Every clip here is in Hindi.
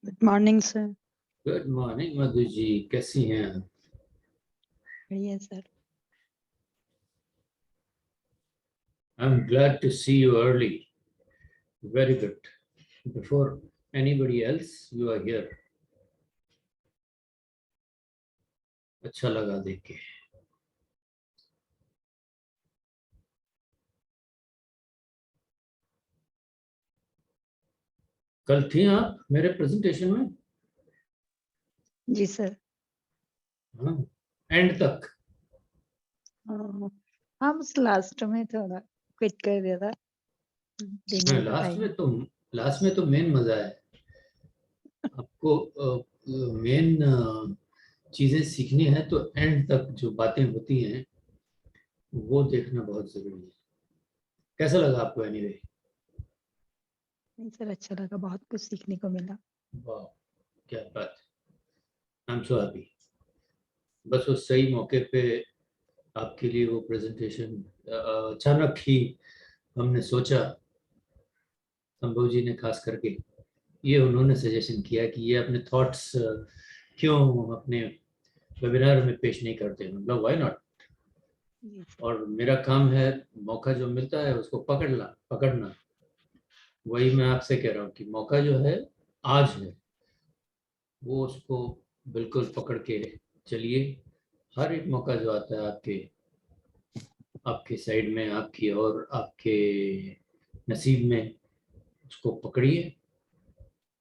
Good morning sir. Good morning Madhu ji, कैसी हैं आप? बढ़िया sir. I'm glad to see you early. Very good. Before anybody else, you are here. अच्छा लगा देख के। कल थी आप मेरे प्रेजेंटेशन में? जी सर। हाँ, एंड तक। हाँ बस लास्ट में थोड़ा क्विट कर दिया था डिनर का टाइम। लास्ट में तो मेन मजा है। आपको मेन चीजें सीखनी है तो एंड तक जो बातें होती हैं वो देखना बहुत जरूरी है। कैसा लगा आपको एनीवे? नहीं सर, अच्छा लगा, बहुत कुछ सीखने को मिला। वाह, क्या बात। I am so happy. बस उस सही मौके पे आपके लिए वो प्रेजेंटेशन अचानक ही हमने सोचा, संभव जी ने खास करके ये उन्होंने सजेशन किया कि ये अपने थॉट्स क्यों अपने वेबिनार में पेश नहीं करते, मतलब व्हाई नॉट। Ji sir. और मेरा काम है मौका जो मिलता है उसको पकड़ना। वही मैं आपसे कह रहा हूँ कि मौका जो है आज है, वो उसको बिल्कुल पकड़ के चलिए। हर एक मौका जो आता है आपके आपके साइड में, आपकी और आपके नसीब में, उसको पकड़िए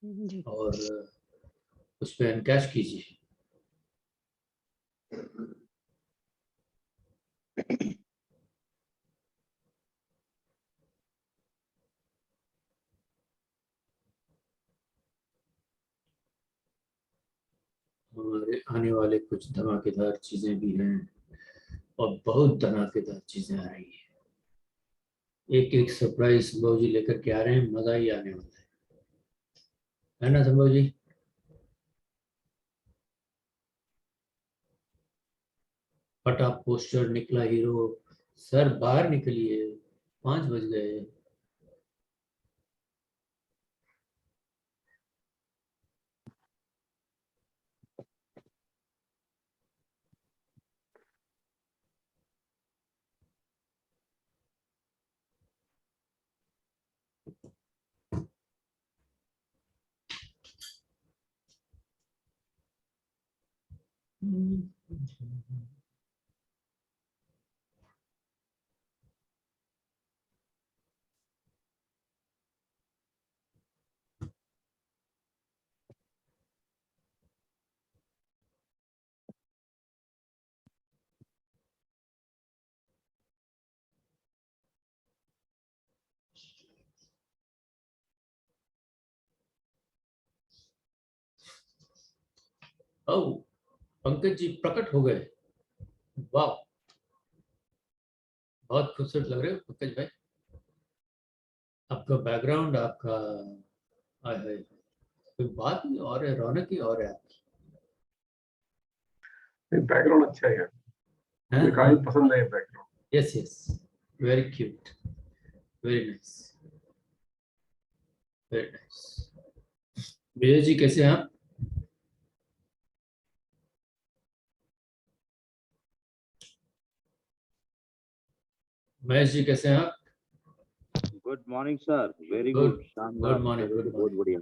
जी। और उस पर एनकैश कीजिए। हमारे आने वाले कुछ धमाकेदार चीजें भी हैं और बहुत धमाकेदार चीजें आ रही है। एक एक सरप्राइज संभव जी लेकर के आ रहे हैं, मजा ही आने वाला है ना संभव जी? फटा पोस्टर निकला हीरो। सर बाहर निकलिए, 5 बज गए। ओ, पंकज जी प्रकट हो गए। वाह, बहुत खूबसूरत लग रहे हो पंकज भाई। आपका बैकग्राउंड, आपका आय हाय, कोई बात नहीं और है, रौनक ही और है आपकी। बैकग्राउंड अच्छा है यार, हाँ मुझे हाँ, काफी पसंद है background. Yes yes, very cute, very nice, very nice. Vijay ji कैसे हैं आप? महेश जी कैसे हैं आप? Good morning sir, very good, good, शानदार, गुड मॉर्निंग, गुड बहुत मॉर्निंग। बढ़िया।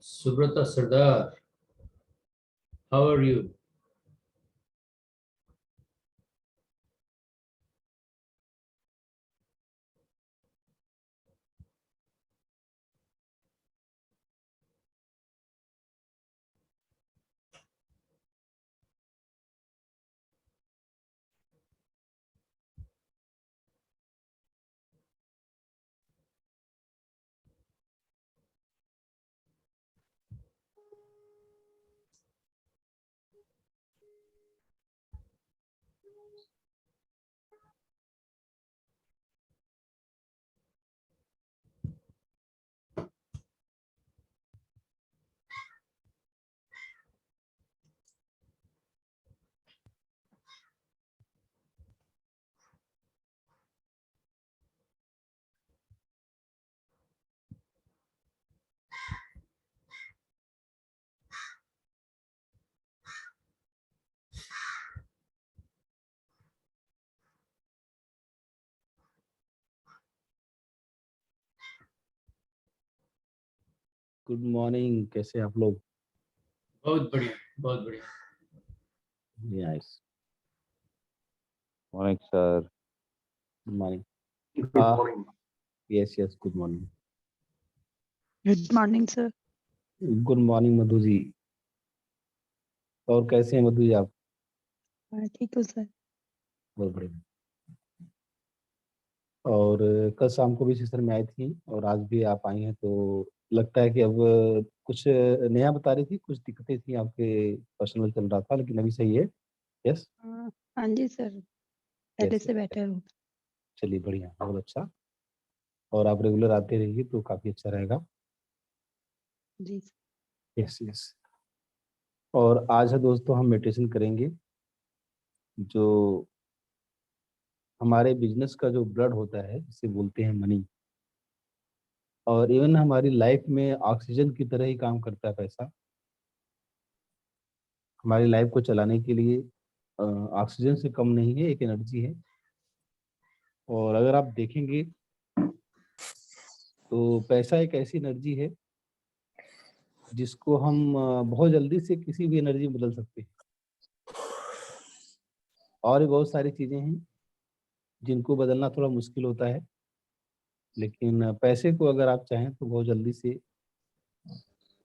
Subrata Sardar, how are you? Good morning, कैसे हैं आप लोग? बहुत बढ़िया, बहुत बढ़िया। Nice. Morning, sir. Good morning. Good morning. Yes yes, good morning. Good morning sir. Good morning Madhu ji. और कैसे हैं मधु जी आप? ठीक हूँ सर। बहुत बढ़िया। और कल शाम को भी सेशन में आई थी और आज भी आप आई हैं, तो लगता है कि अब कुछ नया बता रही थी, कुछ दिक्कतें थी आपके, पर्सनल चल रहा था, लेकिन अभी सही है। यस हाँ जी सर, पहले यस, से बेटर हूँ। चलिए बढ़िया, बहुत अच्छा। और आप रेगुलर आते रहिए तो काफ़ी अच्छा रहेगा। जी यस यस। और आज है दोस्तों, हम मेडिटेशन करेंगे। जो हमारे बिजनेस का जो ब्लड होता है, इसे बोलते हैं मनी। और इवन हमारी लाइफ में ऑक्सीजन की तरह ही काम करता है पैसा। हमारी लाइफ को चलाने के लिए ऑक्सीजन से कम नहीं है, एक एनर्जी है। और अगर आप देखेंगे तो पैसा एक ऐसी एनर्जी है जिसको हम बहुत जल्दी से किसी भी एनर्जी में बदल सकते हैं। और भी बहुत सारी चीज़ें हैं जिनको बदलना थोड़ा मुश्किल होता है, लेकिन पैसे को अगर आप चाहें तो बहुत जल्दी से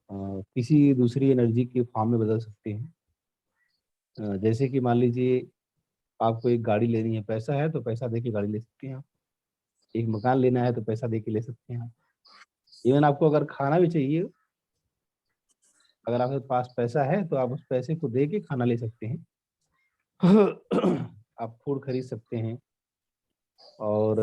किसी दूसरी एनर्जी के फॉर्म में बदल सकते हैं। जैसे कि मान लीजिए आपको एक गाड़ी लेनी है, पैसा है तो पैसा दे के गाड़ी ले सकते हैं आप। एक मकान लेना है तो पैसा दे के ले सकते हैं आप। इवन आपको अगर खाना भी चाहिए, अगर आपके पास पैसा है तो आप उस पैसे को दे के खाना ले सकते हैं। आप फूड खरीद सकते हैं। और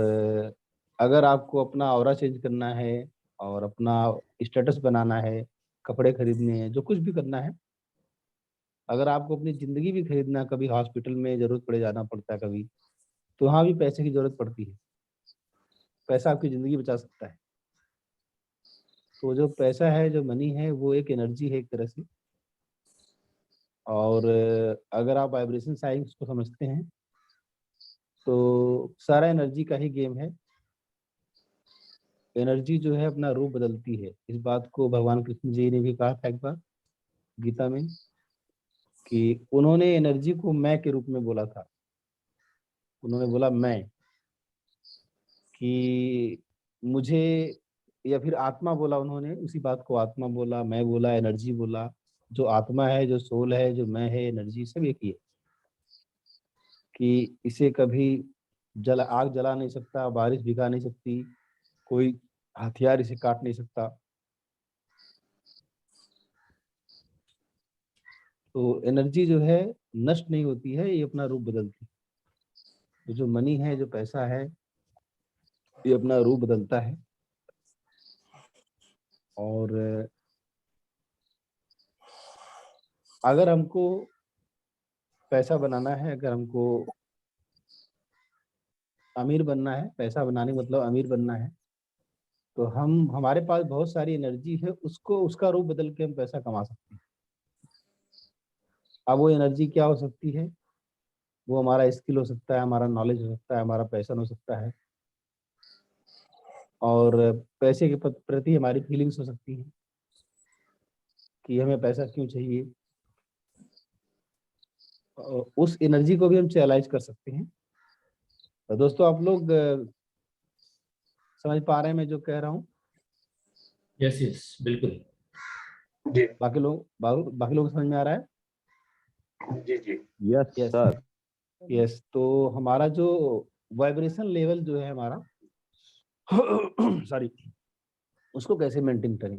अगर आपको अपना ऑरा चेंज करना है और अपना स्टेटस बनाना है, कपड़े खरीदने हैं, जो कुछ भी करना है, अगर आपको अपनी ज़िंदगी भी खरीदना है, कभी हॉस्पिटल में ज़रूरत पड़े, जाना पड़ता है कभी, तो वहाँ भी पैसे की ज़रूरत पड़ती है। पैसा आपकी ज़िंदगी बचा सकता है। तो जो पैसा है, जो मनी है, वो एक एनर्जी है एक तरह से। और अगर आप वाइब्रेशन साइंस को समझते हैं तो सारा एनर्जी का ही गेम है। एनर्जी जो है अपना रूप बदलती है। इस बात को भगवान कृष्ण जी ने भी कहा था एक बार गीता में, कि उन्होंने एनर्जी को मैं के रूप में बोला था। उन्होंने बोला मैं, कि मुझे, या फिर आत्मा बोला उन्होंने, उसी बात को आत्मा बोला, मैं बोला, एनर्जी बोला। जो आत्मा है, जो सोल है, जो मैं है, एनर्जी, सब एक ही है। कि इसे कभी आग जला नहीं सकता, बारिश भिगा नहीं सकती, कोई हथियार इसे काट नहीं सकता। तो एनर्जी जो है नष्ट नहीं होती है, ये अपना रूप बदलती है। तो जो मनी है, जो पैसा है, ये अपना रूप बदलता है। और अगर हमको पैसा बनाना है, अगर हमको अमीर बनना है, पैसा बनाने मतलब अमीर बनना है, तो हमारे पास बहुत सारी एनर्जी है, उसको उसका रूप बदल के हम पैसा कमा सकते हैं। अब वो एनर्जी क्या हो सकती है? वो हमारा स्किल हो सकता है, हमारा नॉलेज हो सकता है, हमारा पैशन हो सकता है, और पैसे के प्रति हमारी फीलिंग्स हो सकती है कि हमें पैसा क्यों चाहिए। उस एनर्जी को भी हम चैनलाइज कर सकते हैं। तो दोस्तों, आप लोग समझ पा रहे हैं मैं जो कह रहा हूँ? यस यस, बिल्कुल। जी बाकी लोग समझ में आ रहा है? जी जी। Yes, yes sir. यस। तो हमारा जो वाइब्रेशन लेवल जो है हमारा सॉरी, उसको कैसे मेंटेन करें?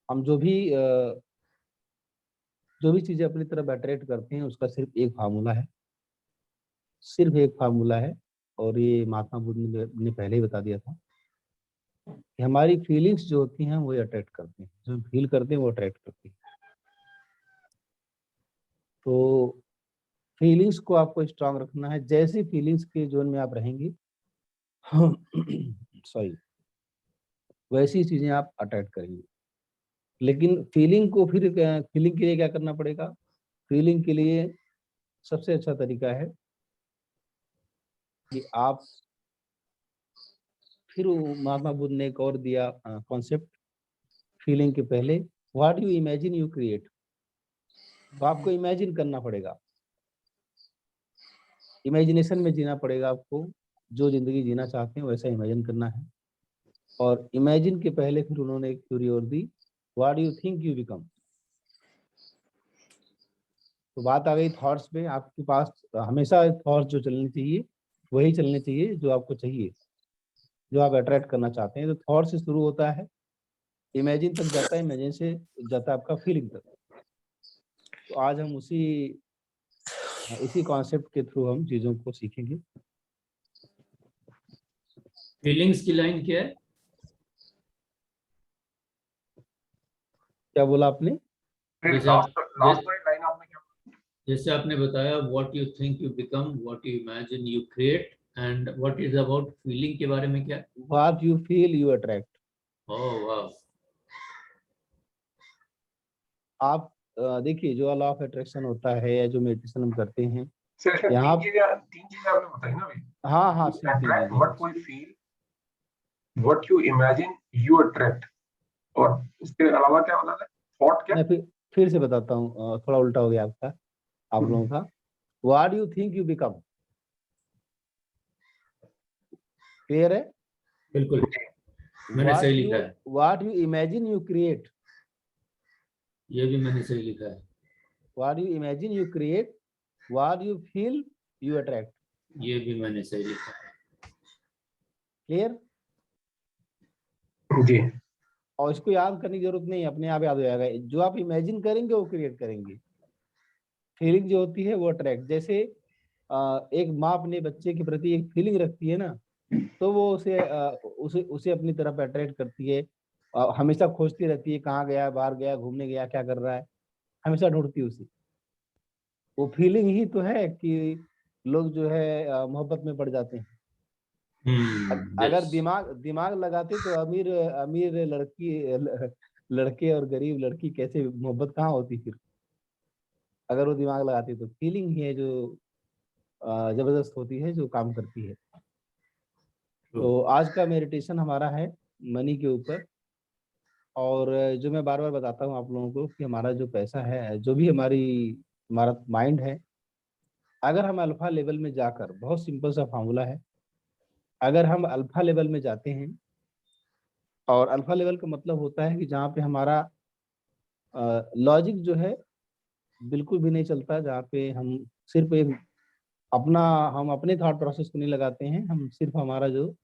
हम जो भी चीजें अपनी तरफ अट्रैक्ट करते हैं, उसका सिर्फ एक फार्मूला है, सिर्फ एक फार्मूला है। और ये महात्मा बुद्ध ने पहले ही बता दिया था कि हमारी फीलिंग्स जो होती हैं वो अट्रैक्ट करते हैं, जो फील करते हैं वो अट्रैक्ट करते हैं। तो फीलिंग्स को आपको स्ट्रांग रखना है। जैसे फीलिंग्स के जोन में आप रहेंगे सॉरी, वैसी चीजें आप अट्रैक्ट करेंगे। लेकिन फीलिंग के लिए क्या करना पड़ेगा? फीलिंग के लिए सबसे अच्छा तरीका है कि आप फिर महात्मा बुद्ध ने एक और दिया कॉन्सेप्ट फीलिंग के पहले, what you imagine you create. तो आपको इमेजिन करना पड़ेगा, इमेजिनेशन में जीना पड़ेगा आपको, जो जिंदगी जीना चाहते हैं वैसा इमेजिन करना है। और इमेजिन के पहले फिर उन्होंने एक थ्योरी और दी, what you think you become. तो बात आ गई थॉट्स में। आपके पास हमेशा थॉट्स जो चलने चाहिए वही चलने चाहिए जो आपको चाहिए, जो आप अट्रैक्ट करना चाहते हैं। तो थॉट से शुरू होता है, इमेजिन तक जाता है, इमेजिन से जाता है आपका फीलिंग तक। तो आज हम इसी कॉन्सेप्ट के थ्रू हम चीजों को सीखेंगे। फीलिंग्स की लाइन क्या है? क्या बोला आपने? फिर जैसे लास्ट आप- लास्ट वाली लाइन आपने क्या जैसे आपने बताया what you think you become, what you imagine you create, and what is about feeling के बारे में क्या? What you feel you attract. Oh वाह, आप देखिए, जो लॉ ऑफ अट्रैक्शन होता है या जो मेडिटेशन हम करते हैं, सर इसमें यहाँ तीन चीजें आपने बताई ना अभी। हाँ हाँ सिर्फ तीन अट्रैक्ट चीजें what we feel, what you imagine you attract, और इसके अलावा क्या बताना है? थॉट क्या? मैं फिर से बताता हूँ, थोड़ा उल्टा हो गया आपका, आप लोगों का। What you think you become, clear है? बिल्कुल मैंने सही लिखा है, what you imagine you create, ये भी मैंने सही लिखा है, what you imagine you create, what you feel you attract. ये भी मैंने सही लिखा है। क्लियर? जी और इसको याद करने की जरूरत नहीं, अपने आप याद हो जाएगा। जो आप इमेजिन करेंगे वो क्रिएट करेंगे। फीलिंग जो होती है वो अट्रैक्ट, जैसे एक माँ अपने बच्चे के प्रति एक फीलिंग रखती है ना, तो वो उसे अपनी तरफ अट्रैक्ट करती है। हमेशा खोजती रहती है, कहाँ गया, बाहर गया, घूमने गया, क्या कर रहा है, हमेशा ढूंढती है उसे। वो फीलिंग ही तो है कि लोग जो है मोहब्बत में पड़ जाते हैं। अगर yes. दिमाग लगाते तो अमीर अमीर लड़के और गरीब लड़की कैसे मोहब्बत कहाँ होती फिर, अगर वो दिमाग लगाते। तो फीलिंग ही है जो जबरदस्त होती है, जो काम करती है। तो आज का मेडिटेशन हमारा है मनी के ऊपर। और जो मैं बार बार बताता हूँ आप लोगों को कि हमारा जो पैसा है, जो भी हमारा माइंड है, अगर हम अल्फा लेवल में जाकर, बहुत सिंपल सा फार्मूला है, अगर हम अल्फा लेवल में जाते हैं, और अल्फा लेवल का मतलब होता है कि जहाँ पे हमारा लॉजिक जो है बिल्कुल भी नहीं चलता, जहाँ पे हम सिर्फ हम अपने थॉट प्रोसेस को नहीं लगाते हैं, हम सिर्फ हमारा जो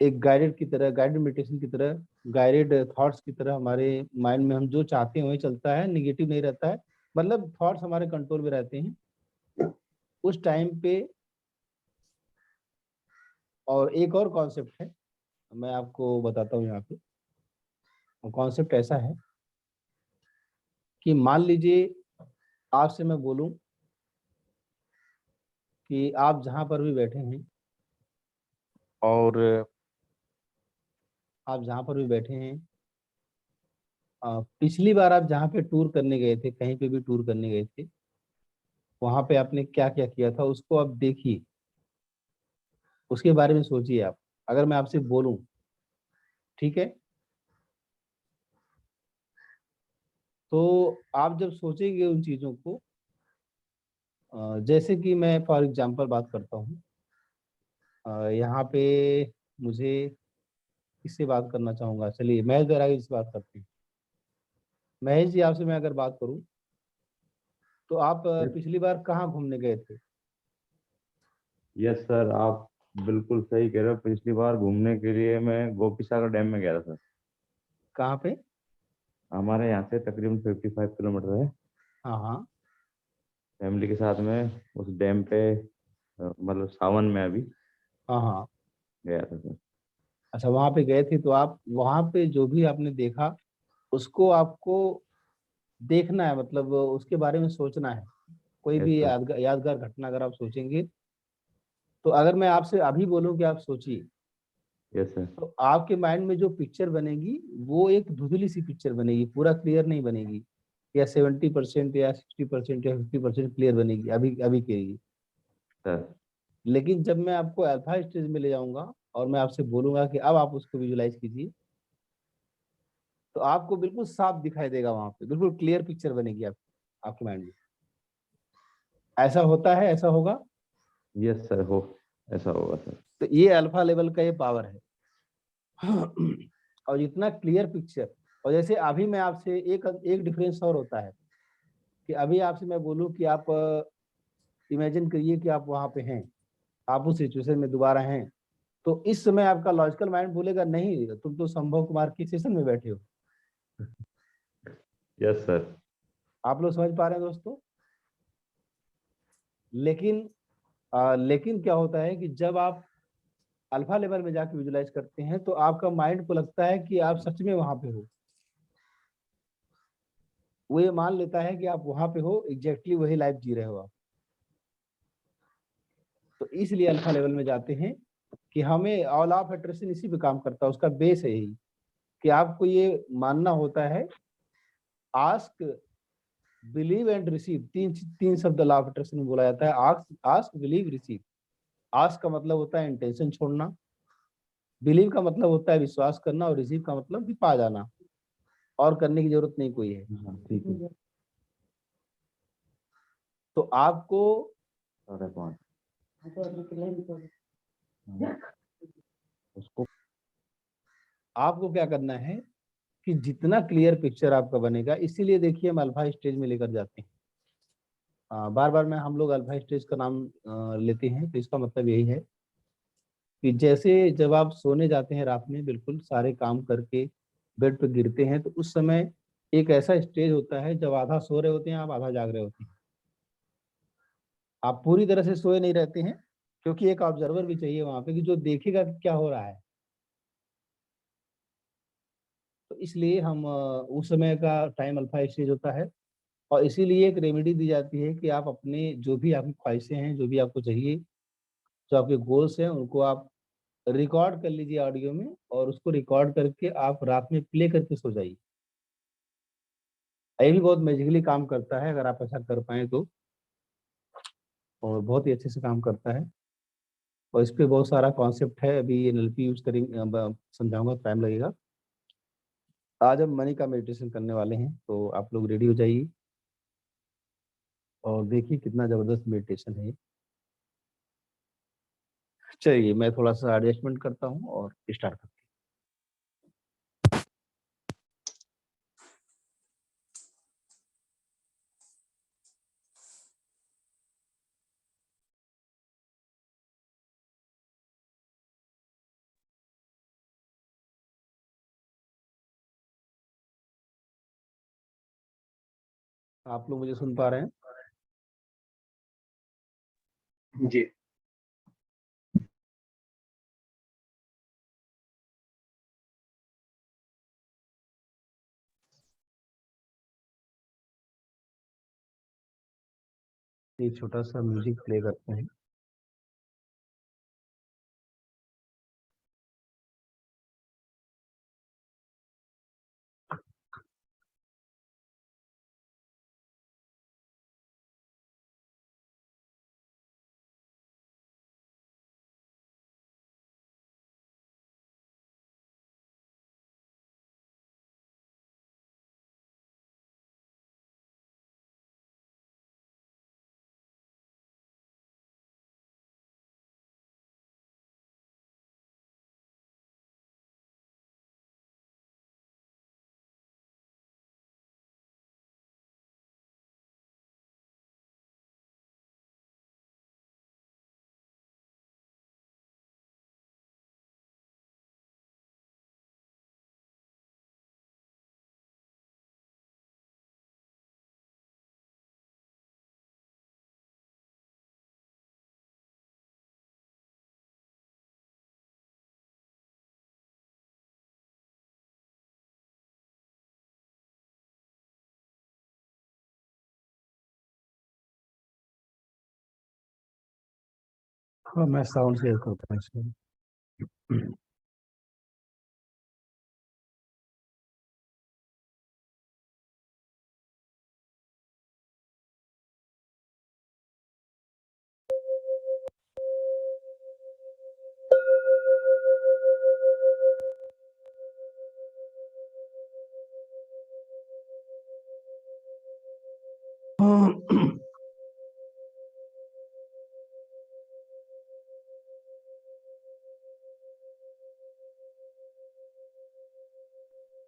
एक गाइडेड की तरह, गाइडेड मेडिटेशन की तरह, गाइडेड थॉट्स की तरह हमारे माइंड में हम जो चाहते हैं वही चलता है, निगेटिव नहीं रहता है, मतलब थॉट्स हमारे कंट्रोल में रहते हैं उस टाइम पे। और एक और कॉन्सेप्ट है, मैं आपको बताता हूँ यहाँ पे। कॉन्सेप्ट ऐसा है कि मान लीजिए आपसे मैं बोलूं कि आप जहां पर भी बैठे हैं, और आप जहां पर भी बैठे हैं, पिछली बार आप जहाँ पे टूर करने गए थे, कहीं पे भी टूर करने गए थे, वहां पे आपने क्या क्या किया था उसको आप देखिए, उसके बारे में सोचिए आप। अगर मैं आपसे बोलूं, ठीक है, तो आप जब सोचेंगे उन चीजों को, जैसे कि मैं फॉर एग्जांपल बात करता हूँ, यहाँ पे मुझे किससे बात करना चाहूंगा, चलिए महेश बैरागी से बात करते हैं। महेश जी, आपसे मैं अगर बात करूं तो आप पिछली बार कहाँ घूमने गए थे? यस सर, आप बिल्कुल सही कह रहे हो। पिछली बार घूमने के लिए मैं गोपी सागर डैम में गया था सर। कहाँ पे? हमारे यहाँ से तकरीबन 55 किलोमीटर है। हाँ हाँ। फैमिली के साथ में उस डैम पे मतलब सावन में अभी हाँ हाँ। गया था सर। अच्छा, वहां पे गए थे, तो आप वहां पे जो भी आपने देखा उसको आपको देखना है, मतलब उसके बारे में सोचना है। कोई यस भी सर। यादगार घटना अगर आप सोचेंगे, तो अगर मैं आपसे अभी बोलूं कि आप सोचिए, यस सर। तो आपके माइंड में जो पिक्चर बनेगी वो एक धुंधली सी पिक्चर बनेगी, पूरा क्लियर नहीं बनेगी, या 70% या 60% या 50% क्लियर बनेगी अभी अभी के लिए। सर लेकिन जब मैं आपको अल्फा स्टेज में ले जाऊंगा और मैं आपसे बोलूंगा कि अब आप उसको विजुलाइज कीजिए, तो आपको बिल्कुल साफ दिखाई देगा, वहां पे बिल्कुल क्लियर पिक्चर बनेगी आपके माइंड में। ऐसा होता है, ऐसा होगा। यस सर, हो ऐसा होगा सर। तो ये अल्फा लेवल का ये पावर है। और इतना क्लियर पिक्चर, और जैसे अभी मैं आपसे एक एक डिफरेंस और होता है कि अभी आपसे मैं बोलूं कि आप इमेजिन करिए कि आप वहां पे हैं, आप उस सिचुएशन में दोबारा हैं, तो इस समय आपका लॉजिकल माइंड बोलेगा नहीं, तुम तो संभव कुमार की सेशन में बैठे हो। Yes sir. आप लोग समझ पा रहे हैं दोस्तों? लेकिन लेकिन क्या होता है कि जब आप अल्फा लेवल में जाके विजुलाइज करते हैं तो आपका माइंड को लगता है कि आप सच में वहां पे हो। वो ये मान लेता है कि आप वहां पे हो, एग्जैक्टली वही लाइफ जी रहे हो आप। तो इसलिए अल्फा लेवल में जाते हैं कि हमें ऑल ऑफ अट्रैक्शन इसी पे काम करता है, उसका बेस है यही कि आपको ये मानना होता है, आस्क, बिलीव एंड रिसीव, तीन तीन शब्द लॉ ऑफ अट्रैक्शन में बोला जाता है। Ask, ask, believe, receive. Ask का मतलब होता है इंटेंशन छोड़ना, बिलीव का मतलब होता है विश्वास करना, और रिसीव का मतलब भी पा जाना, और करने की जरूरत नहीं कोई है। हाँ ठीक है। तो आपको साढ़े 5 उसको आपको क्या करना है कि जितना क्लियर पिक्चर आपका बनेगा, इसीलिए देखिए हम अल्फा स्टेज में लेकर जाते हैं। बार बार में हम लोग अल्फा स्टेज का नाम लेते हैं, तो इसका मतलब यही है कि जैसे जब आप सोने जाते हैं रात में, बिल्कुल सारे काम करके बेड पर गिरते हैं, तो उस समय एक ऐसा स्टेज होता है जब आधा सो रहे होते हैं, आप आधा जाग रहे होते हैं। आप पूरी तरह से सोए नहीं रहते हैं, क्योंकि एक ऑब्जर्वर भी चाहिए वहां पे कि जो देखेगा कि क्या हो रहा है। तो इसलिए हम उस समय का टाइम अल्फा स्टेज होता है। और इसीलिए एक रेमेडी दी जाती है कि आप अपने जो भी आपकी ख्वाहिशें हैं, जो भी आपको चाहिए, जो आपके गोल्स हैं, उनको आप रिकॉर्ड कर लीजिए ऑडियो में, और उसको रिकॉर्ड करके आप रात में प्ले करके सो जाइए। ये भी बहुत मैजिकली काम करता है अगर आप ऐसा कर पाए तो, और बहुत ही अच्छे से काम करता है। और इस पे बहुत सारा कॉन्सेप्ट है, अभी ये एनएलपी यूज करेंगे, समझाऊंगा, टाइम लगेगा। आज हम मनी का मेडिटेशन करने वाले हैं, तो आप लोग रेडी हो जाइए और देखिए कितना जबरदस्त मेडिटेशन है ये। चलिए मैं थोड़ा सा एडजस्टमेंट करता हूँ और स्टार्ट करता हूँ। आप लोग मुझे सुन पा रहे हैं? जी। एक छोटा सा म्यूजिक प्ले करते हैं। हाँ, मैं साउंड शेयर करता हूँ इसमें।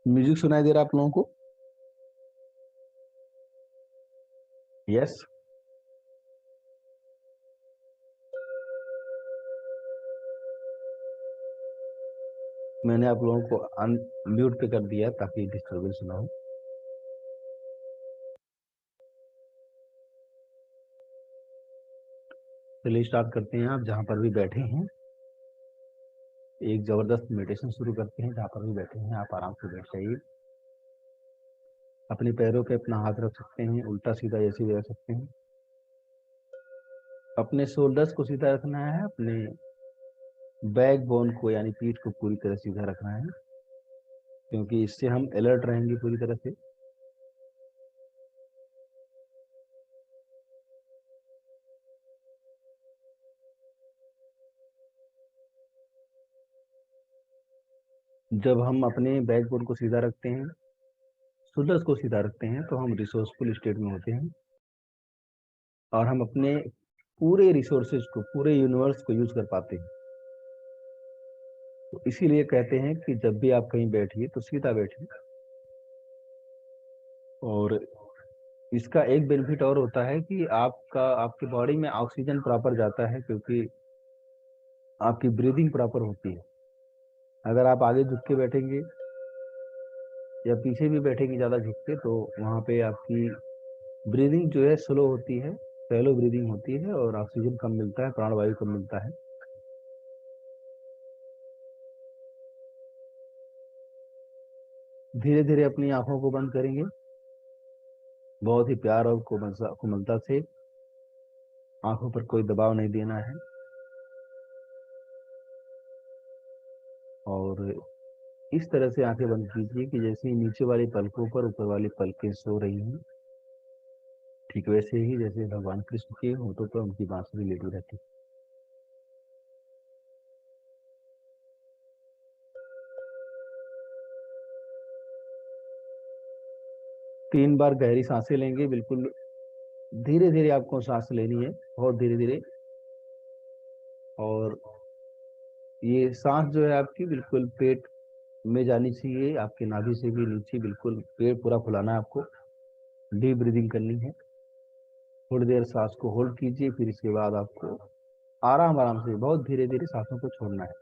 म्यूजिक सुनाई दे रहा है आप लोगों को? यस। मैंने आप लोगों को अनम्यूट पे कर दिया ताकि डिस्टरबेंस ना हो। चलिए स्टार्ट करते हैं। आप जहां पर भी बैठे हैं एक जबरदस्त मेडिटेशन शुरू करते हैं। जहां पर भी बैठे हैं आप आराम से बैठ जाइए। अपने पैरों पे अपना हाथ रख सकते हैं, उल्टा सीधा जैसे भी रख सकते हैं। अपने शोल्डर्स को सीधा रखना है, अपने बैक बोन को यानी पीठ को पूरी तरह सीधा रखना है, क्योंकि इससे हम अलर्ट रहेंगे पूरी तरह से। जब हम अपने बैक बोन को सीधा रखते हैं, शोल्डर्स को सीधा रखते हैं, तो हम रिसोर्सफुल स्टेट में होते हैं और हम अपने पूरे रिसोर्सेज को, पूरे यूनिवर्स को यूज कर पाते हैं। तो इसीलिए कहते हैं कि जब भी आप कहीं बैठिए तो सीधा बैठिए। और इसका एक बेनिफिट और होता है कि आपके बॉडी में ऑक्सीजन प्रॉपर जाता है, क्योंकि आपकी ब्रीदिंग प्रॉपर होती है। अगर आप आगे झुक के बैठेंगे या पीछे भी बैठेंगे ज़्यादा झुक के, तो वहाँ पे आपकी ब्रीदिंग जो है स्लो होती है, शैलो ब्रीदिंग होती है और ऑक्सीजन कम मिलता है, प्राणवायु कम मिलता है। धीरे धीरे अपनी आंखों को बंद करेंगे, बहुत ही प्यार और कोमलता से। आंखों पर कोई दबाव नहीं देना है और इस तरह से आंखें बंद कीजिए कि जैसे ही नीचे वाली पलकों पर ऊपर वाली पलकें सो रही हैं, ठीक वैसे ही जैसे भगवान कृष्ण के होठों पर उनकी बांसुरी लेटी रहती। 3 बार गहरी सांसें लेंगे। बिल्कुल धीरे धीरे आपको सांस लेनी है, बहुत धीरे धीरे। और ये सांस जो है आपकी बिल्कुल पेट में जानी चाहिए, आपके नाभि से भी नीचे बिल्कुल पेट पूरा फुलाना है आपको। डीप ब्रीदिंग करनी है। थोड़ी देर सांस को होल्ड कीजिए, फिर इसके बाद आपको आराम आराम से बहुत धीरे धीरे सांसों को छोड़ना है।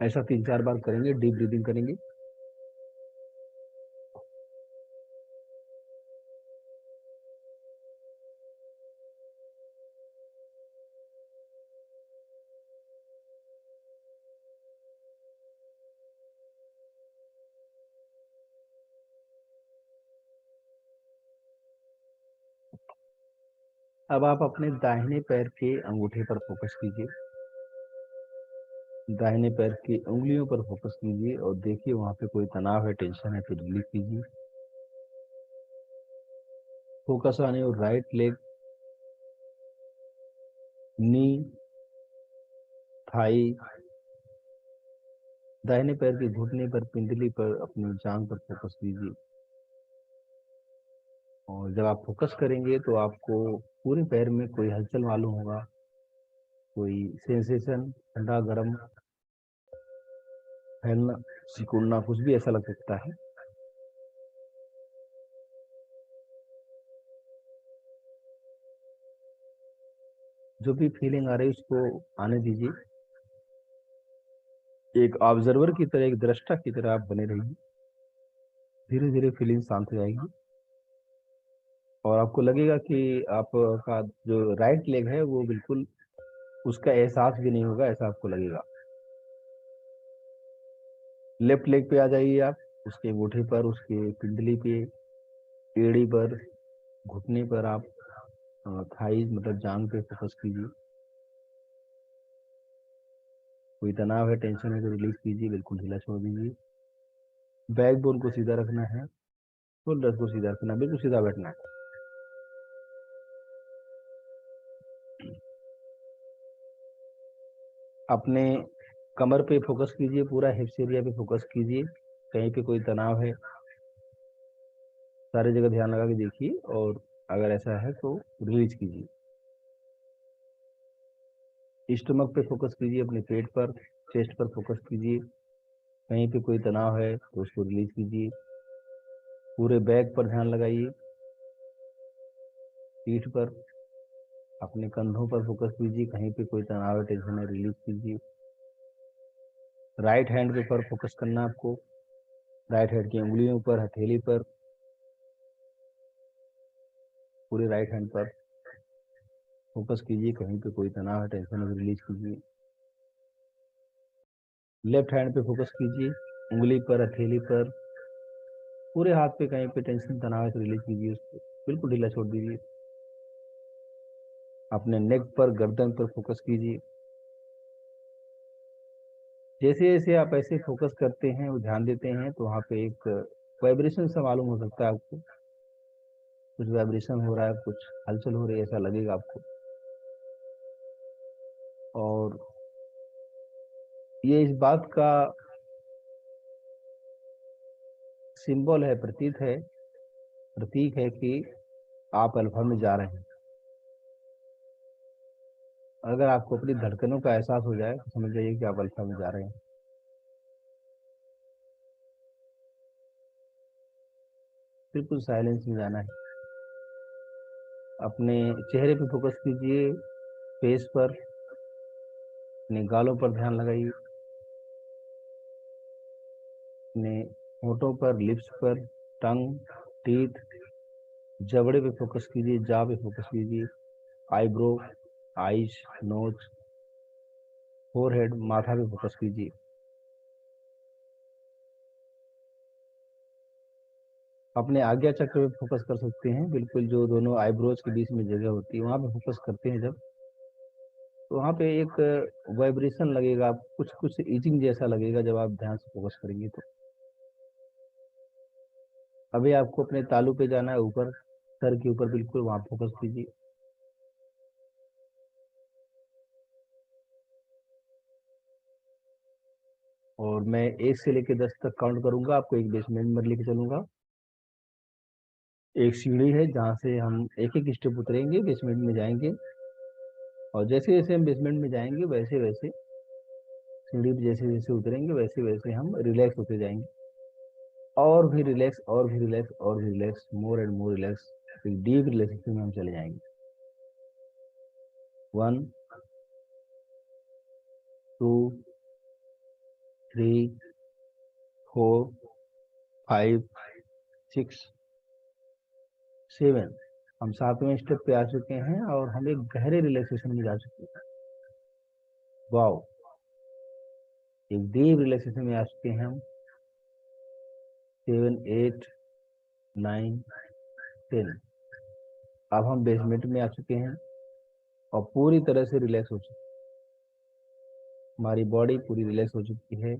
ऐसा 3-4 बार करेंगे, डीप ब्रीदिंग करेंगे। अब आप अपने दाहिने पैर के अंगूठे पर फोकस कीजिए, दाहिने पैर की उंगलियों पर फोकस कीजिए और देखिए वहां पे कोई तनाव है, टेंशन है तो रिलीज कीजिए। Focus on your right leg, knee, thigh. दाहिने पैर के घुटने पर, पिंडली पर, अपनी जांघ पर फोकस कीजिए। और जब आप फोकस करेंगे तो आपको पूरे पैर में कोई हलचल मालूम होगा, कोई सेंसेशन, ठंडा गर्म, फैलना, सिकुड़ना, कुछ भी ऐसा लग सकता है। जो भी फीलिंग आ रही है उसको आने दीजिए। एक ऑब्जर्वर की तरह, एक दृष्टा की तरह आप बने रहिए। धीरे धीरे फीलिंग शांत हो जाएगी और आपको लगेगा कि आपका जो राइट लेग है वो बिल्कुल उसका एहसास भी नहीं होगा, ऐसा आपको लगेगा। लेफ्ट लेग पे आ जाइए आप, उसके अंगूठे पर, उसके पिंडली पे, एड़ी पर, घुटने पर आप थाइज मतलब जांघ पे फोकस कीजिए। कोई तनाव है, टेंशन है तो रिलीज कीजिए, बिल्कुल ढीला छोड़ दीजिए। बैक बोन को सीधा रखना है, शोल्डर्स को सीधा रखना है, बिल्कुल सीधा बैठना है। अपने कमर पे फोकस कीजिए, पूरा हिप्स एरिया पे फोकस कीजिए। कहीं पे कोई तनाव है, सारी जगह ध्यान लगा के देखिए और अगर ऐसा है तो रिलीज कीजिए। स्टमक पे फोकस कीजिए, अपने पेट पर, चेस्ट पर फोकस कीजिए। कहीं पे कोई तनाव है तो उसको रिलीज कीजिए। पूरे बैक पर ध्यान लगाइए, पीठ पर, अपने कंधों पर फोकस कीजिए, कहीं पे कोई तनाव है, टेंशन है, रिलीज कीजिए। राइट हैंड के ऊपर फोकस करना है आपको, राइट हैंड की उंगलियों पर, हथेली पर, पूरे राइट हैंड पर फोकस कीजिए, कहीं पे कोई तनाव है, टेंशन है, रिलीज कीजिए। लेफ्ट हैंड पे फोकस कीजिए, उंगली पर, हथेली पर, पूरे हाथ पे कहीं पे टेंशन तनाव है तो रिलीज कीजिए, उसको बिल्कुल ढीला छोड़ दीजिए। अपने नेक पर, गर्दन पर फोकस कीजिए। जैसे जैसे आप ऐसे फोकस करते हैं और ध्यान देते हैं तो वहाँ पे एक वाइब्रेशन सा मालूम हो सकता है आपको, कुछ वाइब्रेशन हो रहा है, कुछ हलचल हो रही है, ऐसा लगेगा आपको। और ये इस बात का सिंबल है, प्रतीक है कि आप अल्फा में जा रहे हैं। अगर आपको अपनी धड़कनों का एहसास हो जाए तो समझ जाइए कि आप अल्फा में जा रहे हैं। बिल्कुल साइलेंस में जाना है। अपने चेहरे पे फोकस कीजिए, फेस पर, अपने गालों पर ध्यान लगाइए, अपने होठों पर, लिप्स पर, टंग, टीथ, जबड़े पे फोकस कीजिए, जाह पे फोकस कीजिए, आईब्रो, आईज, नोज, फोरहेड, माथा पे फोकस कीजिए। अपने आज्ञा चक्र पे फोकस कर सकते हैं, बिल्कुल जो दोनों आईब्रोज के बीच में जगह होती है वहां पे फोकस करते हैं जब, तो वहाँ पे एक वाइब्रेशन लगेगा, कुछ कुछ ईचिंग जैसा लगेगा जब आप ध्यान से फोकस करेंगे तो। अभी आपको अपने तालू पे जाना है, ऊपर सर के ऊपर, बिल्कुल वहां फोकस कीजिए। और मैं 1 से लेकर 10 तक काउंट करूंगा, आपको एक बेसमेंट में लेके चलूंगा। एक सीढ़ी है जहाँ से हम एक एक स्टेप उतरेंगे, बेसमेंट में जाएंगे, और जैसे जैसे हम बेसमेंट में जाएंगे वैसे वैसे सीढ़ी पे जैसे जैसे उतरेंगे वैसे वैसे हम रिलैक्स होते जाएंगे, और भी रिलैक्स, और भी रिलैक्स, और भी relax, more and more relax. एक डीप रिलैक्सेशन में हम चले जाएंगे। 1 2 3 4 5 6 7, हम 7वें स्टेप पे आ चुके हैं और हम एक गहरे रिलैक्सेशन में जा चुके हैं। वाओ, एक डीप रिलैक्सेशन में आ चुके हैं हम। 7 8 9 10, अब हम बेसमेंट में आ चुके हैं और पूरी तरह से रिलैक्स हो चुके हैं। हमारी बॉडी पूरी रिलैक्स हो चुकी है,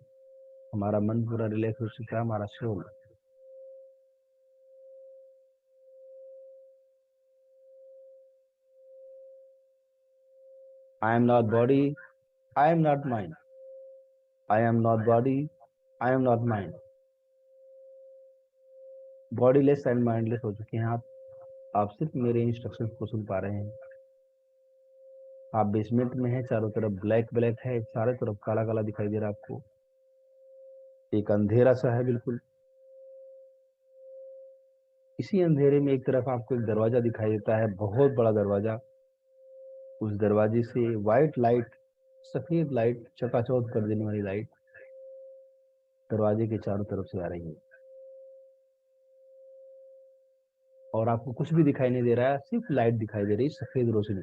हमारा मन पूरा रिलैक्स हो चुका है, हमारा soul. I am not body, I am not mind. I am not body, I am not mind. Bodiless and mindless हो चुके हैं आप सिर्फ मेरे इंस्ट्रक्शंस को सुन पा रहे हैं। आप बेसमेंट में हैं, चारों तरफ ब्लैक ब्लैक है, चारों तरफ काला काला दिखाई दे रहा है आपको, एक अंधेरा सा है बिल्कुल। इसी अंधेरे में एक तरफ आपको एक दरवाजा दिखाई देता है, बहुत बड़ा दरवाजा। उस दरवाजे से व्हाइट लाइट, सफेद लाइट, चकाचौंध कर देने वाली लाइट दरवाजे के चारों तरफ से आ रही है, और आपको कुछ भी दिखाई नहीं दे रहा है, सिर्फ लाइट दिखाई दे रही है, सफेद रोशनी।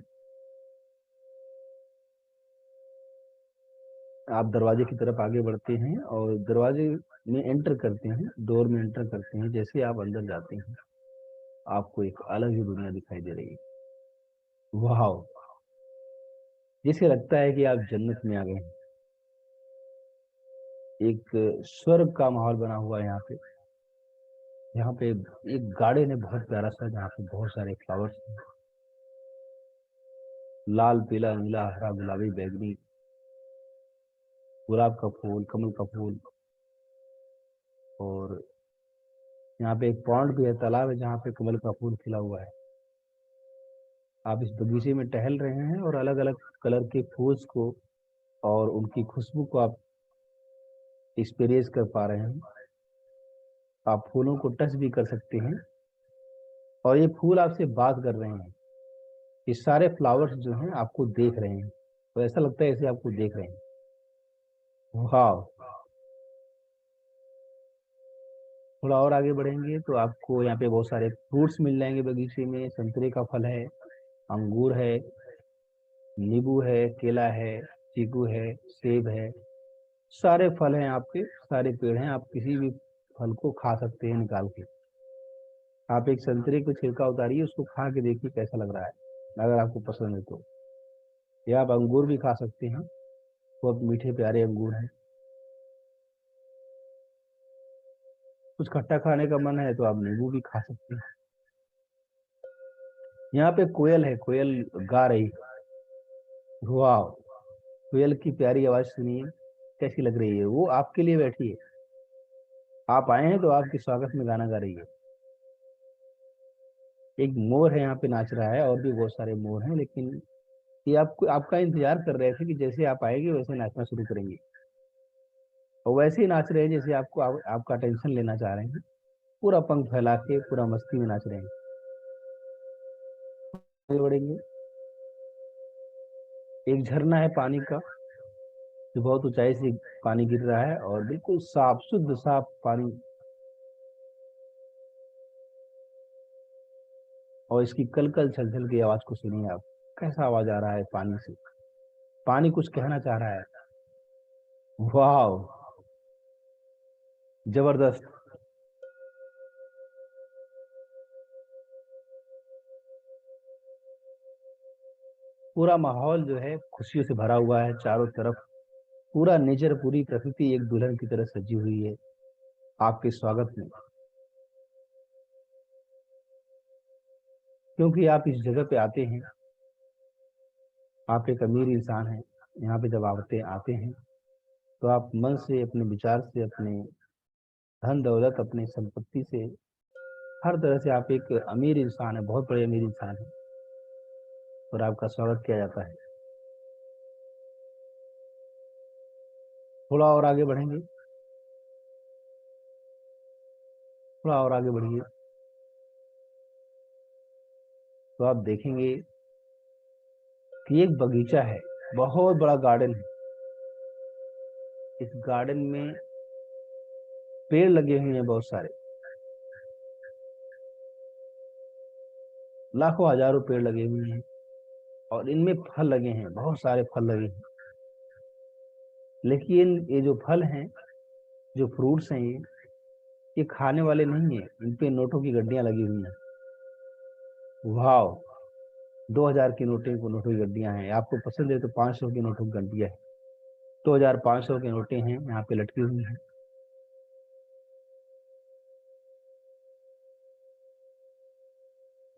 आप दरवाजे की तरफ आगे बढ़ते हैं और दरवाजे में एंटर करते हैं, डोर में एंटर करते हैं। जैसे आप अंदर जाते हैं आपको एक अलग ही दुनिया दिखाई दे रही है। वाह, जैसे लगता है कि आप जन्नत में आ गए हैं। एक स्वर्ग का माहौल बना हुआ है यहाँ पे एक गार्डन है बहुत प्यारा सा, जहाँ पे बहुत सारे फ्लावर्स हैं, लाल, पीला, नीला, हरा, गुलाबी, बैगनी, गुलाब का फूल, कमल का फूल। और यहाँ पे एक पॉन्ड भी है, तालाब है, जहाँ पे कमल का फूल खिला हुआ है। आप इस बगीचे में टहल रहे हैं और अलग अलग कलर के फूल्स को और उनकी खुशबू को आप एक्सपीरियंस कर पा रहे हैं। आप फूलों को टच भी कर सकते हैं और ये फूल आपसे बात कर रहे हैं। ये सारे फ्लावर्स जो हैं आपको देख रहे हैं, तो ऐसा लगता है जैसे आपको देख रहे हैं। वाह! थोड़ा और आगे बढ़ेंगे तो आपको यहाँ पे बहुत सारे फ्रूट्स मिल जाएंगे बगीचे में। संतरे का फल है, अंगूर है, नींबू है, केला है, चीकू है, सेब है, सारे फल हैं आपके, सारे पेड़ हैं। आप किसी भी फल को खा सकते हैं निकाल के। आप एक संतरे को छिलका उतारिए, उसको खा के देखिए कैसा लग रहा है, अगर आपको पसंद है तो। या आप अंगूर भी खा सकते हैं, बहुत मीठे प्यारे अंगूर हैं। कुछ खट्टा खाने का मन है तो आप नींबू भी खा सकते हैं। यहाँ पे कोयल है, कोयल गा रही है। वाह! कोयल की प्यारी आवाज सुनिए, कैसी लग रही है। वो आपके लिए बैठी है, आप आए हैं तो आपके स्वागत में गाना गा रही है। एक मोर है यहाँ पे नाच रहा है, और भी बहुत सारे मोर हैं, लेकिन ये आपको आपका इंतजार कर रहे थे कि जैसे आप आएंगे वैसे नाचना शुरू करेंगे, और वैसे ही नाच रहे हैं जैसे आपका टेंशन लेना चाह रहे हैं। पूरा पंख फैला के पूरा मस्ती में नाच रहे हैं। आगे बढ़ेंगे। एक झरना है पानी का, जो बहुत ऊंचाई से पानी गिर रहा है, और बिल्कुल साफ, शुद्ध साफ पानी। और इसकी कल-कल छल-छल की आवाज को सुनिए आप, कैसा आवाज आ रहा है पानी से। पानी कुछ कहना चाह रहा है। वाह! जबरदस्त! पूरा माहौल जो है खुशियों से भरा हुआ है चारों तरफ। पूरा नेचर, पूरी प्रकृति एक दुल्हन की तरह सजी हुई है आपके स्वागत में, क्योंकि आप इस जगह पे आते हैं। आप एक अमीर इंसान हैं। यहाँ पे जब आते आते हैं तो आप मन से, अपने विचार से, अपने धन दौलत, अपनी संपत्ति से, हर तरह से आप एक अमीर इंसान है, बहुत बड़े अमीर इंसान है, और आपका स्वागत किया जाता है। थोड़ा और आगे बढ़ेंगे, थोड़ा और आगे बढ़िए तो आप देखेंगे कि एक बगीचा है, बहुत बड़ा गार्डन है। इस गार्डन में पेड़ लगे हुए हैं बहुत सारे, लाखों हजारों पेड़ लगे हुए हैं, और इनमें फल लगे हैं, बहुत सारे फल लगे हैं। लेकिन ये जो फल हैं, जो फ्रूट्स हैं, ये खाने वाले नहीं है। इन पे नोटों की गड्डियां लगी हुई हैं। वाह! 2000 की नोटों की गड्डियां हैं। आपको पसंद है तो 500 की नोटों की गड्डियां हैं। 2500 के नोटें हैं यहाँ पे लटकी हुई हैं।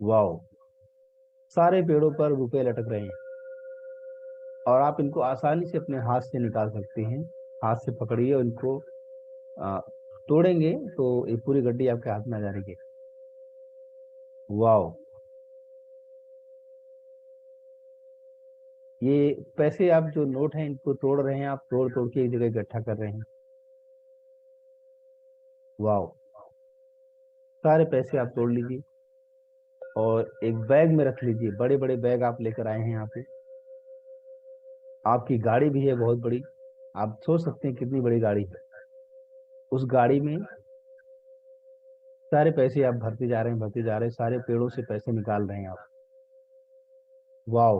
वाह! सारे पेड़ों पर रुपए लटक रहे हैं, और आप इनको आसानी से अपने हाथ से निकाल सकते हैं। हाथ से पकड़िए और इनको तोड़ेंगे तो ये पूरी गड्डी आपके हाथ में आ जाएगी। वाह! ये पैसे, आप जो नोट हैं इनको तोड़ रहे हैं, आप तोड़ तोड़ के एक जगह इकट्ठा कर रहे हैं। वाह! सारे पैसे आप तोड़ लीजिए और एक बैग में रख लीजिए। बड़े बड़े बैग आप लेकर आए हैं यहाँ पे। आपकी गाड़ी भी है बहुत बड़ी, आप सोच सकते हैं कितनी बड़ी गाड़ी है। उस गाड़ी में सारे पैसे आप भरते जा रहे हैं, भरते जा रहे हैं, सारे पेड़ों से पैसे निकाल रहे हैं आप। वाह!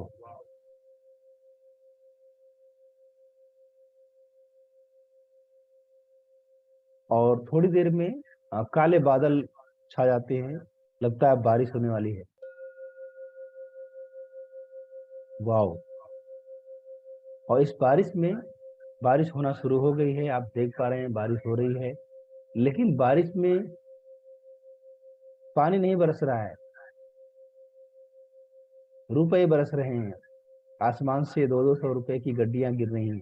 और थोड़ी देर में काले बादल छा जाते हैं, लगता है बारिश होने वाली है। वाह! और इस बारिश में, बारिश होना शुरू हो गई है, आप देख पा रहे हैं बारिश हो रही है, लेकिन बारिश में पानी नहीं बरस रहा है, रुपए बरस रहे हैं। आसमान से 200 रुपए की गड्डियां गिर रही हैं।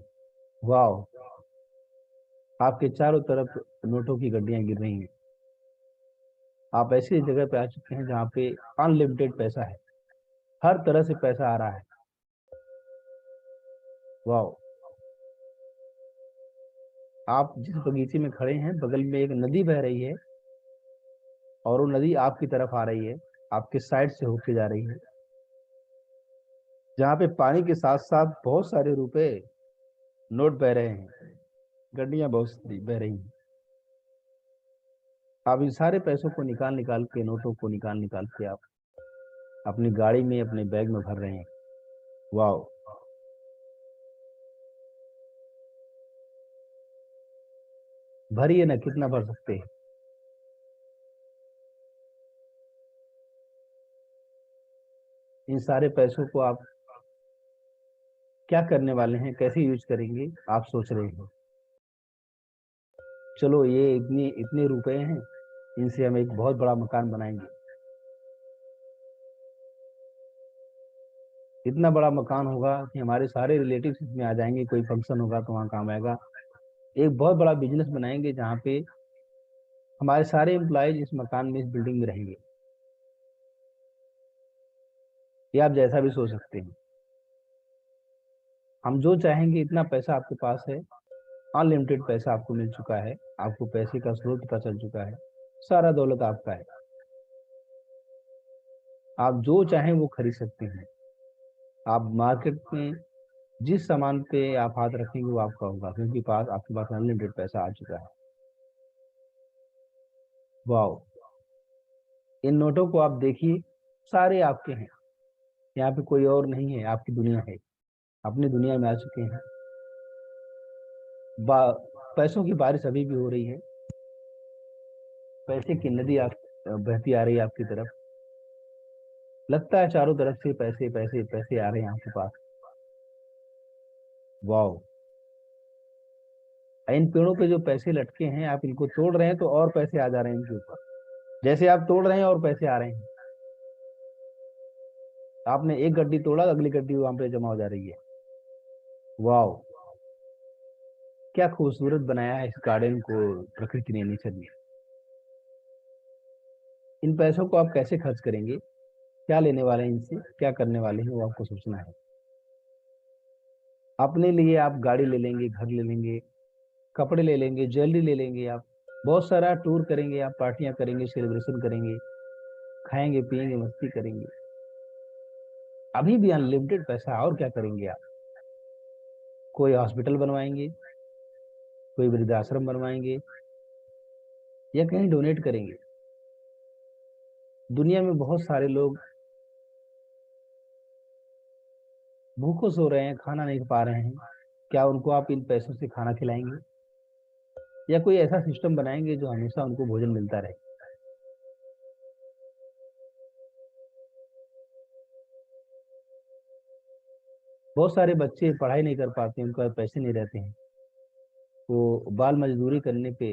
वाह! आपके चारों तरफ नोटों की गड्डियां गिर रही हैं। आप ऐसी जगह पे आ चुके हैं जहाँ पे अनलिमिटेड पैसा है, हर तरह से पैसा आ रहा है। वाह! आप जिस बगीचे में खड़े हैं बगल में एक नदी बह रही है और वो नदी आपकी तरफ आ रही है, आपके साइड से होके जा रही है, जहाँ पे पानी के साथ साथ बहुत सारे रुपए नोट बह रहे हैं, गड्डियां बहुत सारी बह रही हैं। आप इन सारे पैसों को निकाल निकाल के, नोटों को निकाल निकाल के आप अपनी गाड़ी में, अपने बैग में भर रहे हैं। वाह, भरिए ना, कितना भर सकते हैं। इन सारे पैसों को आप क्या करने वाले हैं, कैसे यूज करेंगे, आप सोच रहे हैं। चलो, ये इतने इतने रुपए हैं, इनसे हम एक बहुत बड़ा मकान बनाएंगे। इतना बड़ा मकान होगा कि हमारे सारे रिलेटिव्स इसमें आ जाएंगे, कोई फंक्शन होगा तो वहाँ काम आएगा। एक बहुत बड़ा बिजनेस बनाएंगे जहाँ पे हमारे सारे एम्प्लॉयज इस मकान में, इस बिल्डिंग में रहेंगे। ये आप जैसा भी सोच सकते हैं। हम जो चाहेंगे, इतना पैसा आपके पास है, अनलिमिटेड पैसा आपको मिल चुका है, आपको पैसे का स्रोत पता चल चुका है, सारा दौलत आपका है, आप जो चाहें वो खरीद सकते हैं। आप मार्केट में जिस सामान पे आप हाथ रखेंगे वो आपका होगा, क्योंकि आपके पास अनलिमिटेड पैसा आ चुका है। वाह, इन नोटों को आप देखिए, सारे आपके हैं, यहाँ पे कोई और नहीं है, आपकी दुनिया है, अपनी दुनिया में आ चुके हैं। पैसों की बारिश अभी भी हो रही है, पैसे की नदी आप बहती आ रही है आपकी तरफ। लगता है चारों तरफ से पैसे पैसे पैसे आ रहे हैं आपके पास। वाह, इन पेड़ों पे जो पैसे लटके हैं, आप इनको तोड़ रहे हैं तो और पैसे आ जा रहे हैं इनके ऊपर। जैसे आप तोड़ रहे हैं और पैसे आ रहे हैं। आपने एक गड्डी तोड़ा, अगली गड्डी वहां पे जमा हो जा रही है। वाह, क्या खूबसूरत बनाया है इस गार्डन को प्रकृति ने, नेचर ने। इन पैसों को आप कैसे खर्च करेंगे, क्या लेने वाले हैं इनसे, क्या करने वाले हैं, वो आपको सोचना है। अपने लिए आप गाड़ी ले लेंगे, घर ले लेंगे, कपड़े ले लेंगे, ज्वेलरी ले लेंगे, आप बहुत सारा टूर करेंगे, आप पार्टियां करेंगे, सेलिब्रेशन करेंगे, खाएंगे पिएंगे, मस्ती करेंगे। अभी भी अनलिमिटेड पैसा, और क्या करेंगे आप। कोई हॉस्पिटल बनवाएंगे, कोई वृद्धाश्रम बनवाएंगे, या कहीं डोनेट करेंगे। दुनिया में बहुत सारे लोग भूखों सो रहे हैं, खाना नहीं पा रहे हैं, क्या उनको आप इन पैसों से खाना खिलाएंगे, या कोई ऐसा सिस्टम बनाएंगे जो हमेशा उनको भोजन मिलता रहे। बहुत सारे बच्चे पढ़ाई नहीं कर पाते, उनके पास पैसे नहीं रहते हैं, वो बाल मजदूरी करने पे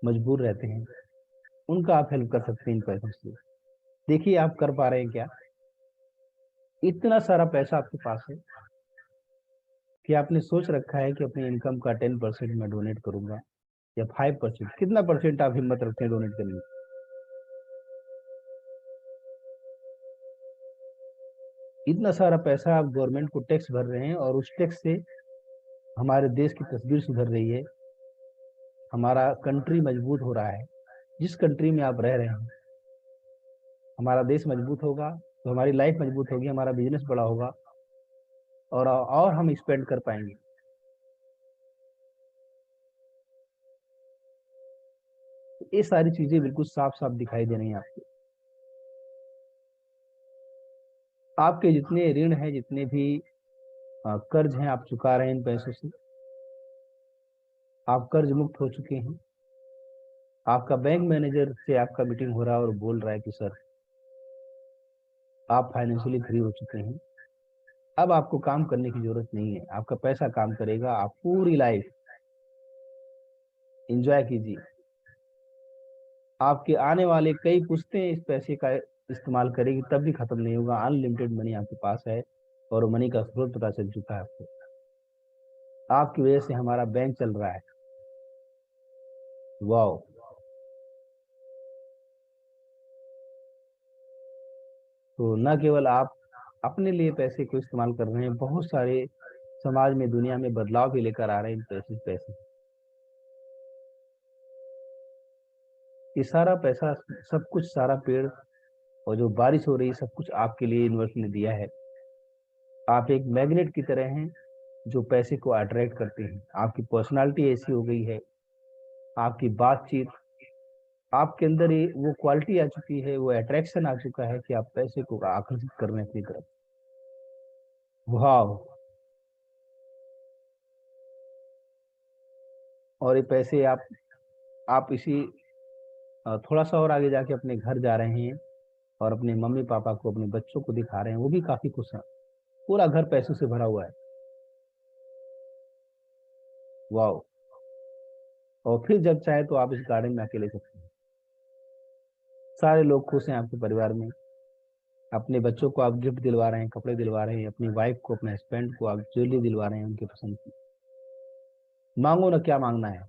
मजबूर रहते हैं, उनका आप हेल्प कर सकते हैं इन पैसों से। देखिए आप कर पा रहे हैं क्या। इतना सारा पैसा आपके पास है कि आपने सोच रखा है कि अपनी इनकम का 10% मैं डोनेट करूंगा, या 5%, कितना परसेंट आप हिम्मत रखते हैं डोनेट करने की। इतना सारा पैसा आप गवर्नमेंट को टैक्स भर रहे हैं, और उस टैक्स से हमारे देश की तस्वीर सुधर रही है, हमारा कंट्री मजबूत हो रहा है। जिस कंट्री में आप रह रहे हैं, हमारा देश मजबूत होगा तो हमारी लाइफ मजबूत होगी, हमारा बिजनेस बड़ा होगा, और हम स्पेंड कर पाएंगे। ये सारी चीजें बिल्कुल साफ साफ दिखाई दे रही हैं आपको। आपके जितने ऋण हैं, जितने भी कर्ज हैं, आप चुका रहे हैं इन पैसों से। आप कर्ज मुक्त हो चुके हैं। आपका बैंक मैनेजर से आपका मीटिंग हो रहा है और बोल रहा है कि सर आप फाइनेंशियली फ्री हो चुके हैं, अब आपको काम करने की जरूरत नहीं है, आपका पैसा काम करेगा, आप पूरी लाइफ एंजॉय कीजिए। आपके आने वाले कई पुश्तें इस पैसे का इस्तेमाल करेगी, तब भी खत्म नहीं होगा। अनलिमिटेड मनी आपके पास है, और मनी का स्रोत पता चल चुका है आपको। आपकी वजह से हमारा बैंक चल रहा है। वाह, तो न केवल आप अपने लिए पैसे को इस्तेमाल कर रहे हैं, बहुत सारे समाज में, दुनिया में बदलाव भी लेकर आ रहे हैं पैसे। ये सारा पैसा, सब कुछ, सारा पेड़ और जो बारिश हो रही है, सब कुछ आपके लिए यूनिवर्स ने दिया है। आप एक मैग्नेट की तरह हैं जो पैसे को अट्रैक्ट करते हैं। आपकी पर्सनालिटी ऐसी हो गई है, आपकी बातचीत, आपके अंदर ये वो क्वालिटी आ चुकी है, वो अट्रैक्शन आ चुका है कि आप पैसे को आकर्षित कर रहे हैं अपनी तरफ। वाह! और ये पैसे आप इसी थोड़ा सा और आगे जाके अपने घर जा रहे हैं और अपने मम्मी पापा को, अपने बच्चों को दिखा रहे हैं, वो भी काफी खुश हैं। पूरा घर पैसों से भरा हुआ है। वाह! और फिर जब चाहे तो आप इस गार्डन में अकेले सकते हैं। सारे लोग खुश हैं आपके परिवार में। अपने बच्चों को आप गिफ्ट दिलवा रहे हैं, कपड़े दिलवा रहे हैं, अपनी वाइफ को, अपने हस्बैंड को आप ज्वेलरी दिलवा रहे हैं उनके पसंद की। मांगो ना, क्या मांगना है।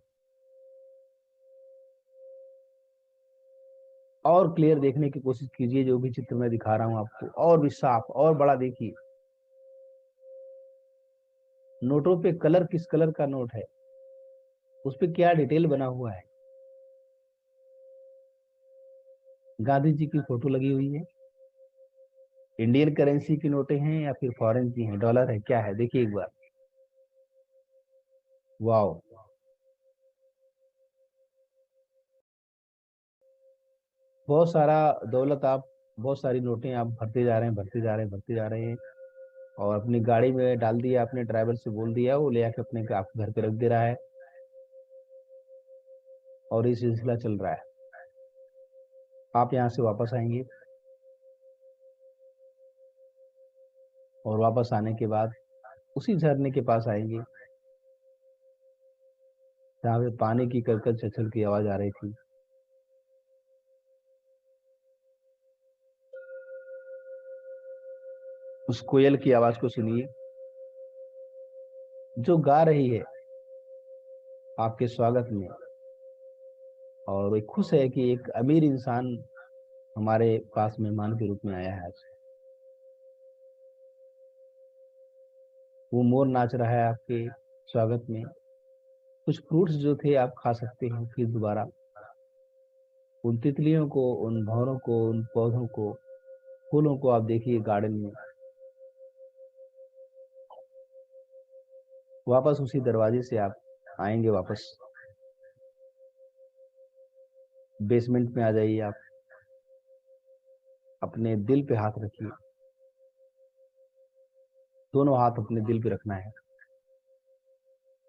और क्लियर देखने की कोशिश कीजिए, जो भी चित्र मैं दिखा रहा हूं आपको, और भी साफ और बड़ा देखिए। नोटों पे कलर, किस कलर का नोट है, उस पे क्या डिटेल बना हुआ है। गांधी जी की फोटो लगी हुई है। इंडियन करेंसी की नोटें हैं या फिर फॉरेन की हैं, डॉलर है, क्या है, देखिए एक बार। वाओ! बहुत सारा दौलत, आप बहुत सारी नोटें आप भरते जा रहे हैं, भरते जा रहे हैं, भरते जा रहे हैं, और अपनी गाड़ी में डाल दिया आपने, ड्राइवर से बोल दिया, वो ले आके अपने आपके घर पे रख दे रहा है, और ये सिलसिला चल रहा है। आप यहाँ से वापस आएंगे, और वापस आने के बाद उसी झरने के पास आएंगे जहाँ पे पानी की कलकल छलछल की आवाज आ रही थी। उस कोयल की आवाज को सुनिए जो गा रही है आपके स्वागत में, और वे खुश है कि एक अमीर इंसान हमारे पास मेहमान के रूप में आया है आज। वो मोर नाच रहा है आपके स्वागत में। कुछ फ्रूट्स जो थे आप खा सकते हैं फिर दोबारा। उन तितलियों को, उन भंवरों को, उन पौधों को, फूलों को आप देखिए गार्डन में। वापस उसी दरवाजे से आप आएंगे, वापस बेसमेंट में आ जाइए। आप अपने दिल पे हाथ रखिए, दोनों हाथ अपने दिल पे रखना है,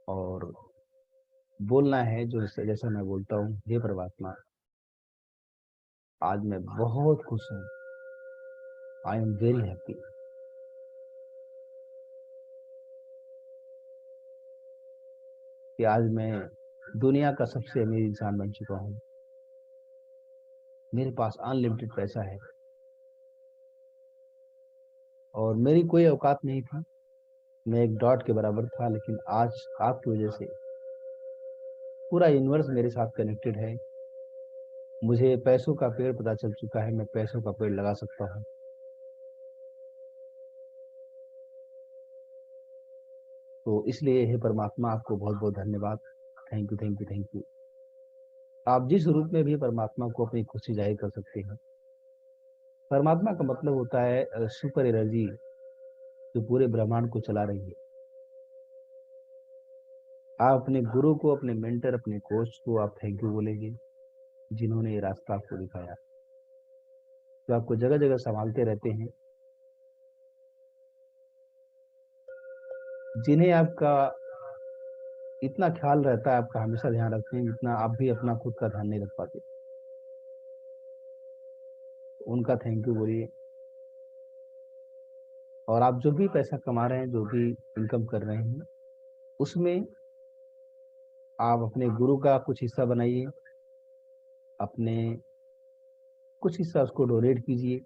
और बोलना है जो जैसा मैं बोलता हूँ, हे परमात्मा, आज मैं बहुत खुश हूँ, आई एम वेरी हैप्पी। कि आज मैं दुनिया का सबसे अमीर इंसान बन चुका हूँ। मेरे पास अनलिमिटेड पैसा है, और मेरी कोई औकात नहीं थी, मैं एक डॉट के बराबर था, लेकिन आज आपकी वजह से पूरा यूनिवर्स मेरे साथ कनेक्टेड है। मुझे पैसों का पेड़ पता चल चुका है, मैं पैसों का पेड़ लगा सकता हूँ। तो इसलिए हे परमात्मा, आपको बहुत बहुत धन्यवाद। Thank you, thank you, thank you. आप जिस रूप में भी परमात्मा को अपनी खुशी जाहिर कर सकते हैं। परमात्मा का मतलब होता है सुपर एनर्जी जो पूरे ब्रह्मांड को चला रही है। आप अपने गुरु को, अपने मेंटर, अपने कोच को आप थैंक यू बोलेंगे, जिन्होंने ये रास्ता आपको दिखाया, जो आपको जगह जगह संभालते रहते हैं, जिन्हें आपका इतना ख्याल रहता है, आपका हमेशा ध्यान रखते हैं जितना आप भी अपना खुद का ध्यान नहीं रख पाते। उनका थैंक यू बोलिए। और आप जो भी पैसा कमा रहे हैं, जो भी इनकम कर रहे हैं, उसमें आप अपने गुरु का कुछ हिस्सा बनाइए, अपने कुछ हिस्सा उसको डोनेट कीजिए,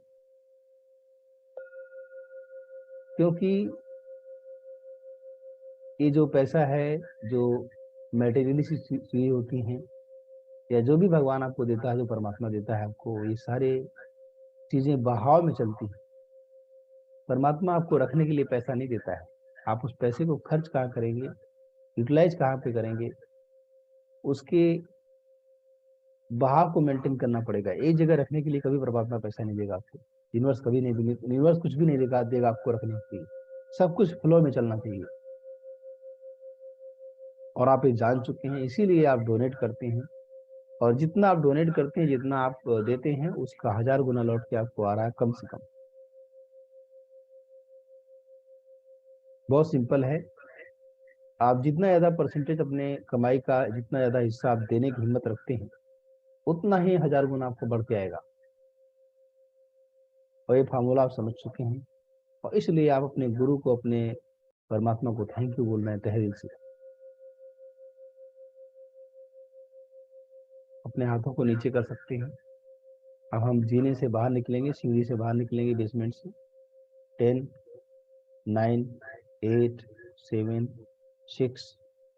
क्योंकि ये जो पैसा है, जो मटेरियलिस्टिक चीजें होती हैं, या जो भी भगवान आपको देता है, जो परमात्मा देता है आपको, ये सारे चीजें बहाव में चलती हैं। परमात्मा आपको रखने के लिए पैसा नहीं देता है, आप उस पैसे को खर्च कहाँ करेंगे, यूटिलाइज कहाँ पे करेंगे, उसके बहाव को मेंटेन करना पड़ेगा। एक जगह रखने के लिए कभी परमात्मा पैसा नहीं देगा आपको, यूनिवर्स कभी नहीं देगा, यूनिवर्स कुछ भी नहीं देगा आपको रखने के लिए। सब कुछ फ्लो में चलना चाहिए, और आप ये जान चुके हैं, इसीलिए आप डोनेट करते हैं। और जितना आप डोनेट करते हैं, जितना आप देते हैं, उसका 1000 गुना लौट के आपको आ रहा है, कम से कम। बहुत सिंपल है। आप जितना ज्यादा परसेंटेज अपने कमाई का, जितना ज्यादा हिस्सा आप देने की हिम्मत रखते हैं, उतना ही 1000 गुना आपको बढ़ के आएगा। और ये फार्मूला आप समझ चुके हैं, और इसलिए आप अपने गुरु को, अपने परमात्मा को थैंक यू बोल रहे हैं तहे दिल से। अपने हाथों को नीचे कर सकते हैं। अब हम जीने से बाहर निकलेंगे, सीढ़ी से बाहर निकलेंगे, बेसमेंट से। 10, 9, 8, 7, 6,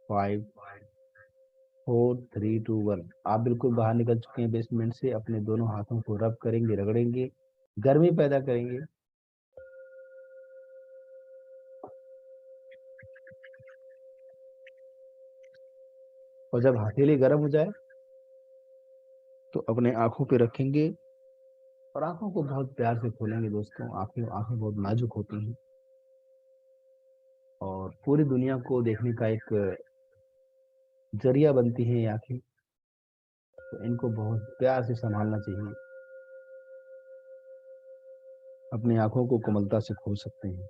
5, 4, 3, 2, 1। आप बिल्कुल बाहर निकल चुके हैं बेसमेंट से। अपने दोनों हाथों को रब करेंगे, रगड़ेंगे, गर्मी पैदा करेंगे। और जब हथेली गर्म हो जाए तो अपने आंखों पे रखेंगे, और आंखों को बहुत प्यार से खोलेंगे। दोस्तों, आंखें बहुत नाजुक होती हैं, और पूरी दुनिया को देखने का एक जरिया बनती है ये आंखें। तो इनको बहुत प्यार से संभालना चाहिए। अपनी आंखों को कोमलता से खोल सकते हैं।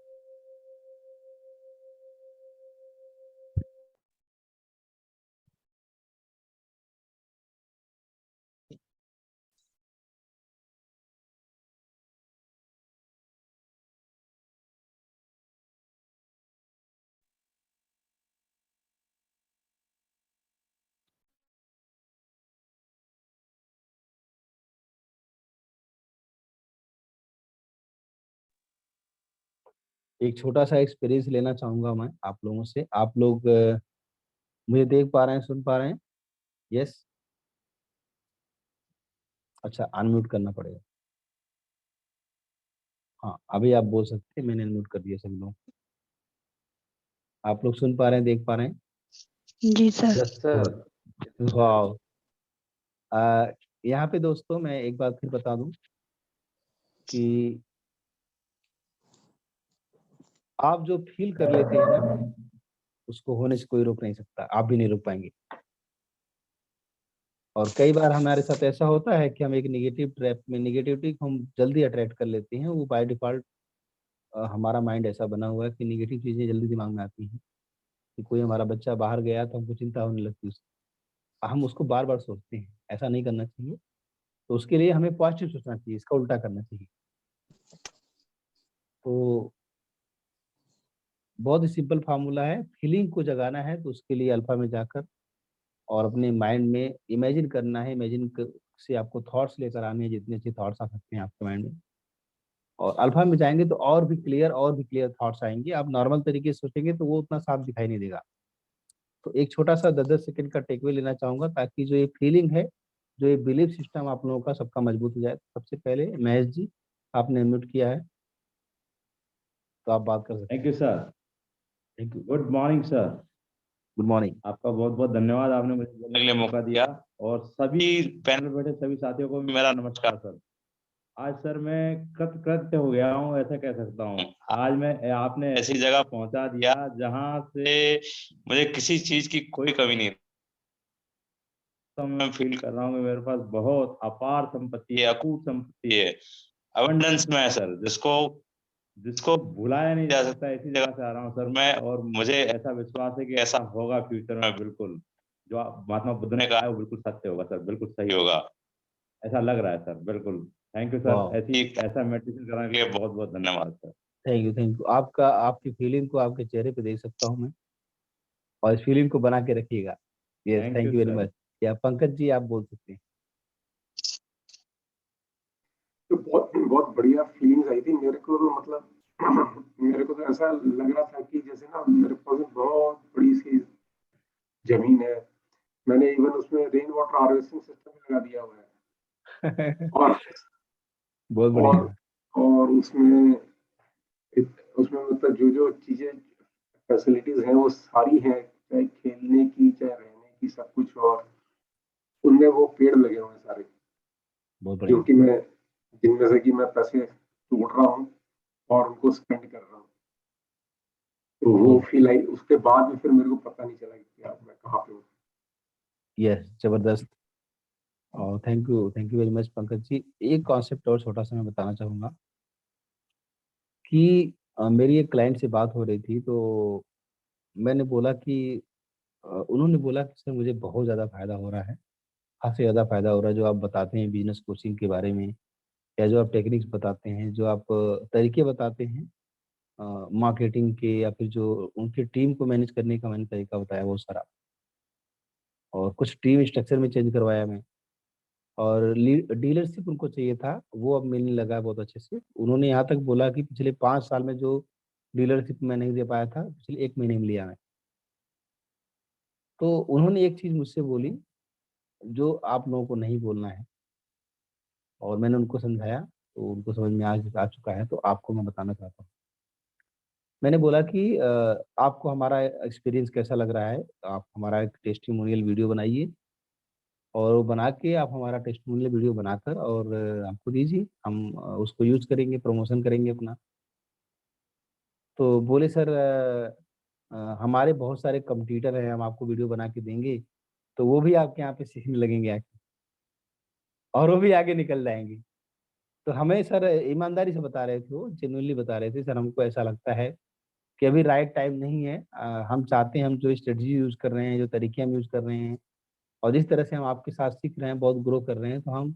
एक छोटा सा एक्सपीरियंस लेना चाहूंगा मैं आप लोगों से। आप लोग मुझे देख पा रहे हैं, सुन पा रहे हैं? यस। अच्छा, अनम्यूट करना पड़ेगा। हाँ, अभी आप बोल सकते हैं, मैंने अनम्यूट कर दिया सब लोग। आप लोग सुन पा रहे हैं, देख पा रहे हैं? जी सर। Yes sir. वाह। यहाँ पे दोस्तों मैं एक बात फिर बता दूं कि आप जो फील कर लेते हैं ना, उसको होने से कोई रोक नहीं सकता, आप भी नहीं रोक पाएंगे। और कई बार हमारे साथ ऐसा होता है कि हम एक नेगेटिव ट्रैप में, नेगेटिविटी को हम जल्दी अट्रैक्ट कर लेते हैं। वो बाय डिफॉल्ट हमारा माइंड ऐसा बना हुआ है कि नेगेटिव चीजें जल्दी दिमाग में आती हैं। कि कोई हमारा बच्चा बाहर गया तो हमको चिंता होने लगती है उसकी। हम उसको बार बार सोचते हैं, ऐसा नहीं करना चाहिए। तो उसके लिए हमें पॉजिटिव सोचना चाहिए, इसका उल्टा करना चाहिए। तो बहुत ही सिंपल फार्मूला है। फीलिंग को जगाना है तो उसके लिए अल्फा में जाकर और अपने माइंड में इमेजिन करना है। से आपको थॉट्स लेकर आने हैं, जितने अच्छे थॉट्स आ सकते हैं आपके माइंड में। और अल्फा में जाएंगे तो और भी क्लियर थॉट्स आएंगे। आप नॉर्मल तरीके से सोचेंगे तो वो उतना साफ दिखाई नहीं देगा। तो एक छोटा सा 10-10 सेकंड का टेकअवे लेना चाहूंगा, ताकि जो ये फीलिंग है, जो ये बिलीफ सिस्टम आप लोगों का सबका मजबूत हो जाए। सबसे पहले महेश जी, आपने म्यूट किया है तो आप बात कर सकते थैंक हैं। You sir. Thank you. Good morning sir. Good morning. आपका बहुत बहुत धन्यवाद, आपने मुझे बोलने के लिए मौका दिया। और सभी पैनल पर बैठे सभी साथियों को भी मेरा नमस्कार सर। आज सर मैं कृतकृत्य हो गया हूँ, ऐसा कह सकता हूँ। आज मैं आपने ऐसी जगह पहुंचा दिया जहां से मुझे किसी चीज की कोई कमी नहीं। तो मैं फील कर रहा हूँ कि मेरे पास बहुत अपार संपत्ति है, अकूत संपत्ति है, अबंडेंस में है सर, जिसको जिसको भुलाया नहीं जा सकता। इसी जगह से आ रहा हूँ सर मैं, और मुझे ऐसा विश्वास है कि ऐसा होगा फ्यूचर में। बिल्कुल जो महात्मा बुद्ध ने कहा है वो बिल्कुल सत्य होगा सर, बिल्कुल सही होगा, ऐसा लग रहा है सर। बिल्कुल थैंक यू सर। वाह, ऐसा मेडिटेशन करने के लिए बहुत बहुत धन्यवाद sir. Thank you, thank you. आपका, आपकी फीलिंग को आपके चेहरे पे देख सकता हूँ मैं, और इस फीलिंग को बना के रखिएगा। Yes, thank thank you you very sir. Much. या पंकज जी, आप बोल सकते हैं। तो बहुत बहुत बढ़िया फीलिंग्स आई थी मेरे को। तो मतलब मेरे को तो ऐसा लग रहा था कि जैसे ना मेरे पास एक बहुत बड़ी सी जमीन है। मैंने इवन उसमें रेन वाटर हार्वेस्टिंग सिस्टम लगा दिया हुआ है। और बहुत और बढ़िया। और उसमें मतलब जो जो चीजें फैसिलिटीज हैं वो सारी हैं, चाहे खेलने की, चाहे रहने की, सब कुछ। और उनमें वो पेड़ लगे हुए हैं सारे, बहुत जो बढ़िया। कि मैं जिनमें से कि मैं पैसे तोड़ रहा हूँ और उनको स्पेंड कर रहा हूँ। तो वो बहुत फील आई, उसके बाद में फिर मेरे को पता नहीं चला कि यार मैं कहाँ पे हूँ। यस, जबरदस्त। और thank you very much Pankaj ji. एक कॉन्सेप्ट और छोटा सा मैं बताना चाहूँगा कि मेरी एक क्लाइंट से बात हो रही थी, तो मैंने बोला कि उन्होंने बोला कि सर मुझे बहुत ज़्यादा फ़ायदा हो रहा है, हद से ज़्यादा फ़ायदा हो रहा है, जो आप बताते हैं बिज़नेस कोचिंग के बारे में, या जो आप टेक्निक्स बताते हैं, जो आप तरीके बताते हैं मार्केटिंग के, या फिर जो उनकी टीम को मैनेज करने का मैंने तरीका बताया वो सारा, और कुछ टीम स्ट्रक्चर में चेंज करवाया मैं। और डीलरशिप उनको चाहिए था, वो अब मिलने लगा है बहुत अच्छे से। उन्होंने यहाँ तक बोला कि पिछले 5 साल में जो डीलरशिप मैं नहीं दे पाया था, पिछले 1 महीने में लिया मैं। तो उन्होंने एक चीज़ मुझसे बोली, जो आप लोगों को नहीं बोलना है, और मैंने उनको समझाया, तो उनको समझ में आ चुका है, तो आपको मैं बताना चाहता हूँ। मैंने बोला कि आपको हमारा एक्सपीरियंस कैसा लग रहा है? आप हमारा एक टेस्टिमोनियल वीडियो बनाइए, और वो बना के आप हमारा टेस्टिमोनियल वीडियो बनाकर और हमको दीजिए, हम उसको यूज़ करेंगे, प्रमोशन करेंगे अपना। तो बोले सर हमारे बहुत सारे कॉम्पिटिटर हैं, हम आपको वीडियो बना के देंगे, तो वो भी आपके यहाँ पे सीखने लगेंगे आके, और वो भी आगे निकल जाएँगे। तो हमें सर ईमानदारी से बता रहे थे वो, जेनुइनली बता रहे थे, सर हमको ऐसा लगता है कि अभी राइट टाइम नहीं है। हम चाहते हैं, हम जो स्ट्रेटजी यूज़ कर रहे हैं, जो तरीके हम यूज़ कर रहे हैं, और जिस तरह से हम आपके साथ सीख रहे हैं, बहुत ग्रो कर रहे हैं, तो हम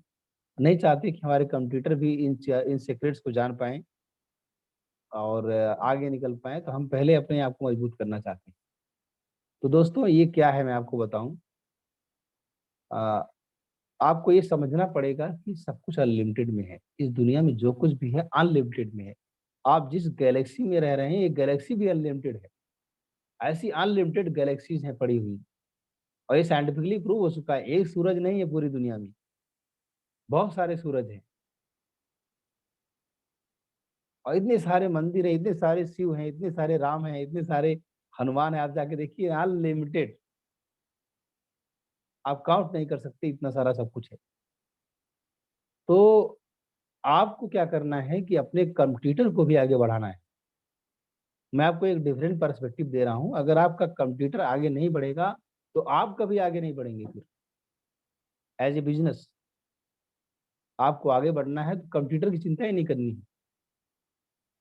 नहीं चाहते कि हमारे कंप्यूटर भी इन सीक्रेट्स को जान पाएँ और आगे निकल पाएँ, तो हम पहले अपने आप को मजबूत करना चाहते हैं। तो दोस्तों ये क्या है मैं आपको बताऊँ, अ, आपको ये समझना पड़ेगा कि सब कुछ अनलिमिटेड में है। इस दुनिया में जो कुछ भी है अनलिमिटेड में है। आप जिस गैलेक्सी में रह रहे हैं, ये गैलेक्सी भी अनलिमिटेड है। ऐसी अनलिमिटेड गैलेक्सीज़ हैं पड़ी हुई, और ये साइंटिफिकली प्रूव हो चुका है। एक सूरज नहीं है पूरी दुनिया में, बहुत सारे सूरज हैं, और इतने सारे मंदिर हैं, इतने सारे शिव हैं, इतने सारे राम हैं, इतने सारे हनुमान हैं। आप जाके देखिए, अनलिमिटेड, आप काउंट नहीं कर सकते, इतना सारा सब कुछ है। तो आपको क्या करना है कि अपने कंप्यूटर को भी आगे बढ़ाना है। मैं आपको एक डिफरेंट पर्सपेक्टिव दे रहा हूँ। अगर आपका कंप्यूटर आगे नहीं बढ़ेगा, तो आप कभी आगे नहीं बढ़ेंगे फिर। एज़ ए बिज़नेस आपको आगे बढ़ना है, तो कंप्यूटर की चिंता ही नहीं करनी है।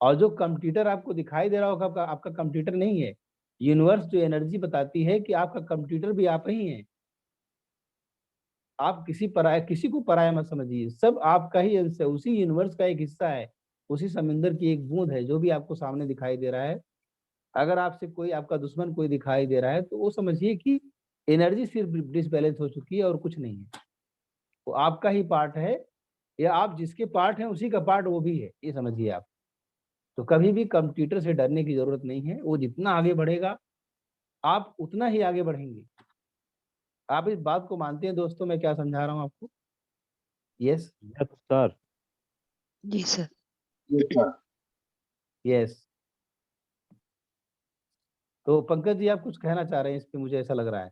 और जो कंप्यूटर आपको दिखाई दे रहा होगा, आपका आपका कंप्यूटर नहीं है। यूनिवर्स जो एनर्जी बताती है कि आपका कंप्यूटर भी आप ही हैं। आप किसी को पराया मत समझिए, सब आपका ही अंश है, उसी यूनिवर्स का एक हिस्सा है, उसी समुद्र की एक बूँद है, जो भी आपको सामने दिखाई दे रहा है। अगर आपसे कोई आपका दुश्मन कोई दिखाई दे रहा है, तो वो समझिए कि एनर्जी सिर्फ डिसबैलेंस हो चुकी है और कुछ नहीं है। वो आपका ही पार्ट है, या आप जिसके पार्ट हैं उसी का पार्ट वो भी है, ये समझिए आप। तो कभी भी कंप्यूटर से डरने की ज़रूरत नहीं है, वो जितना आगे बढ़ेगा, आप उतना ही आगे बढ़ेंगे। आप इस बात को मानते हैं दोस्तों, मैं क्या समझा रहा हूँ आपको? यस? Yes sir. जी सर। यस। तो पंकज जी आप कुछ कहना चाह रहे हैं इस पे, मुझे ऐसा लग रहा है।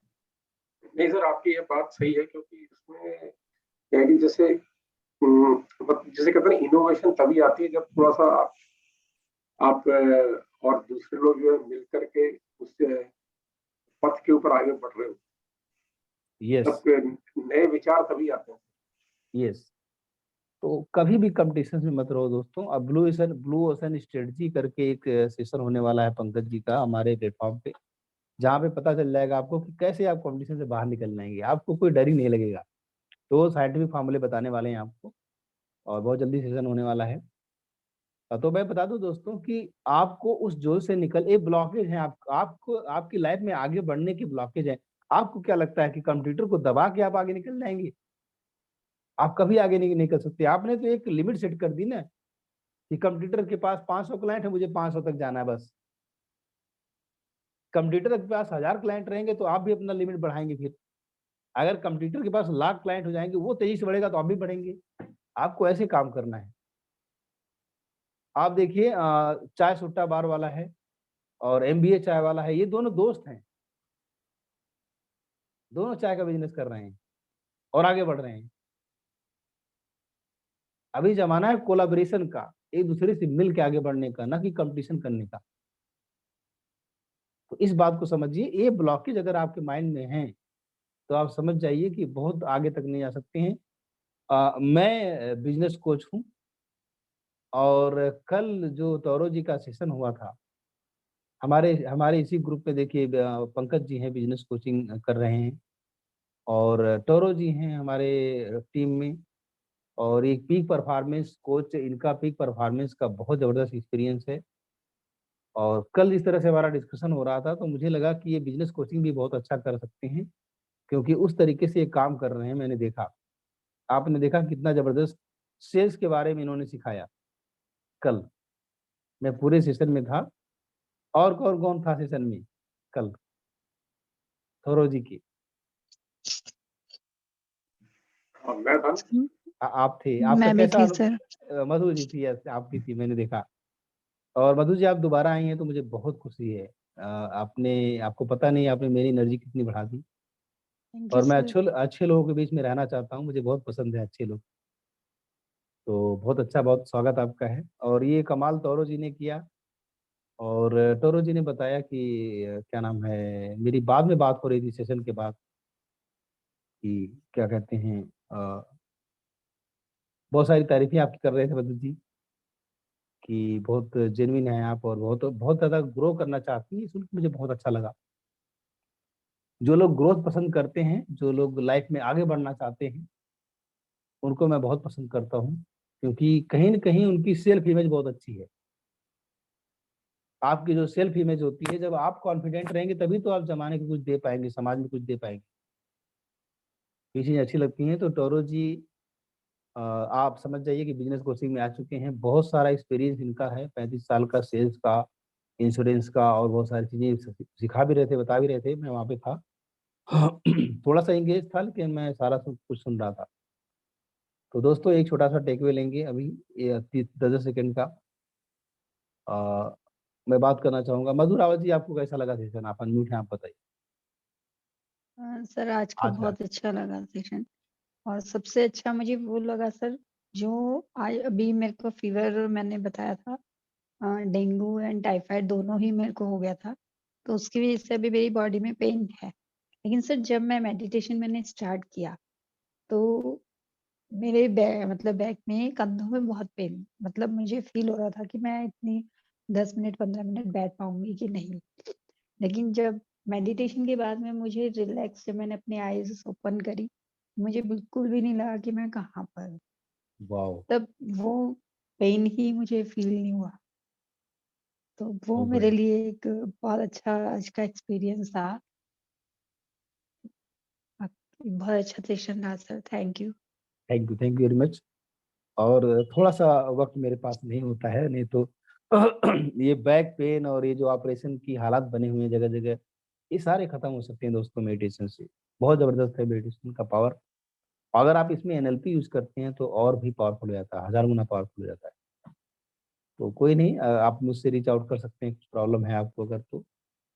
नहीं सर, आपकी ये बात सही है, क्योंकि इसमें क्या है कि जैसे जैसे कहते हैं इनोवेशन तभी आती है जब थोड़ा सा आप और दूसरे लोग जो है मिल करके उस पथ के ऊपर आगे बढ़ रहे हो, यस, तब नए विचार तभी आते हैं। यस। तो कभी भी कंपटीशन में मत रहो दोस्तों। अब ब्लू ओशन स्ट्रेटजी करके एक सेशन होने वाला है पंकज जी का हमारे प्लेटफॉर्म पे, जहाँ पे पता चल जाएगा आपको कि कैसे आप कंपटीशन से बाहर निकल जाएंगे, आपको कोई डर ही नहीं लगेगा। तो साइंटिफिक फार्मूले बताने वाले हैं आपको, और बहुत जल्दी सेशन होने वाला है। तो मैं बता दूं दोस्तों कि आपको उस जोश से निकल, ये ब्लॉकेज है आपको आपकी लाइफ में आगे बढ़ने की ब्लॉकेज है। आपको क्या लगता है कि कंप्यूटर को दबा के आप आगे निकल जाएंगे? आप कभी आगे नहीं निकल सकते। आपने तो एक लिमिट सेट कर दी ना, कि कंप्यूटर के पास 500 क्लाइंट है, मुझे 500 तक जाना है बस। कंप्यूटर के पास 1000 क्लाइंट रहेंगे तो आप भी अपना लिमिट बढ़ाएंगे फिर। अगर कंप्यूटर के पास लाख क्लाइंट हो जाएंगे, वो तेजी से बढ़ेगा तो आप भी बढ़ेंगे। आपको ऐसे काम करना है। आप देखिए चाय सुट्टा बार वाला है, और MBA चाय वाला है, ये दोनों दोस्त हैं, दोनों चाय का बिजनेस कर रहे हैं और आगे बढ़ रहे हैं। अभी जमाना है कोलाबोरेशन का, एक दूसरे से मिल के आगे बढ़ने का, ना कि कंपटीशन करने का। तो इस बात को समझिए, ये ब्लॉकेज अगर आपके माइंड में है तो आप समझ जाइए कि बहुत आगे तक नहीं जा सकते हैं। मैं बिजनेस कोच हूँ, और कल जो तौरो जी का सेशन हुआ था, हमारे हमारे इसी ग्रुप में देखिए पंकज जी हैं, बिजनेस कोचिंग कर रहे हैं, और टोरो जी हैं हमारे टीम में, और एक पीक परफॉर्मेंस कोच, इनका पीक परफॉर्मेंस का बहुत ज़बरदस्त एक्सपीरियंस है। और कल इस तरह से हमारा डिस्कशन हो रहा था तो मुझे लगा कि ये बिजनेस कोचिंग भी बहुत अच्छा कर सकते हैं, क्योंकि उस तरीके से ये काम कर रहे हैं। मैंने देखा, आपने देखा कितना ज़बरदस्त सेल्स के बारे में इन्होंने सिखाया। कल मैं पूरे सेशन में था, और कौन कौन था सेशन में कल? थोरो जी की मैं था। आप थे, आपका मैं भी कैसा थी सर। मधु जी थी, आपकी थी, मैंने देखा। और मधु जी आप दोबारा आई हैं तो मुझे बहुत खुशी है। आपने, आपको पता नहीं आपने मेरी एनर्जी कितनी बढ़ा दी। थैंक यू और मैं सर। अच्छे अच्छे लोगों के बीच में रहना चाहता हूँ, मुझे बहुत पसंद है अच्छे लोग। तो बहुत अच्छा, बहुत स्वागत आपका है। और ये कमाल तौरो जी ने किया, और टोरो जी ने बताया कि क्या नाम है, मेरी बाद में बात हो रही थी सेशन के बाद, कि क्या कहते हैं, बहुत सारी तारीफें आपकी कर रहे थे मधु जी, कि बहुत जेन्युइन है आप, और बहुत बहुत ज़्यादा ग्रो करना चाहती हैं। सुन के मुझे बहुत अच्छा लगा। जो लोग ग्रोथ पसंद करते हैं, जो लोग लाइफ में आगे बढ़ना चाहते हैं, उनको मैं बहुत पसंद करता हूँ, क्योंकि कहीं न कहीं उनकी सेल्फ इमेज बहुत अच्छी है। आपकी जो सेल्फ इमेज होती है, जब आप कॉन्फिडेंट रहेंगे तभी तो आप ज़माने को कुछ दे पाएँगे, समाज में कुछ दे पाएँगे। ये चीज़ें अच्छी लगती हैं। तो टोरो जी, आप समझ जाइए कि बिजनेस कोचिंग में आ चुके हैं। बहुत सारा एक्सपीरियंस इनका है, 35 साल का सेल्स का, इंश्योरेंस का, और बहुत सारी चीज़ें सिखा भी रहे थे, बता भी रहे थे, मैं वहाँ पे था। थोड़ा-सा एंगेज था, लेकिन मैं सारा सब कुछ सुन रहा था। तो दोस्तों एक छोटा-सा टेक अवे लेंगे अभी, ये 10-10 सेकंड का। मैं बात करना चाहूँगा, मधु रावत जी आपको कैसा लगा सेशन? आप अनम्यूट हैं, आप बताइए। सर आज का आज का? बहुत अच्छा लगा सेशन। और सबसे अच्छा मुझे वो लगा सर, जो आज अभी मेरे को फीवर मैंने बताया था, डेंगू एंड टाइफाइड दोनों ही मेरे को हो गया था। तो उसकी वजह से अभी मेरी बॉडी में पेन है। लेकिन सर जब मैं मेडिटेशन मैंने स्टार्ट किया, तो मेरे मतलब बैक में, कंधों में बहुत पेन, मतलब मुझे फील हो रहा था कि मैं इतनी 10 मिनट 15 मिनट बैठ पाऊंगी कि नहीं। लेकिन जब मेडिटेशन के बाद में मुझे रिलैक्स, जब मैंने अपनी आईज ओपन करी, मुझे बिल्कुल भी नहीं लगा कि मैं कहाँ पर हूँ। वाओ! तब वो पेन ही मुझे फील नहीं हुआ। तो वो बहुत मेरे बढ़िया। लिए एक बहुत अच्छा आज का एक्सपीरियंस था। बहुत अच्छा सेशन रहा sir, thank you. Thank you very much. और थोड़ा-सा वक़्त मेरे पास नहीं होता है, नहीं तो ये बैक पेन और ये जो ऑपरेशन की हालात बने हुए हैं जगह-जगह, ये सारे खत्म हो सकते हैं दोस्तों मेडिटेशन से। बहुत ज़बरदस्त है मेडिटेशन का पावर। अगर आप इसमें एनएलपी यूज़ करते हैं तो और भी पावरफुल हो जाता है, हज़ार गुना पावरफुल हो जाता है। तो कोई नहीं, आप मुझसे रीच आउट कर सकते हैं, कुछ प्रॉब्लम है आपको अगर तो।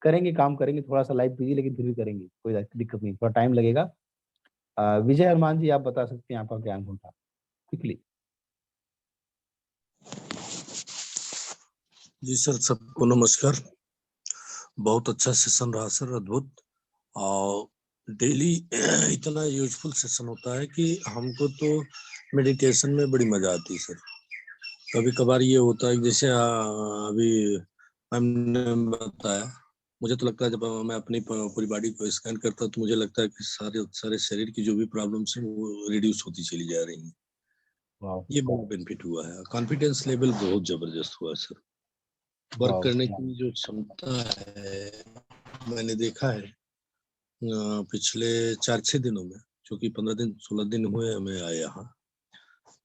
करेंगे, काम करेंगे, थोड़ा-सा लाइफ बिज़ी, लेकिन फिर भी करेंगे, कोई दिक्कत नहीं, थोड़ा टाइम लगेगा। विजय हनुमान जी आप बता सकते हैं आपका क्या अनुभव था? क्विकली। जी सर, सबको नमस्कार। बहुत अच्छा सेशन रहा सर, अद्भुत। और डेली इतना यूजफुल सेशन होता है कि हमको तो मेडिटेशन में बड़ी मजा आती है सर। कभी कभार ये होता है कि जैसे अभी मैम ने बताया, मुझे तो लगता है जब मैं अपनी पूरी बॉडी को स्कैन करता हूँ तो मुझे लगता है कि सारे सारे शरीर की जो भी प्रॉब्लम्स हैं वो रिड्यूस होती चली जा रही हैं। वाओ! ये बहुत बेनिफिट हुआ है। कॉन्फिडेंस लेवल बहुत जबरदस्त हुआ है सर। Work wow! करने की जो क्षमता है, मैंने देखा है पिछले 4-6 दिनों में, क्योंकि 15 दिन 16 दिन हुए हमें आए यहाँ,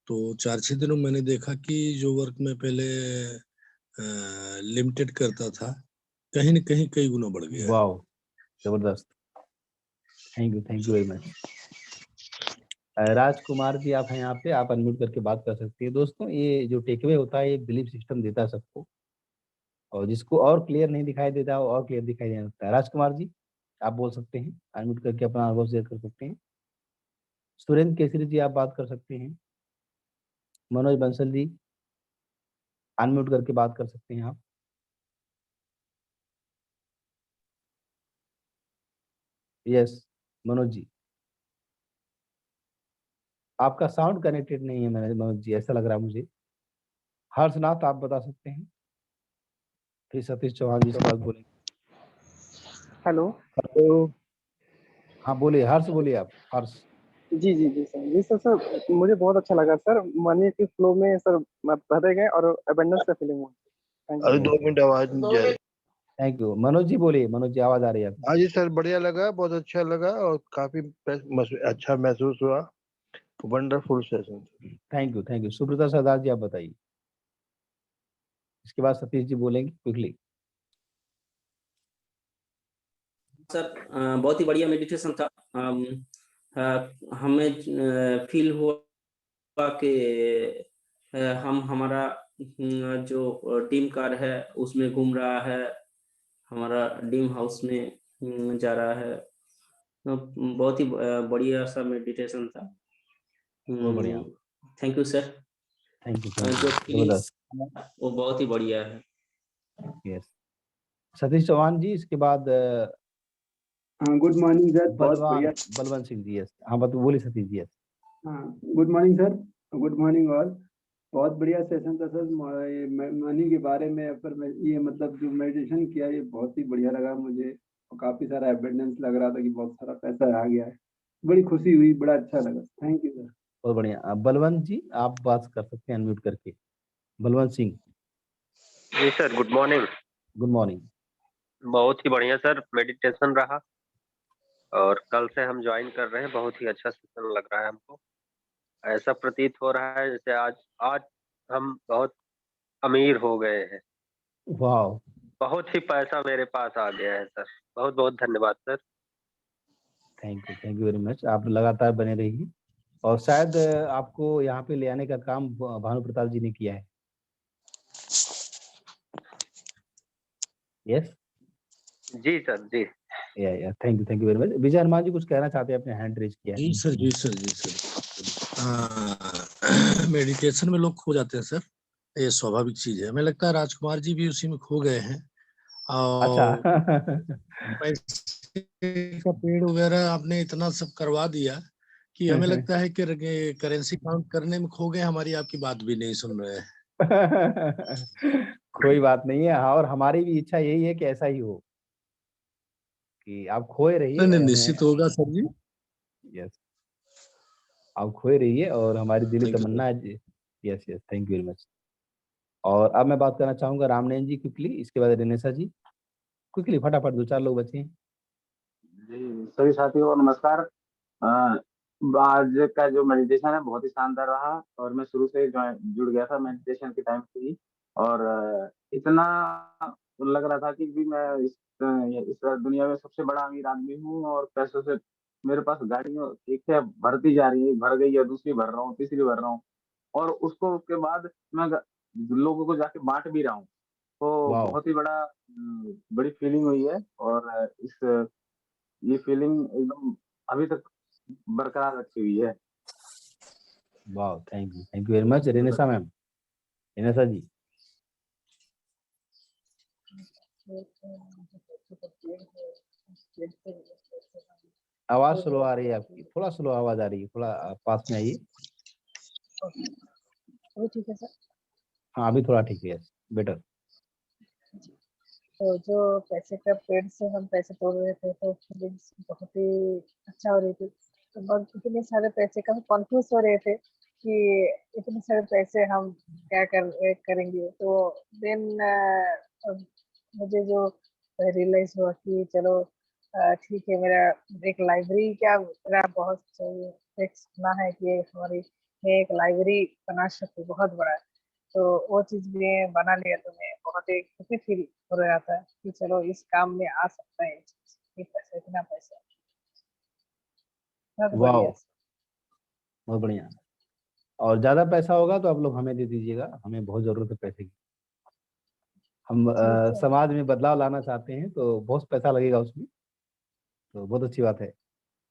तो 4-6 दिनों मैंने देखा कि जो वर्क में पहले लिमिटेड करता था, कहीं न कहीं कई गुना बढ़ गया है। वाओ! ज़बरदस्त। Thank you very much. Rajkumar ji आप हैं यहाँ पे, आप अनम्यूट करके बात कर सकती हैं। दोस्तों ये जो टेक अवे होता है, ये बिलीफ सिस्टम देता है सबको, और जिसको और क्लियर नहीं दिखाई देता वो और क्लियर दिखाई देने लगता है। राजकुमार जी आप बोल सकते हैं, अनम्यूट करके अपना अनुभव शेयर कर सकते हैं। सुरेंद्र केसरी जी आप बात कर सकते हैं। मनोज बंसल जी अनम्यूट करके बात कर सकते हैं आप। यस मनोज जी आपका साउंड कनेक्टेड नहीं है मनोज जी, ऐसा लग रहा है मुझे। हर्षनाथ आप बता सकते हैं, फिर सतीश चौहान जी इसके बाद बोलेंगे। हेलो। हेलो हाँ बोलिए, हर्ष बोलिए आप, हर्ष। जी जी जी सर, जी सर सर मुझे बहुत अच्छा लगा सर, मनी के फ्लो में सर मैं बहते गए और अबंडेंस का फीलिंग हुआ। थैंक अरे यू। 2 मिनट आवाज नहीं जा रही। Thank you. मनोज जी बोलिए, मनोज जी आवाज आ रही है आपकी। हाँ जी सर, बढ़िया लगा, बहुत अच्छा लगा और काफी अच्छा महसूस हुआ। Wonderful session. Thank you. Subrata Sardar ji आप बताइए, इसके बाद सतीश जी बोलेंगे क्विकली। सर बहुत ही बढ़िया मेडिटेशन था। हमें फील हुआ कि हम हमारा जो ड्रीम कार है उसमें घूम रहा है, हमारा ड्रीम हाउस में जा रहा है। बहुत ही बढ़िया सा मेडिटेशन था। बहुत बढ़िया। Thank you sir. Thank you जो फीलिंग्स जबरदस्त। वो बहुत ही बढ़िया है। यस सतीश चौहान जी, इसके बाद हाँ गुड मॉर्निंग सर, बहुत बढ़िया। बलवंत सिंह जी। यस हाँ बोलिए सतीश जी। यस हाँ good morning sir, good morning all. बहुत बढ़िया सेशन था सर। मनी के बारे में पर मैं ये मतलब जो मेडिटेशन किया ये बहुत ही बढ़िया लगा मुझे, और काफी सारा एविडेंस लग रहा था कि बहुत सारा पैसा आ गया है। बड़ी खुशी हुई, बड़ा अच्छा लगा। Thank you sir. बहुत बढ़िया। बलवंत जी आप बात कर सकते हैं अनम्यूट करके। बलवंत सिंह। जी sir, good morning. Good morning. बहुत ही बढ़िया सर मेडिटेशन रहा और कल से हम ज्वाइन कर रहे हैं। बहुत ही अच्छा सेशन लग रहा है हमको। ऐसा प्रतीत हो रहा है जैसे आज आज हम बहुत अमीर हो गए हैं। वाह बहुत ही पैसा मेरे पास आ गया है सर। बहुत बहुत धन्यवाद sir. Thank you very much. आप लगातार बने रहिए, और शायद आपको यहाँ पे ले आने का काम भानु प्रताप जी ने किया है। यस जी सर जी। या थैंक यू वेरी मच। विजय हनुमान जी कुछ कहना चाहते हैं, अपने हैंड रेज किया है। जी सर मेडिटेशन में लोग खो जाते हैं सर, ये स्वाभाविक चीज है। हमें लगता है राजकुमार जी भी उसी में खो गए हैं। और अच्छा पैसे का पेड़ वगैरह आपने इतना सब करवा दिया कि हमें लगता है कि करेंसी काउंट करने में खो गए, हमारी आपकी बात भी नहीं सुन रहे हैं। कोई बात नहीं है। हाँ, और हमारी भी इच्छा यही है कि ऐसा ही हो, कि आप खोए रहिए। नहीं निश्चित होगा सर जी। यस आप खोए रहिए और हमारी दिली Thank you, तमन्ना है। Yes thank you very much. और अब मैं बात करना चाहूंगा रामनयन जी क्विकली, इसके बाद दिनेशा जी क्विकली फटाफट, 2-4 लोग बचे हैं। जी सभी साथियों को नमस्कार। आज का जो मेडिटेशन है बहुत ही शानदार रहा और मैं शुरू से जुड़ गया था मेडिटेशन के टाइम से ही। और इतना लग रहा था कि भी मैं इस दुनिया में सबसे बड़ा अमीर आदमी हूँ और पैसों से मेरे पास गाड़ियों एक है भरती जा रही है, भर गई है, दूसरी भर रहा हूँ, तीसरी भर रहा हूँ और उसको उसके बाद मैं लोगों को जाके बांट भी रहा हूँ। तो वाह बहुत ही बड़ी फीलिंग हुई है और ये फीलिंग एकदम अभी तक बरकरार रखी हुई है। वाह thank you very much. Renesa ma'am, Renesa ji. आवाज स्लो आ रही है आपकी, थोड़ा स्लो आवाज आ रही है, थोड़ा पास में आइए। ठीक है सर। हाँ अभी थोड़ा ठीक है, बेटर। तो जो पैसे का पेड़ से हम पैसे तोड़ रहे थे तो फीलिंग्स बहुत ही अच्छा हो रही थी। तो बहुत इतने सारे पैसे का हम कॉन्फ्यूज हो रहे थे कि इतने सारे पैसे हम क्या करेंगे। तो देन मुझे जो रियलाइज हुआ कि चलो ठीक है, मेरा एक लाइब्रेरी क्या मेरा बहुत एक सपना है कि हमारी मैं एक लाइब्रेरी बना सकूँ बहुत बड़ा। तो वो चीज में बना लिया तो मैं बहुत ही खुशी फील हो रहा था कि चलो इस काम में आ सकता है ये चीज, ये पैसा, इतना पैसा बहुत वाह बढ़िया। बहुत बढ़िया। और ज्यादा पैसा होगा तो आप लोग हमें दे दीजिएगा, हमें बहुत जरूरत है पैसे की। हम ठीक है। समाज में बदलाव लाना चाहते हैं, तो बहुत पैसा लगेगा उसमें, तो बहुत अच्छी बात है।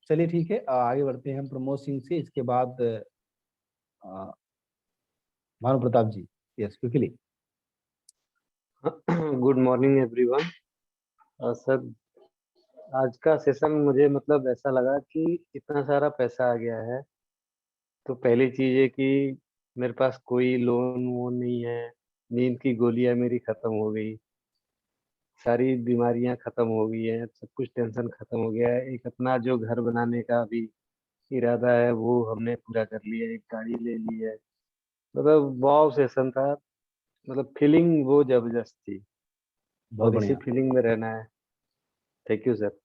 चलिए ठीक है, आगे बढ़ते हैं हम प्रमोद सिंह से। इसके बाद Bhanu Pratap ji, yes quickly. Good morning everyone. Sir, आज का सेशन मुझे मतलब ऐसा लगा कि इतना सारा पैसा आ गया है, तो पहली चीज है कि मेरे पास कोई लोन वोन नहीं है, नींद की गोलियां मेरी खत्म हो गई, सारी बीमारियां खत्म हो गई है, सब कुछ टेंशन खत्म हो गया है। एक अपना जो घर बनाने का भी इरादा है वो हमने पूरा कर लिया है, एक गाड़ी ले ली है। मतलब वाव सेशन था, मतलब फीलिंग वो जबरदस्त थी बहुत और इसी बढ़िया, फीलिंग में रहना है। Thank you sir.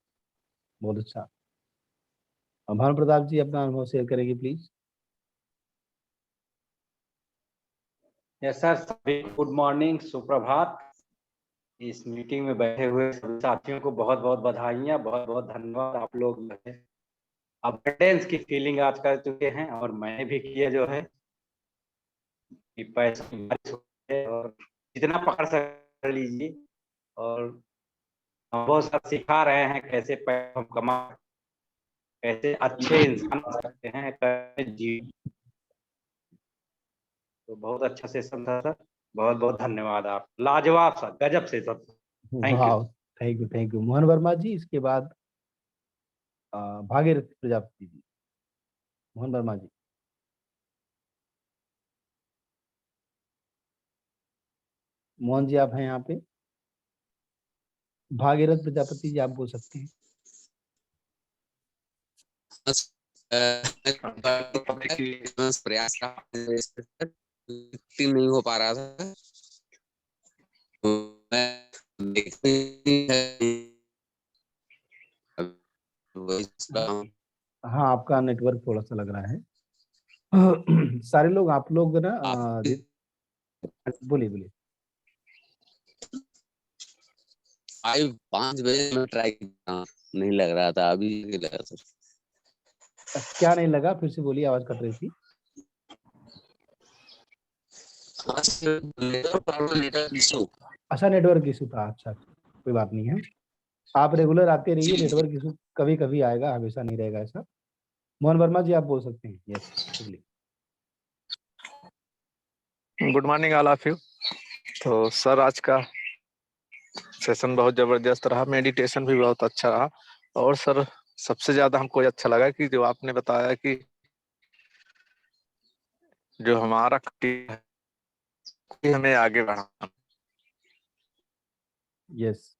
बहुत अच्छा। भानु प्रताप जी अपना अनुभव शेयर करेंगे प्लीज। यस सर, सभी गुड मॉर्निंग, सुप्रभात। इस मीटिंग में बैठे हुए सभी साथियों को बहुत बहुत बधाइयाँ, बहुत बहुत धन्यवाद। आप लोग जो है अबंडेंस की फीलिंग आज कर चुके हैं और मैंने भी किया जो है कि पैसा की बारिश हो है और जितना पकड़ कर लीजिए। और हम बहुत सारा सिखा रहे हैं कैसे पैसा हम कमा, कैसे अच्छे इंसान बन सकते हैं, कैसे जी। तो बहुत अच्छा सेशन था सर, बहुत बहुत धन्यवाद। आप लाजवाब सर, गजब सेशन। Thank you. वाह, thank you, thank you. Mohan Verma ji, इसके बाद भागीरथ प्रजापति जी। मोहन वर्मा जी। मोहन जी आप हैं यहाँ पे? भागीरथ प्रजापति जी आप बोल सकते हैं। प्रयास नहीं हो पा रहा था, तो हाँ, आपका नेटवर्क थोड़ा सा लग रहा है। सारे लोग, आप लोग ना बोलिए बोलिए। 5 बजे मैं ट्राई किया, नहीं लग रहा था, अभी लगा सर। क्या नहीं लगा, फिर से बोलिए, आवाज कट रही थी। अच्छा, नेटवर्क इशू था। अच्छा, कोई बात नहीं है, आप रेगुलर आते रहिए। नेटवर्क इशू कभी कभी आएगा, हमेशा नहीं रहेगा ऐसा। मोहन वर्मा जी आप बोल सकते हैं। Yes, good morning all of you. तो सर, आज का सेशन बहुत जबरदस्त रहा, मेडिटेशन भी बहुत अच्छा रहा। और सर, सबसे ज्यादा हमको अच्छा लगा कि जो आपने बताया कि जो हमारा है हमें आगे बढ़ाना। यस,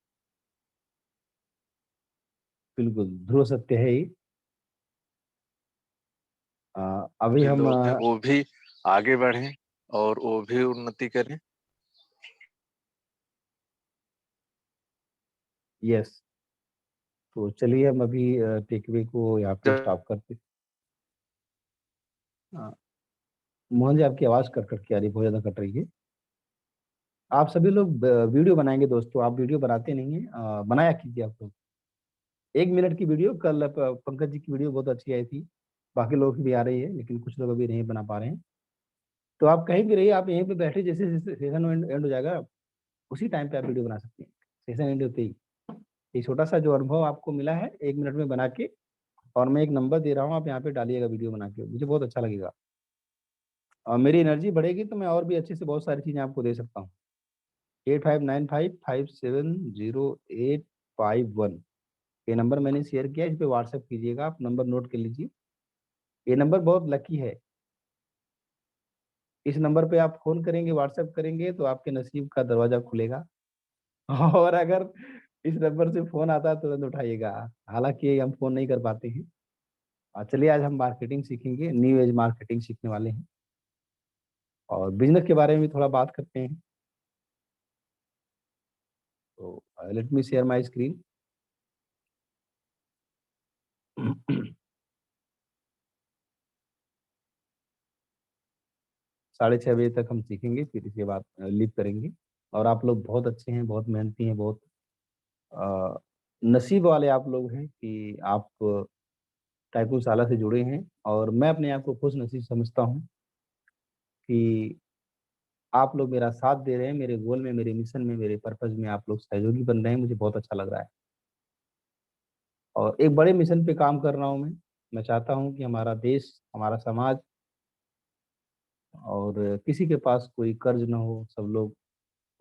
बिल्कुल ध्रुव सत्य है ही। अभी जो हम लोग हैं वो भी आगे बढ़ें और वो भी उन्नति करें। यस, तो चलिए हम अभी टेकअवे को यहाँ पे स्टॉप करते हैं। मोहन जी आपकी आवाज कट कट के आ रही है, बहुत ज्यादा कट रही है। आप सभी लोग वीडियो बनाएंगे दोस्तों, आप वीडियो बनाते नहीं है, बनाया कीजिए आप लोग। 1 मिनट की वीडियो, कल पंकज जी की वीडियो बहुत अच्छी आई थी, बाकी लोग की भी आ रही है, लेकिन कुछ लोग अभी नहीं बना पा रहे हैं। तो आप कहीं भी रहिए, आप यहीं पे बैठे, जैसे जैसे सेशन एंड हो जाएगा उसी टाइम पे आप वीडियो बना सकते हैं, सेशन एंड होते ही। ये छोटा सा जो अनुभव आपको मिला है 1 मिनट में बना के, और मैं एक नंबर दे रहा हूँ, आप यहाँ पे डालिएगा वीडियो बना के, मुझे बहुत अच्छा लगेगा और मेरी एनर्जी बढ़ेगी, तो मैं और भी अच्छे से बहुत सारी चीज़ें आपको दे सकता हूँ। 8595570851 ये नंबर मैंने शेयर किया, इस पे व्हाट्सएप कीजिएगा, आप नंबर नोट कर लीजिए। ये नंबर बहुत लकी है, इस नंबर पे आप फोन करेंगे, व्हाट्सएप करेंगे, तो आपके नसीब का दरवाजा खुलेगा। और अगर इस नंबर से फोन आता है तो तुरंत उठाइएगा, हालांकि हम फोन नहीं कर पाते हैं। चलिए आज हम मार्केटिंग सीखेंगे, न्यू एज मार्केटिंग सीखने वाले हैं और बिजनेस के बारे में भी थोड़ा बात करते हैं। तो let me share my screen. 6:30 बजे तक हम सीखेंगे, फिर इसके बाद लीव करेंगे। और आप लोग बहुत अच्छे हैं, बहुत मेहनती हैं, बहुत नसीब वाले आप लोग हैं कि आप टाइकुशाला से जुड़े हैं। और मैं अपने आप को खुश नसीब समझता हूँ कि आप लोग मेरा साथ दे रहे हैं, मेरे गोल में, मेरे मिशन में, मेरे पर्पज में आप लोग सहयोगी बन रहे हैं, मुझे बहुत अच्छा लग रहा है। और एक बड़े मिशन पे काम कर रहा हूँ मैं चाहता हूँ कि हमारा देश, हमारा समाज और किसी के पास कोई कर्ज ना हो, सब लोग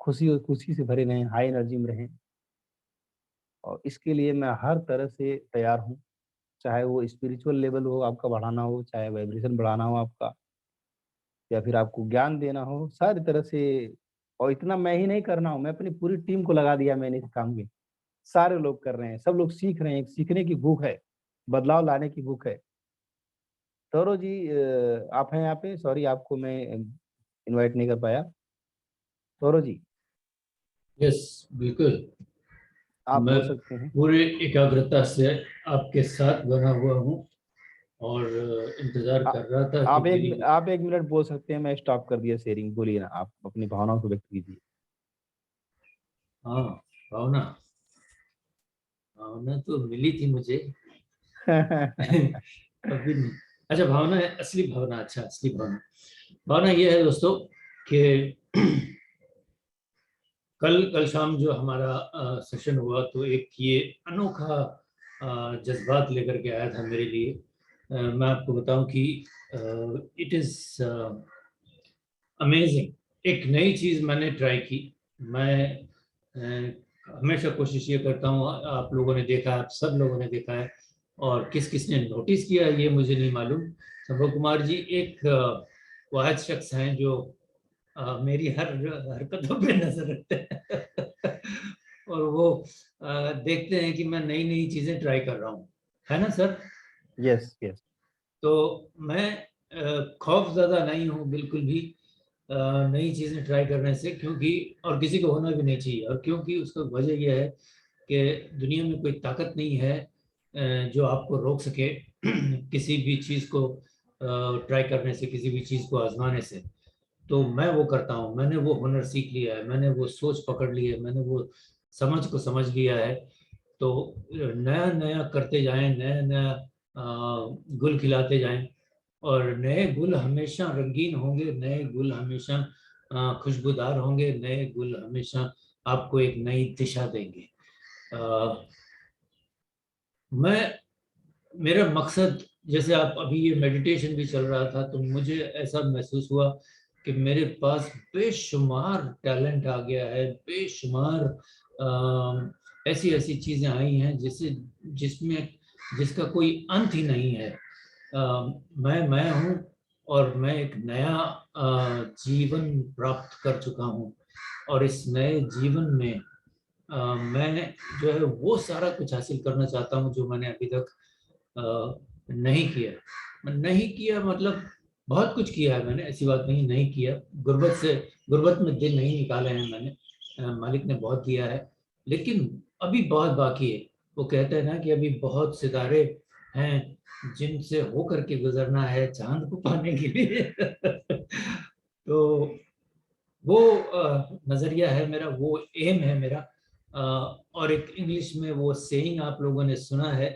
खुशी और खुशी से भरे रहें, हाई एनर्जी में रहें। और इसके लिए मैं हर तरह से तैयार हूँ, चाहे वो स्पिरिचुअल लेवल हो आपका बढ़ाना हो, चाहे वाइब्रेशन बढ़ाना हो आपका, या फिर आपको ज्ञान देना हो, सारी तरह से। और इतना मैं ही नहीं करना हूँ, मैं अपनी पूरी टीम को लगा दिया मैंने इस काम में। सारे लोग कर रहे हैं, सब लोग सीख रहे हैं, सीखने की भूख है, बदलाव लाने की भूख है। तौरो जी आप हैं यहाँ पे? सॉरी आपको मैं इनवाइट नहीं कर पाया। तौरो जी यस, बिल्कुल। आप मैं बोल सकते हैं। पूरी एकाग्रता से आपके साथ बना हुआ हूँ और इंतजार कर रहा था कि मेरी आप एक मिनट बोल सकते हैं, मैं स्टॉप कर दिया शेयरिंग। बोलिए ना, आप अपनी भावनाओं को व्यक्त कीजिए। हाँ, भावना भावना तो मिली थी मुझे अभी नहीं। अच्छा, भावना है, असली भावना। अच्छा, असली भावना, भावना ये है दोस्तों कि कल शाम जो हमारा सेशन हुआ, तो एक ये अनोखा जज्बात लेकर के आया था मेरे लिए। मैं आपको बताऊं कि इट इज अमेजिंग। एक नई चीज मैंने ट्राई की। मैं हमेशा कोशिश ये करता हूँ, आप लोगों ने देखा, आप सब लोगों ने देखा है, और किस किस ने नोटिस किया ये मुझे नहीं मालूम। संभव कुमार जी एक वाहिद शख्स हैं जो मेरी हर हरकतों पे नजर रखते हैं और वो देखते हैं कि मैं नई नई चीजें ट्राई कर रहा हूँ, है ना सर? Yes yes. तो मैं खौफ ज़्यादा नहीं हूँ बिल्कुल भी नई चीज़ें ट्राई करने से, क्योंकि और किसी को होना भी नहीं चाहिए। और क्योंकि उसका वजह यह है कि दुनिया में कोई ताकत नहीं है जो आपको रोक सके किसी भी चीज़ को ट्राई करने से, किसी भी चीज़ को आजमाने से। तो मैं वो करता हूँ, मैंने वो हुनर सीख लिया है, मैंने वो सोच पकड़ ली है, मैंने वो समझ को समझ लिया है। तो नया नया करते जाएं, नया नया गुल खिलाते जाएं, और नए गुल हमेशा रंगीन होंगे, नए गुल हमेशा खुशबूदार होंगे, नए गुल हमेशा आपको एक नई दिशा देंगे। मैं मेरा मकसद, जैसे आप अभी ये मेडिटेशन भी चल रहा था, तो मुझे ऐसा महसूस हुआ कि मेरे पास बेशुमार टैलेंट आ गया है, बेशुमार ऐसी ऐसी चीज़ें आई हैं जिसका कोई अंत ही नहीं है। मैं हूँ, और मैं एक नया जीवन प्राप्त कर चुका हूँ, और इस नए जीवन में मैं जो है वो सारा कुछ हासिल करना चाहता हूँ जो मैंने अभी तक नहीं किया। मतलब बहुत कुछ किया है मैंने, ऐसी बात नहीं नहीं किया। गुर्बत में दिन नहीं निकाले हैं मैंने, मालिक ने बहुत दिया है, लेकिन अभी बहुत बाकी है। वो कहते हैं ना कि अभी बहुत सितारे हैं जिनसे होकर के गुजरना है चांद को पाने के लिए तो वो नजरिया है मेरा, वो एम है मेरा। और एक इंग्लिश में वो सेइंग आप लोगों ने सुना है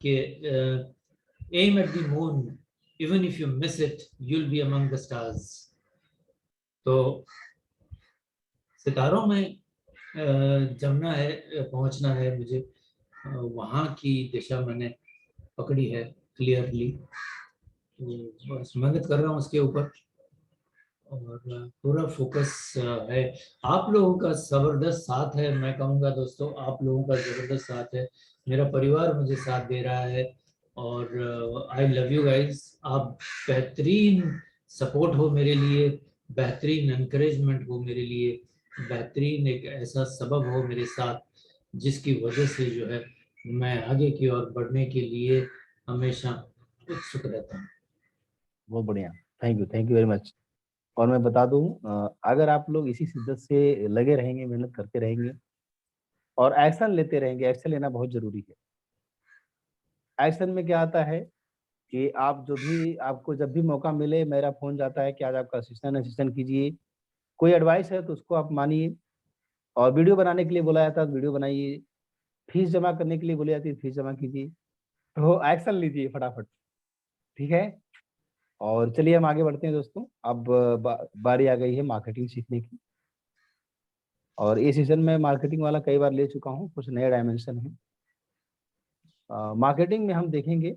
कि aim at the moon, even if you miss it you will be among the stars. तो सितारों में जमना है, पहुंचना है मुझे, वहाँ की दिशा मैंने पकड़ी है क्लियरली। तो बस मेहनत कर रहा हूँ उसके ऊपर, और पूरा फोकस है। आप लोगों का जबरदस्त साथ है, मैं कहूँगा दोस्तों, आप लोगों का जबरदस्त साथ है। मेरा परिवार मुझे साथ दे रहा है, और आई लव यू गाइस। आप बेहतरीन सपोर्ट हो मेरे लिए, बेहतरीन एनकरेजमेंट हो मेरे लिए, बेहतरीन एक ऐसा सबब हो मेरे साथ जिसकी वजह से जो है मैं आगे की ओर बढ़ने के लिए हमेशा उत्सुक रहता हूँ। बहुत बढ़िया, थैंक यू वेरी मच। और मैं बता दूं, अगर आप लोग इसी शिद्दत से लगे रहेंगे, मेहनत करते रहेंगे और एक्शन लेते रहेंगे, एक्शन लेना बहुत जरूरी है। एक्शन में क्या आता है कि आपको जब भी मौका मिले, मेरा फोन जाता है कि आज आपका असिस्टेंट कीजिए, कोई एडवाइस है तो उसको आप मानिए। और वीडियो बनाने के लिए बोला जाता है तो वीडियो बनाइए, फीस जमा करने के लिए बोली जाती है फीस जमा कीजिए। तो एक्शन लीजिए फटाफट, ठीक है? और चलिए हम आगे बढ़ते हैं दोस्तों। अब बारी आ गई है मार्केटिंग सीखने की। और ये सीजन में मार्केटिंग वाला कई बार ले चुका हूँ, कुछ नए डायमेंशन है। मार्केटिंग में हम देखेंगे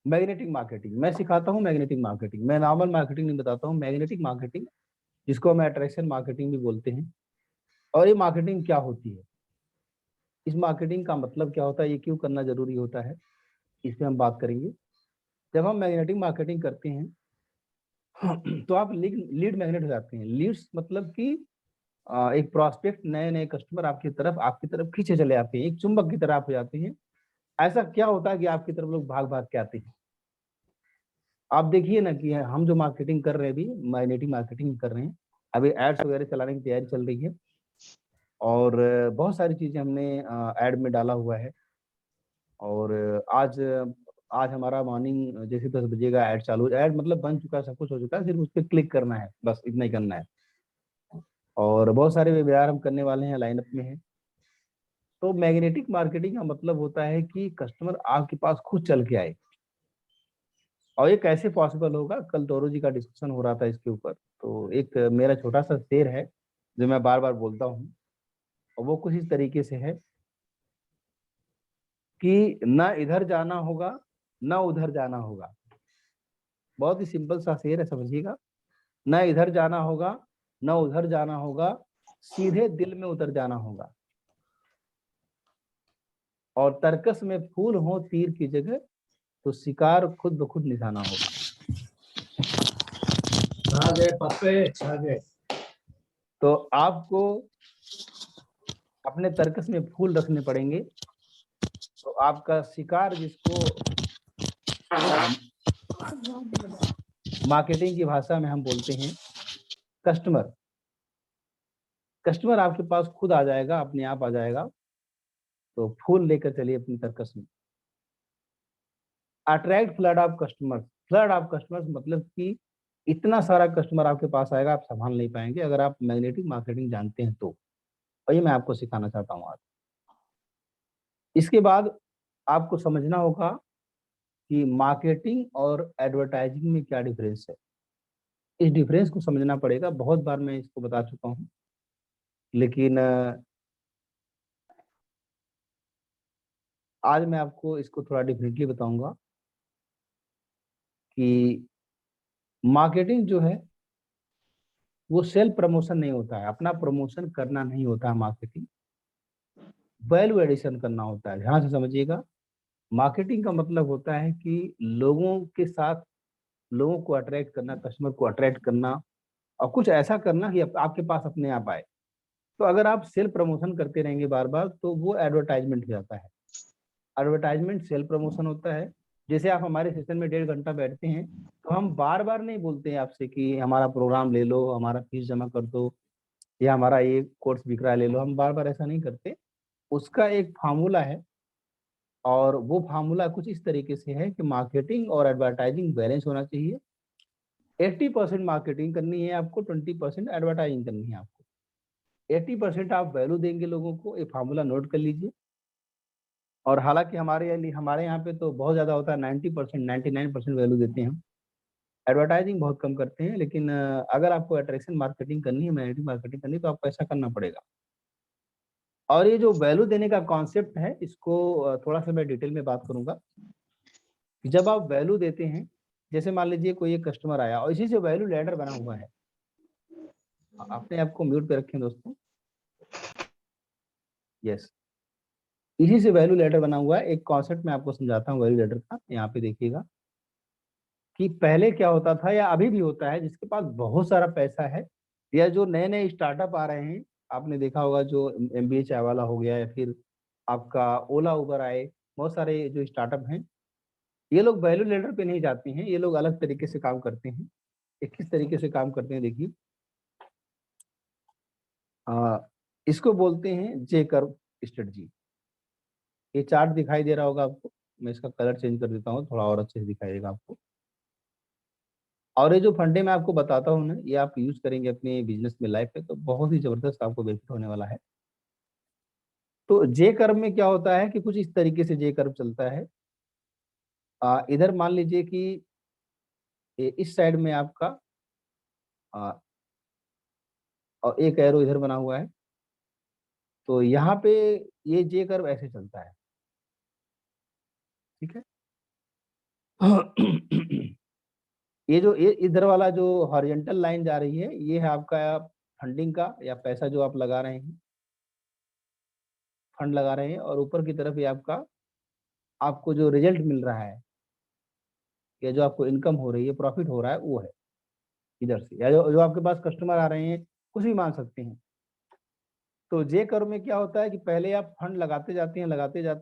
मैग्नेटिक मार्केटिंग। मैं सिखाता हूँ मैग्नेटिक मार्केटिंग, मैं नॉर्मल मार्केटिंग नहीं बताता हूँ, मैग्नेटिक मार्केटिंग, जिसको हम अट्रैक्शन मार्केटिंग भी बोलते हैं। और ये मार्केटिंग क्या होती है, इस मार्केटिंग का मतलब क्या होता है, ये क्यों करना जरूरी होता है, इस पे हम बात करेंगे। जब हम मैग्नेटिक मार्केटिंग करते हैं तो आप लीड मैग्नेट हो जाते हैं। लीड्स मतलब कि एक प्रॉस्पेक्ट, नए नए कस्टमर आपकी तरफ खींचे चले आते हैं, एक चुंबक की तरह आप हो जाते हैं। ऐसा क्या होता है कि आपकी तरफ लोग भाग भाग के आते हैं। आप देखिए ना कि हम जो मार्केटिंग कर रहे हैं, अभी मैग्नेटिक मार्केटिंग कर रहे हैं, अभी एड्स वगैरह चलाने की तैयारी चल रही है और बहुत सारी चीजें हमने एड में डाला हुआ है। और आज हमारा मॉर्निंग जैसे 10 बजेगा ऐड चालू, ऐड मतलब बन चुका है, सब कुछ हो चुका है, सिर्फ उस पर क्लिक करना है, बस इतना ही करना है। और बहुत सारे वेबिनार हम करने वाले हैं, लाइनअप में है। तो मैग्नेटिक मार्केटिंग का मतलब होता है कि कस्टमर आपके पास खुद चल के आए। और ये कैसे पॉसिबल होगा, कल तोरो जी का डिस्कशन हो रहा था इसके ऊपर। तो एक मेरा छोटा सा शेर है जो मैं बार बार बोलता हूँ, और वो कुछ इस तरीके से है कि ना इधर जाना होगा ना उधर जाना होगा। बहुत ही सिंपल सा शेर है, समझिएगा। ना इधर जाना होगा ना उधर जाना होगा, सीधे दिल में उतर जाना होगा। और तर्कस में फूल हो तीर की जगह, तो शिकार खुद ब खुद निशाना होगा। छा गए पप्पे, छा गए। तो आपको अपने तर्कस में फूल रखने पड़ेंगे। तो आपका शिकार, जिसको मार्केटिंग की भाषा में हम बोलते हैं कस्टमर, कस्टमर आपके पास खुद आ जाएगा, अपने आप आ जाएगा। तो फूल लेकर चलिए अपनी तर्कस में। Attract flood of customers. Flood of customers मतलब कि इतना सारा कस्टमर आपके पास आएगा, आप संभाल नहीं पाएंगे, अगर आप मैग्नेटिक मार्केटिंग जानते हैं तो। और ये मैं आपको सिखाना चाहता हूँ आज। इसके बाद आपको समझना होगा कि मार्केटिंग और एडवर्टाइजिंग में क्या डिफरेंस है। इस डिफरेंस को समझना पड़ेगा। बहुत बार मैं इसको बता चुका हूँ, लेकिन आज मैं आपको इसको थोड़ा डिफरेंटली बताऊंगा कि मार्केटिंग जो है वो सेल्फ प्रमोशन नहीं होता है, अपना प्रमोशन करना नहीं होता है। मार्केटिंग वैल्यू एडिशन करना होता है। ध्यान से समझिएगा। मार्केटिंग का मतलब होता है कि लोगों के साथ, लोगों को अट्रैक्ट करना, कस्टमर को अट्रैक्ट करना, और कुछ ऐसा करना कि आपके पास अपने आप आए। तो अगर आप सेल्फ प्रमोशन करते रहेंगे बार बार, तो वो एडवर्टाइजमेंट हो जाता है। एडवर्टाइजमेंट सेल्फ प्रमोशन होता है। जैसे आप हमारे सेशन में 1.5 घंटा बैठते हैं, तो हम बार बार नहीं बोलते हैं आपसे कि हमारा प्रोग्राम ले लो, हमारा फीस जमा कर दो, या हमारा ये कोर्स बिक रहा है ले लो। हम बार बार ऐसा नहीं करते। उसका एक फार्मूला है, और वो फार्मूला कुछ इस तरीके से है कि मार्केटिंग और एडवर्टाइजिंग बैलेंस होना चाहिए। 80% मार्केटिंग करनी है आपको, 20% एडवर्टाइजिंग करनी है आपको। 80% आप वैल्यू देंगे लोगों को, ये फार्मूला नोट कर लीजिए। और हालांकि हमारे यहाँ पे तो बहुत ज्यादा होता है, 90%, 99% वैल्यू देते हैं हम। एडवर्टाइजिंग बहुत कम करते हैं। लेकिन अगर आपको अट्रैक्शन मार्केटिंग करनी है, मैग्नेटिक मार्केटिंग करनी है, तो आपको ऐसा करना पड़ेगा। और ये जो वैल्यू देने का कॉन्सेप्ट है, इसको थोड़ा सा मैं डिटेल में बात करूंगा। जब आप वैल्यू देते हैं, जैसे मान लीजिए कोई एक कस्टमर आया और इसी से वैल्यू लैडर बना हुआ है। अपने आप को म्यूट पे रखें दोस्तों। यस, इसी से वैल्यू लैडर बना हुआ है। एक कॉन्सेप्ट मैं आपको समझाता हूँ वैल्यू लैडर का। यहाँ पे देखिएगा कि पहले क्या होता था, या अभी भी होता है, जिसके पास बहुत सारा पैसा है, या जो नए नए स्टार्टअप आ रहे हैं। आपने देखा होगा जो MBA चाय वाला हो गया, या फिर आपका ओला उबर आए, बहुत सारे जो स्टार्टअप हैं, ये लोग वैल्यू लेडर पे नहीं जाते हैं। ये लोग अलग तरीके से काम करते हैं। ये किस तरीके से काम करते हैं देखिए। इसको बोलते हैं जे कर्व स्ट्रेटजी। ये चार्ट दिखाई दे रहा होगा आपको। मैं इसका कलर चेंज कर देता हूँ, थोड़ा और अच्छे से दिखाई देगा आपको। और ये जो फंडे मैं आपको बताता हूँ ना, ये आप यूज करेंगे अपने बिजनेस में, लाइफ में, तो बहुत ही जबरदस्त आपको बेनिफिट होने वाला है। तो जे कर्व में क्या होता है कि कुछ इस तरीके से जे कर्व चलता है इधर मान लीजिए कि इस साइड में आपका और एक एरो इधर बना हुआ है, तो यहाँ पे ये जे कर्व ऐसे चलता है, ठीक है। ये इधर वाला जो हॉरिजॉन्टल लाइन जा रही है, ये है आपका फंडिंग का या पैसा जो आप लगा रहे हैं, फंड लगा रहे हैं, और ऊपर की तरफ ये आपको जो रिजल्ट मिल रहा है या जो आपको इनकम हो रही है, प्रॉफिट हो रहा है, वो है इधर से, या जो आपके पास कस्टमर आ रहे हैं, कुछ भी मान सकते हैं। तो जे कर्व में क्या होता है कि पहले आप फंड लगाते जाते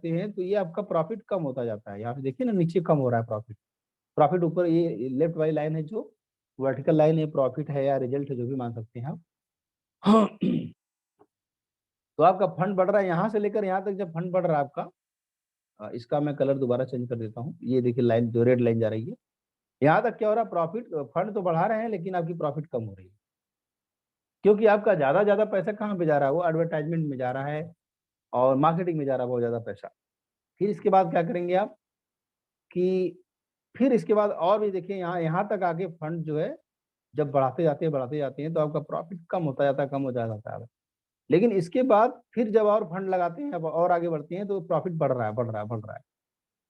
हैं, तो ये आपका प्रॉफिट कम होता जाता है। यहाँ पे देखिए ना, नीचे कम हो रहा है प्रॉफिट ऊपर, ये लेफ्ट वाली लाइन है जो वर्टिकल लाइन है, प्रॉफिट है या रिजल्ट है, जो भी मान सकते हैं आप। तो आपका फंड बढ़ रहा है, यहाँ से लेकर यहाँ तक जब फंड बढ़ रहा है आपका, इसका मैं कलर दोबारा चेंज कर देता हूँ। ये देखिए लाइन जो रेड लाइन जा रही है, यहाँ तक क्या हो रहा है, प्रॉफिट, फंड तो बढ़ा रहे हैं लेकिन आपकी प्रॉफिट कम हो रही है, क्योंकि आपका ज्यादा पैसा कहाँ पे जा रहा है, वो एडवर्टाइजमेंट में जा रहा है और मार्केटिंग में जा रहा है बहुत ज्यादा पैसा। फिर इसके बाद क्या करेंगे आप कि फिर इसके बाद और भी देखिए, यहाँ तक आके फंड जो है जब बढ़ाते जाते हैं तो आपका प्रॉफिट कम होता जाता है। लेकिन इसके बाद फिर जब और फंड लगाते हैं, अब और आगे बढ़ते हैं, तो प्रॉफिट बढ़ रहा है।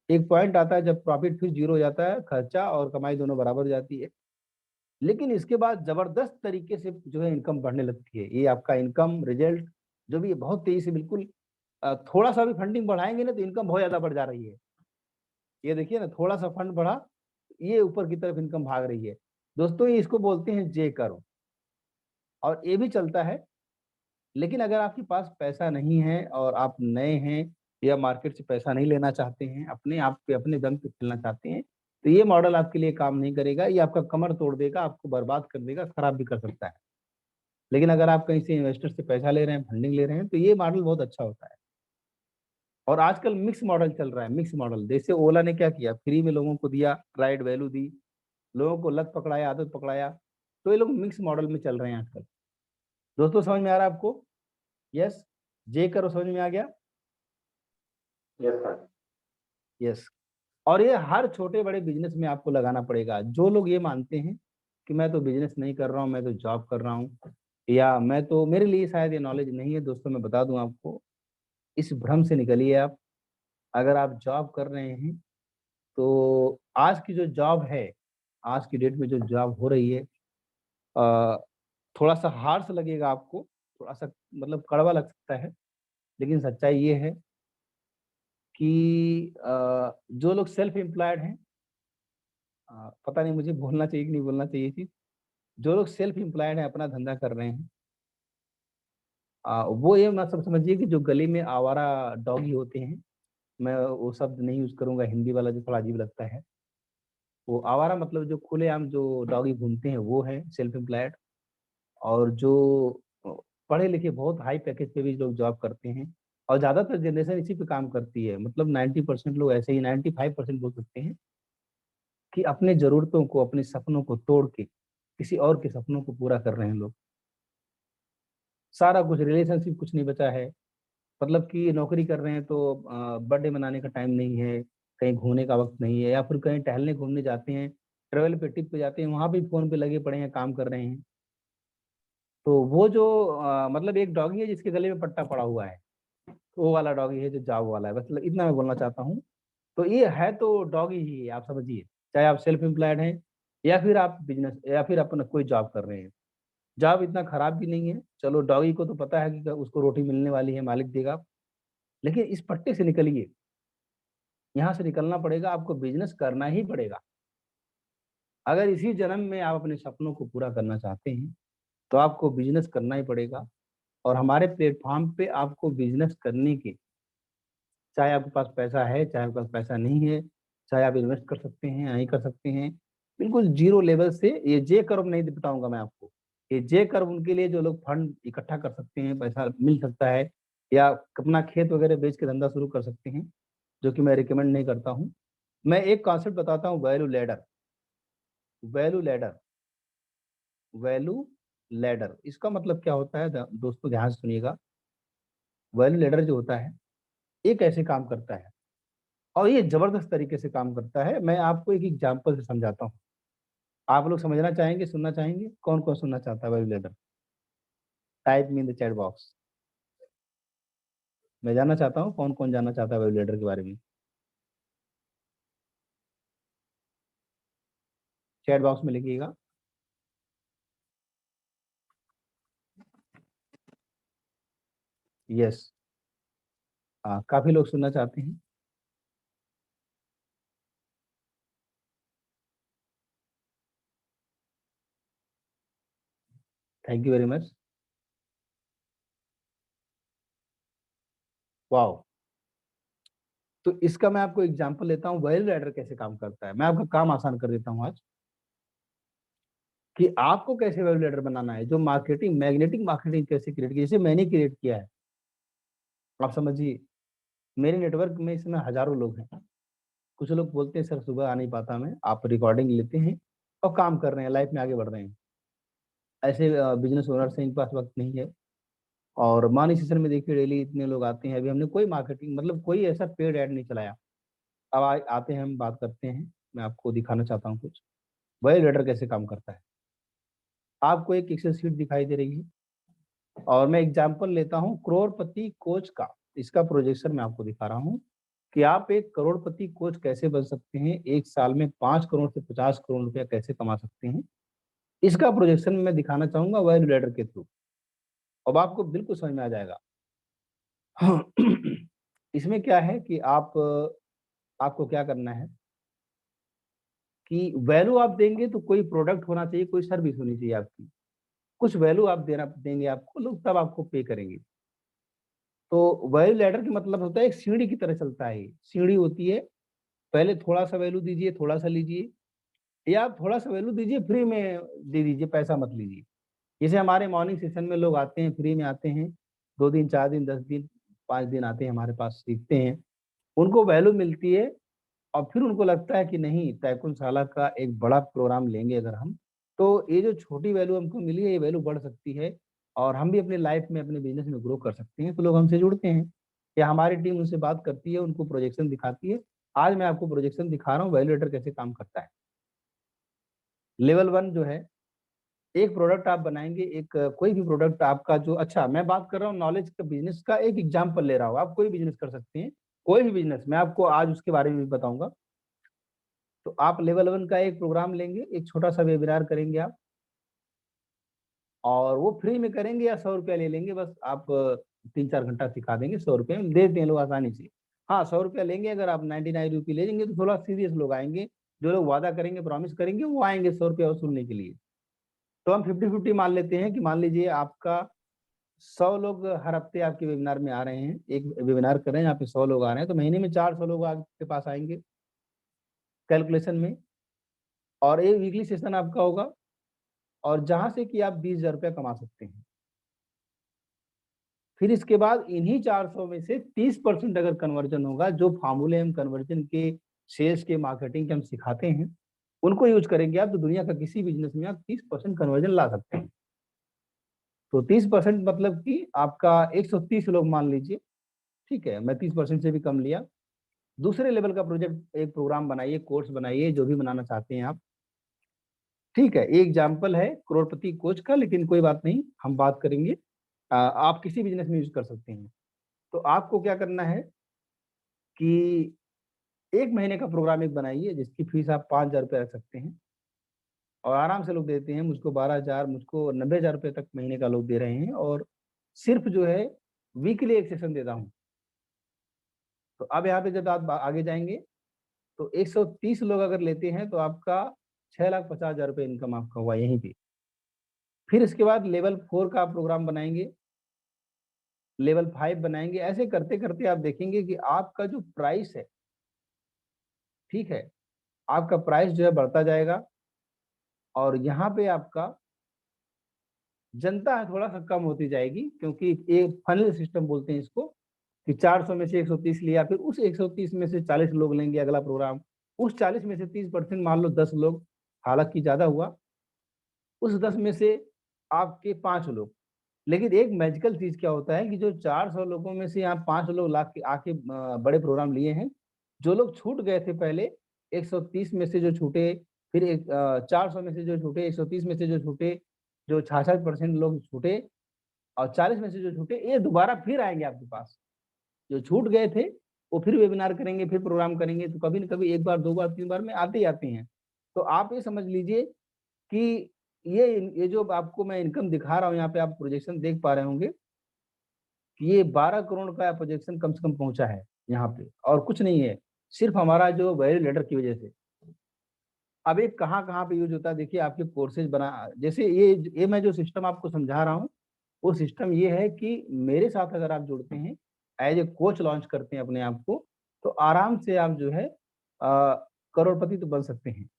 एक पॉइंट आता है जब प्रॉफिट फिर जीरो हो जाता है, खर्चा और कमाई दोनों बराबर हो जाती है। लेकिन इसके बाद जबरदस्त तरीके से जो है इनकम बढ़ने लगती है। ये आपका इनकम रिजल्ट जो भी बहुत तेजी से, बिल्कुल थोड़ा सा भी फंडिंग बढ़ाएंगे ना तो इनकम बहुत ज्यादा बढ़ जा रही है। ये देखिए ना, थोड़ा सा फंड बढ़ा, ये ऊपर की तरफ इनकम भाग रही है। दोस्तों, ये इसको बोलते हैं जे कर्व, और ये भी चलता है। लेकिन अगर आपके पास पैसा नहीं है और आप नए हैं या मार्केट से पैसा नहीं लेना चाहते हैं, अपने आप पे अपने दम पे चलना चाहते हैं, तो ये मॉडल आपके लिए काम नहीं करेगा। ये आपका कमर तोड़ देगा, आपको बर्बाद कर देगा, खराब भी कर सकता है। लेकिन अगर आप कहीं से इन्वेस्टर से पैसा ले रहे हैं, फंडिंग ले रहे हैं, तो ये मॉडल बहुत अच्छा होता है। और आजकल मिक्स मॉडल चल रहा है, मिक्स मॉडल। जैसे ओला ने क्या किया, फ्री में लोगों को दिया, राइड वैल्यू दी, लोगों को लत पकड़ाया, आदत पकड़ाया, तो ये लोग मिक्स मॉडल में चल रहे हैं आजकल। दोस्तों, समझ में आ रहा है आपको? यस, जे करो, समझ में आ गया? Yes sir. यस। और ये हर छोटे बड़े बिजनेस में आपको लगाना पड़ेगा। जो लोग ये मानते हैं कि मैं तो बिजनेस नहीं कर रहा हूँ, मैं तो जॉब कर रहा हूँ, या मैं तो, मेरे लिए शायद ये नॉलेज नहीं है, दोस्तों मैं बता दूं आपको, इस भ्रम से निकलिए आप। अगर आप जॉब कर रहे हैं तो आज की जो जॉब है, आज की डेट में जो जॉब हो रही है, थोड़ा सा हार्श लगेगा आपको, थोड़ा सा मतलब कड़वा लग सकता है, लेकिन सच्चाई ये है कि जो लोग सेल्फ एम्प्लॉयड हैं, पता नहीं मुझे बोलना चाहिए कि नहीं बोलना चाहिए थी, जो लोग सेल्फ एम्प्लॉयड हैं, अपना धंधा कर रहे हैं, वो ये मतलब समझिए कि जो गली में आवारा डॉगी होते हैं, मैं वो शब्द नहीं यूज करूंगा, हिंदी वाला जो थोड़ा अजीब लगता है, वो आवारा मतलब जो खुलेआम जो डॉगी घूमते हैं, वो है सेल्फ एम्प्लॉयड। और जो पढ़े लिखे बहुत हाई पैकेज पे भी लोग जॉब करते हैं, और ज्यादातर जनरेशन इसी पे काम करती है, मतलब 90% लोग ऐसे ही, 95% बोल सकते हैं कि अपने जरूरतों को, अपने सपनों को तोड़ के किसी और के सपनों को पूरा कर रहे हैं लोग। सारा कुछ, रिलेशनशिप कुछ नहीं बचा है, मतलब कि नौकरी कर रहे हैं तो बर्थडे मनाने का टाइम नहीं है, कहीं घूमने का वक्त नहीं है, या फिर कहीं टहलने घूमने जाते हैं, ट्रेवल पे, ट्रिप पे जाते हैं, वहां भी फोन पे लगे पड़े हैं, काम कर रहे हैं। तो वो जो मतलब एक डॉगी है जिसके गले में पट्टा पड़ा हुआ है, वो वाला डॉगी है जो जॉब वाला है, बस इतना मैं बोलना चाहता हूँ। तो ये है तो डॉगी ही है, आप समझिए, चाहे आप सेल्फ एम्प्लॉयड हैं या फिर आप बिजनेस या फिर अपना कोई जॉब कर रहे हैं। जॉब इतना खराब भी नहीं है, चलो डॉगी को तो पता है कि उसको रोटी मिलने वाली है, मालिक देगा, लेकिन इस पट्टे से निकलिए, यहाँ से निकलना पड़ेगा, आपको बिजनेस करना ही पड़ेगा। अगर इसी जन्म में आप अपने सपनों को पूरा करना चाहते हैं तो आपको बिजनेस करना ही पड़ेगा। और हमारे प्लेटफॉर्म पे आपको बिजनेस करने के, चाहे आपके पास पैसा है, चाहे आपके पास पैसा नहीं है, चाहे आप इन्वेस्ट कर सकते हैं या नहीं कर सकते हैं, बिल्कुल जीरो लेवल से, ये जे कर्व नहीं बताऊंगा मैं आपको, ये जे कर्व उनके लिए जो लोग फंड इकट्ठा कर सकते हैं, पैसा मिल सकता है, या अपना खेत वगैरह बेच के धंधा शुरू कर सकते हैं, जो कि मैं रिकमेंड नहीं करता हूँ। मैं एक कॉन्सेप्ट बताता हूँ, value ladder. Value ladder, value ladder, इसका मतलब क्या होता है दोस्तों, ध्यान से सुनिएगा। वैल्यू लैडर जो होता है, एक ऐसे काम करता है और ये जबरदस्त तरीके से काम करता है। मैं आपको एक एग्जांपल से समझाता हूँ। आप लोग समझना चाहेंगे, सुनना चाहेंगे? कौन कौन सुनना चाहता है value ladder? Type me in the chat box. मैं जानना चाहता हूँ कौन कौन जानना चाहता है वैल्यू लैडर के बारे में। चैट बॉक्स में लिखिएगा। यस, हाँ, काफी लोग सुनना चाहते हैं। Thank you very much. Wow, तो इसका मैं आपको एग्जांपल लेता हूँ वैल्यू लैडर कैसे काम करता है। मैं आपका काम आसान कर देता हूँ आज कि आपको कैसे वैल्यू लैडर बनाना है, जो मार्केटिंग, मैग्नेटिक मार्केटिंग कैसे क्रिएट की, जैसे मैंने क्रिएट किया है। आप समझिए, मेरे नेटवर्क में इसमें हजारों लोग हैं। कुछ लोग बोलते हैं सर सुबह आ नहीं पाता मैं, आप रिकॉर्डिंग लेते हैं और काम कर रहे हैं, लाइफ में आगे बढ़ रहे हैं। ऐसे बिजनेस ओनर्स हैं, इनके पास वक्त नहीं है। और मॉर्निंग सेशन में देखिए डेली इतने लोग आते हैं। अभी हमने कोई मार्केटिंग, मतलब कोई ऐसा पेड ऐड नहीं चलाया। अब आते हैं, हम बात करते हैं। मैं आपको दिखाना चाहता हूँ कुछ वैल्यू लैडर कैसे काम करता है। आपको एक एक्सेल शीट दिखाई दे रही है और मैं एग्जांपल लेता हूँ करोड़पति कोच का। इसका प्रोजेक्शन मैं आपको दिखा रहा हूँ कि आप एक करोड़पति कोच कैसे बन सकते हैं, एक साल में 5 करोड़ से 50 करोड़ रुपया कैसे कमा सकते हैं। इसका प्रोजेक्शन मैं दिखाना चाहूंगा वैल्यू लैडर के थ्रू। अब आपको बिल्कुल समझ में आ जाएगा। इसमें क्या है कि आपको क्या करना है कि वैल्यू आप देंगे तो कोई प्रोडक्ट होना चाहिए, कोई सर्विस होनी चाहिए आपकी। कुछ वैल्यू आप देंगे आपको लोग, तब आपको पे करेंगे। तो वैल्यू लैडर का मतलब होता है एक सीढ़ी की तरह चलता है। सीढ़ी होती है, पहले थोड़ा सा वैल्यू दीजिए, थोड़ा सा लीजिए, या आप थोड़ा सा वैल्यू दीजिए, फ्री में दे दीजिए, पैसा मत लीजिए। जैसे हमारे मॉर्निंग सेशन में लोग आते हैं, फ्री में आते हैं, 2 दिन, 4 दिन, 10 दिन, 5 दिन आते हैं हमारे पास, सीखते हैं, उनको वैल्यू मिलती है। और फिर उनको लगता है कि नहीं, तैकुनशाला का एक बड़ा प्रोग्राम लेंगे अगर हम, तो ये जो छोटी वैल्यू हमको मिली है, ये वैल्यू बढ़ सकती है और हम भी अपने लाइफ में, अपने बिजनेस में ग्रो कर सकते हैं। तो लोग हमसे जुड़ते हैं या हमारी टीम उनसे बात करती है, उनको प्रोजेक्शन दिखाती है। आज मैं आपको प्रोजेक्शन दिखा रहा हूँ वैल्यू लैडर कैसे काम करता है। लेवल 1 जो है, एक प्रोडक्ट आप बनाएंगे, एक कोई भी प्रोडक्ट आपका जो, अच्छा मैं बात कर रहा हूँ नॉलेज का, बिजनेस का एक एग्जांपल ले रहा हूँ। आप कोई बिजनेस कर सकते हैं, कोई भी बिजनेस, मैं आपको आज उसके बारे में भी बताऊंगा। तो आप लेवल 1 का एक प्रोग्राम लेंगे, एक छोटा सा वेबिनार करेंगे आप, और वो फ्री में करेंगे या 100 रुपया ले लेंगे, बस आप 3-4 घंटा सिखा देंगे, 100 रुपये में दे देते हैं लोग आसानी से। हाँ, 100 रुपया लेंगे, अगर आप 99 रुपये ले लेंगे तो थोड़ा सीरियस लोग आएंगे। जो लोग वादा करेंगे, प्रॉमिस करेंगे, वो आएंगे 100 रुपया वसूलने के लिए। तो हम 50-50 मान लेते हैं कि मान लीजिए आपका 100 लोग हर हफ्ते आपके वेबिनार में आ रहे हैं, एक वेबिनार कर रहे हैं, यहाँ पे 100 लोग आ रहे हैं, तो महीने में 400 लोग आपके पास आएंगे कैलकुलेशन में। और एक वीकली सेशन आपका होगा, और जहां से कि आप 20,000 रुपया कमा सकते हैं। फिर इसके बाद इन्हीं 400 में से 30% अगर कन्वर्जन होगा, जो फार्मूले हम कन्वर्जन के, सेल्स के, मार्केटिंग के हम सिखाते हैं, उनको यूज करेंगे आप, तो दुनिया का किसी बिजनेस में आप 30% कन्वर्जन ला सकते हैं। तो 30% मतलब कि आपका 130 लोग मान लीजिए, ठीक है, मैं 30% से भी कम लिया। दूसरे लेवल का प्रोजेक्ट, एक प्रोग्राम बनाइए, कोर्स बनाइए, जो भी बनाना चाहते हैं आप, ठीक है। एक एग्जाम्पल है करोड़पति कोच का, लेकिन कोई बात नहीं, हम बात करेंगे। आप किसी बिजनेस में यूज कर सकते हैं। तो आपको क्या करना है कि 1 महीने का प्रोग्राम एक बनाइए, जिसकी फीस आप 5,000 रुपये रख सकते हैं, और आराम से लोग देते हैं। मुझको 12,000, मुझको 90,000 रुपये तक महीने का लोग दे रहे हैं, और सिर्फ जो है वीकली एक सेशन देता हूँ। तो अब यहाँ पे जब आप आगे जाएंगे तो 130 लोग अगर लेते हैं तो आपका 6,50,000 रुपये इनकम आपका हुआ यहीं पे। फिर इसके बाद लेवल 4 का आप प्रोग्राम बनाएंगे, लेवल 5 बनाएंगे। ऐसे करते करते आप देखेंगे कि आपका जो प्राइस है, ठीक है, आपका प्राइस जो है बढ़ता जाएगा। और यहाँ पे आपका जनता है थोड़ा सा कम होती जाएगी, क्योंकि एक फनल सिस्टम बोलते हैं इसको, कि 400 में से 130 लिया, फिर उस 130 में से 40 लोग लेंगे अगला प्रोग्राम, उस 40 में से 30%, मान लो 10 लोग, हालांकि ज्यादा हुआ, उस 10 में से आपके 5 लोग। लेकिन एक मैजिकल चीज क्या होता है कि जो 400 लोगों में से यहाँ 5 लोग ला के आके बड़े प्रोग्राम लिए हैं, जो लोग छूट गए थे पहले 130 में से जो छूटे, फिर 400 में से जो छूटे, 130 में से जो छूटे, जो 66% लोग छूटे और 40 में से जो छूटे, ये दोबारा फिर आएंगे आपके पास। जो छूट गए थे वो फिर वेबिनार करेंगे, फिर प्रोग्राम करेंगे, तो कभी न कभी 1 बार 2 बार 3 बार में आते ही आते हैं। तो आप ये समझ लीजिए कि ये जो आपको मैं इनकम दिखा रहा हूँ, यहाँ पे आप प्रोजेक्शन देख पा रहे होंगे कि ये 12 करोड़ का प्रोजेक्शन कम से कम पहुंचा है यहाँ पे, और कुछ नहीं है, सिर्फ हमारा जो वैल्यू लेडर की वजह से। अब ये कहाँ पे यूज होता है, देखिए आपके कोर्सेज बना, जैसे ये मैं जो सिस्टम आपको समझा रहा हूँ, वो सिस्टम ये है कि मेरे साथ अगर आप जुड़ते हैं, एज ए कोच लॉन्च करते हैं अपने आप को, तो आराम से आप जो है करोड़पति तो बन सकते हैं,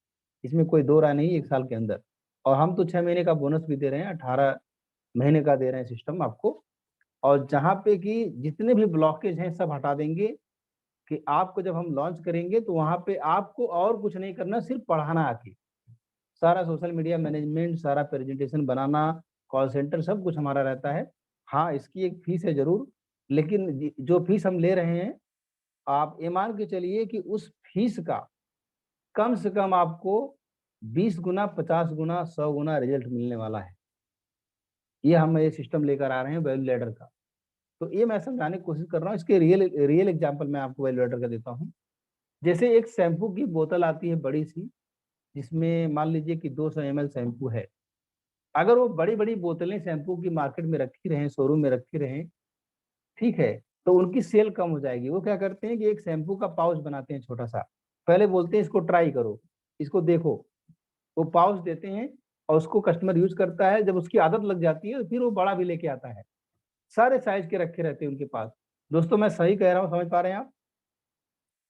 इसमें कोई दो राय नहीं 1 साल के अंदर। और हम तो 6 महीने का बोनस भी दे रहे हैं, 18 महीने का दे रहे हैं सिस्टम आपको। और जहाँ पे कि जितने भी ब्लॉकेज हैं सब हटा देंगे, कि आपको जब हम लॉन्च करेंगे तो वहाँ पे आपको और कुछ नहीं करना, सिर्फ पढ़ाना आके। सारा सोशल मीडिया मैनेजमेंट, सारा प्रेजेंटेशन बनाना, कॉल सेंटर, सब कुछ हमारा रहता है। हाँ, इसकी एक फीस है जरूर, लेकिन जो फीस हम ले रहे हैं, आप ये मान के चलिए कि उस फीस का कम से कम आपको 20 गुना, 50 गुना, 100 गुना रिजल्ट मिलने वाला है। ये हम ये सिस्टम लेकर आ रहे हैं वैल्यू लैडर का। तो ये मैं समझाने की कोशिश कर रहा हूँ, इसके रियल एग्जांपल मैं आपको वैल्यू लैडर का देता हूँ। जैसे एक शैम्पू की बोतल आती है बड़ी सी, जिसमें मान लीजिए कि 200 ml शैम्पू है। अगर वो बड़ी बड़ी बोतलें शैम्पू की मार्केट में रखी रहें, शोरूम में रखी रहें, ठीक है, तो उनकी सेल कम हो जाएगी। वो क्या करते हैं कि एक शैम्पू का पाउच बनाते हैं छोटा सा, पहले बोलते हैं इसको ट्राई करो, इसको देखो, वो पाउच देते हैं और उसको कस्टमर यूज करता है। जब उसकी आदत लग जाती है तो फिर वो बड़ा भी लेके आता है, सारे साइज के रखे रहते हैं उनके पास। दोस्तों मैं सही कह रहा हूँ, समझ पा रहे हैं आप?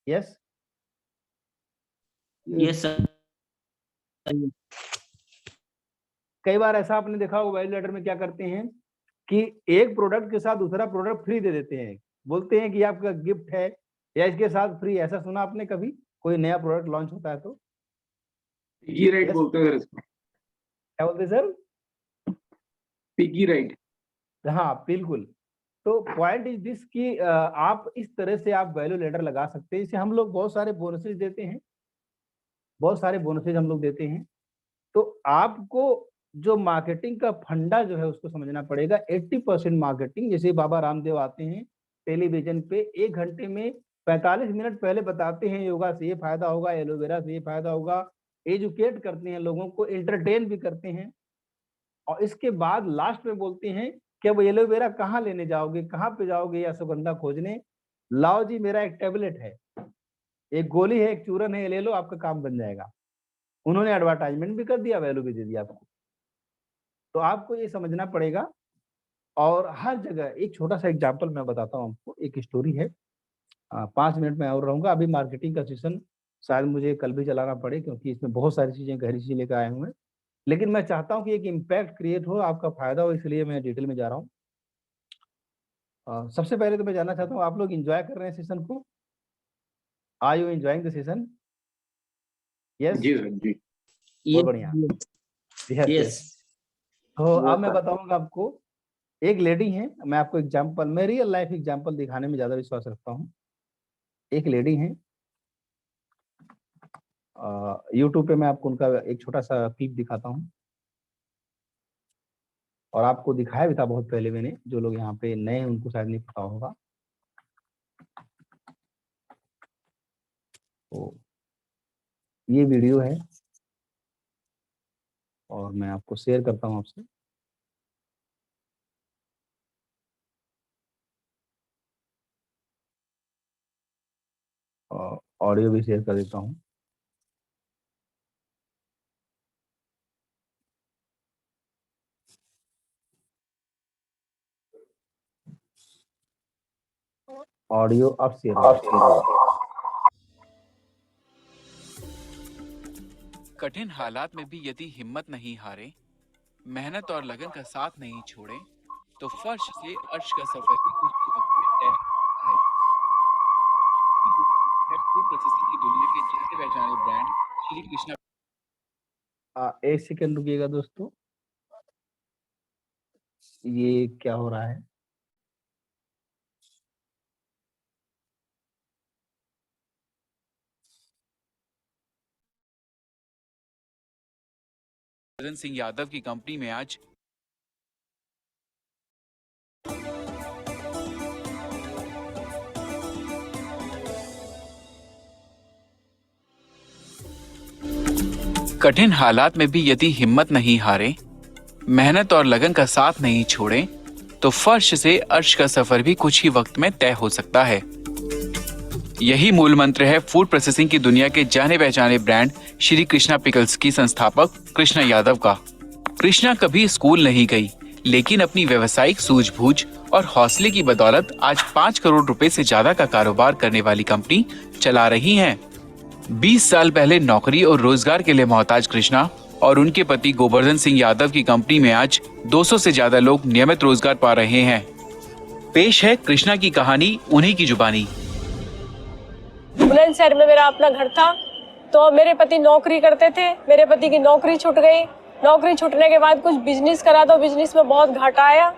Yes yes sir. कई बार ऐसा आपने देखा होगा, वैल्यू लैडर में क्या करते हैं कि एक प्रोडक्ट के साथ दूसरा प्रोडक्ट फ्री दे देते हैं, बोलते हैं कि आपका गिफ्ट है या इसके साथ फ्री। ऐसा सुना आपने कभी, कोई नया प्रोडक्ट लॉन्च होता है तो? पिगी राइट बोलते हैं इसको। क्या बोलते हैं सर? Piggy right. हाँ बिल्कुल। तो पॉइंट इज दिस कि आप इस तरह से आप वैल्यू लैडर लगा सकते हैं। इसे हम लोग बहुत सारे बोनसेज देते हैं, बहुत सारे बोनसेज हम लोग देते हैं। तो आपको जो मार्केटिंग का फंडा जो है उसको समझना पड़ेगा। 80% मार्केटिंग, जैसे बाबा रामदेव आते हैं टेलीविजन पे, 1 घंटे में 45 मिनट पहले बताते हैं योगा से ये फायदा होगा, एलोवेरा से ये फायदा होगा, एजुकेट करते हैं लोगों को, एंटरटेन भी करते हैं। और इसके बाद लास्ट में बोलते हैं कि अब एलोवेरा कहाँ लेने जाओगे, कहाँ पे जाओगे या सुगंधा खोजने? लाओ जी, मेरा एक टेबलेट है, एक गोली है, एक चूरन है, ये ले लो, आपका काम बन जाएगा। उन्होंने एडवर्टाइजमेंट भी कर दिया, वैल्यू भी दे दिया आपको। तो आपको ये समझना पड़ेगा। और हर जगह एक छोटा सा एग्जांपल मैं बताता हूँ आपको, एक स्टोरी है। 5 मिनट में और रहूंगा। अभी मार्केटिंग का सेशन शायद मुझे कल भी चलाना पड़े, क्योंकि इसमें बहुत सारी चीजें, गहरी चीजें लेकर आए हुए हैं। लेकिन मैं चाहता हूँ कि एक इम्पैक्ट क्रिएट हो, आपका फायदा हो, इसलिए मैं डिटेल में जा रहा हूँ। सबसे पहले तो मैं जानना चाहता हूँ, आप लोग एंजॉय कर रहे हैं सेशन को? Are you enjoying the session? Yes जी सर जी। बहुत बढ़िया। Yes yes. तो अब मैं बताऊंगा आपको, एक लेडी है, मैं आपको एग्जांपल, मैं रियल लाइफ एग्जांपल दिखाने में ज्यादा विश्वास रखता हूँ। एक लेडी है, यूट्यूब पे मैं आपको उनका एक छोटा सा क्लिप दिखाता हूँ, और आपको दिखाया भी था बहुत पहले मैंने, जो लोग यहाँ पे नए हैं उनको शायद नहीं पता होगा। तो ये वीडियो है और मैं आपको शेयर करता हूँ आपसे। और ऑडियो भी शेयर कर देता हूँ। ऑडियो अब शेयर हो। कठिन हालात में भी यदि हिम्मत नहीं हारे, मेहनत और लगन का साथ नहीं छोड़े, तो फर्श से अर्श का सफर भी कुछ वक्त में तय है। फूड प्रोसेसिंग की दुनिया के जाने पहचाने ब्रांड श्री कृष्णा। 1 सेकंड रुकिएगा दोस्तों, ये क्या हो रहा है? गोवर्धन सिंह यादव की कंपनी में आज कठिन हालात में भी यदि हिम्मत नहीं हारे, मेहनत और लगन का साथ नहीं छोड़े, तो फर्श से अर्श का सफर भी कुछ ही वक्त में तय हो सकता है। यही मूल मंत्र है फूड प्रोसेसिंग की दुनिया के जाने पहचाने ब्रांड श्री कृष्णा पिकल्स की संस्थापक कृष्णा यादव का। कृष्णा कभी स्कूल नहीं गई, लेकिन अपनी व्यवसायिक सूझबूझ और हौसले की बदौलत आज 5 करोड़ रुपए से ज्यादा का कारोबार करने वाली कंपनी चला रही हैं। 20 साल पहले नौकरी और रोजगार के लिए मोहताज कृष्णा और उनके पति गोवर्धन सिंह यादव की कंपनी में आज 200 से ज्यादा लोग नियमित रोजगार पा रहे हैं। पेश है कृष्णा की कहानी उन्हीं की जुबानी। बुलंदशहर में मेरा अपना घर था, तो मेरे पति नौकरी करते थे। मेरे पति की नौकरी छूट गई। नौकरी छूटने के बाद कुछ बिजनेस करा, तो बिजनेस में बहुत घाटा आया।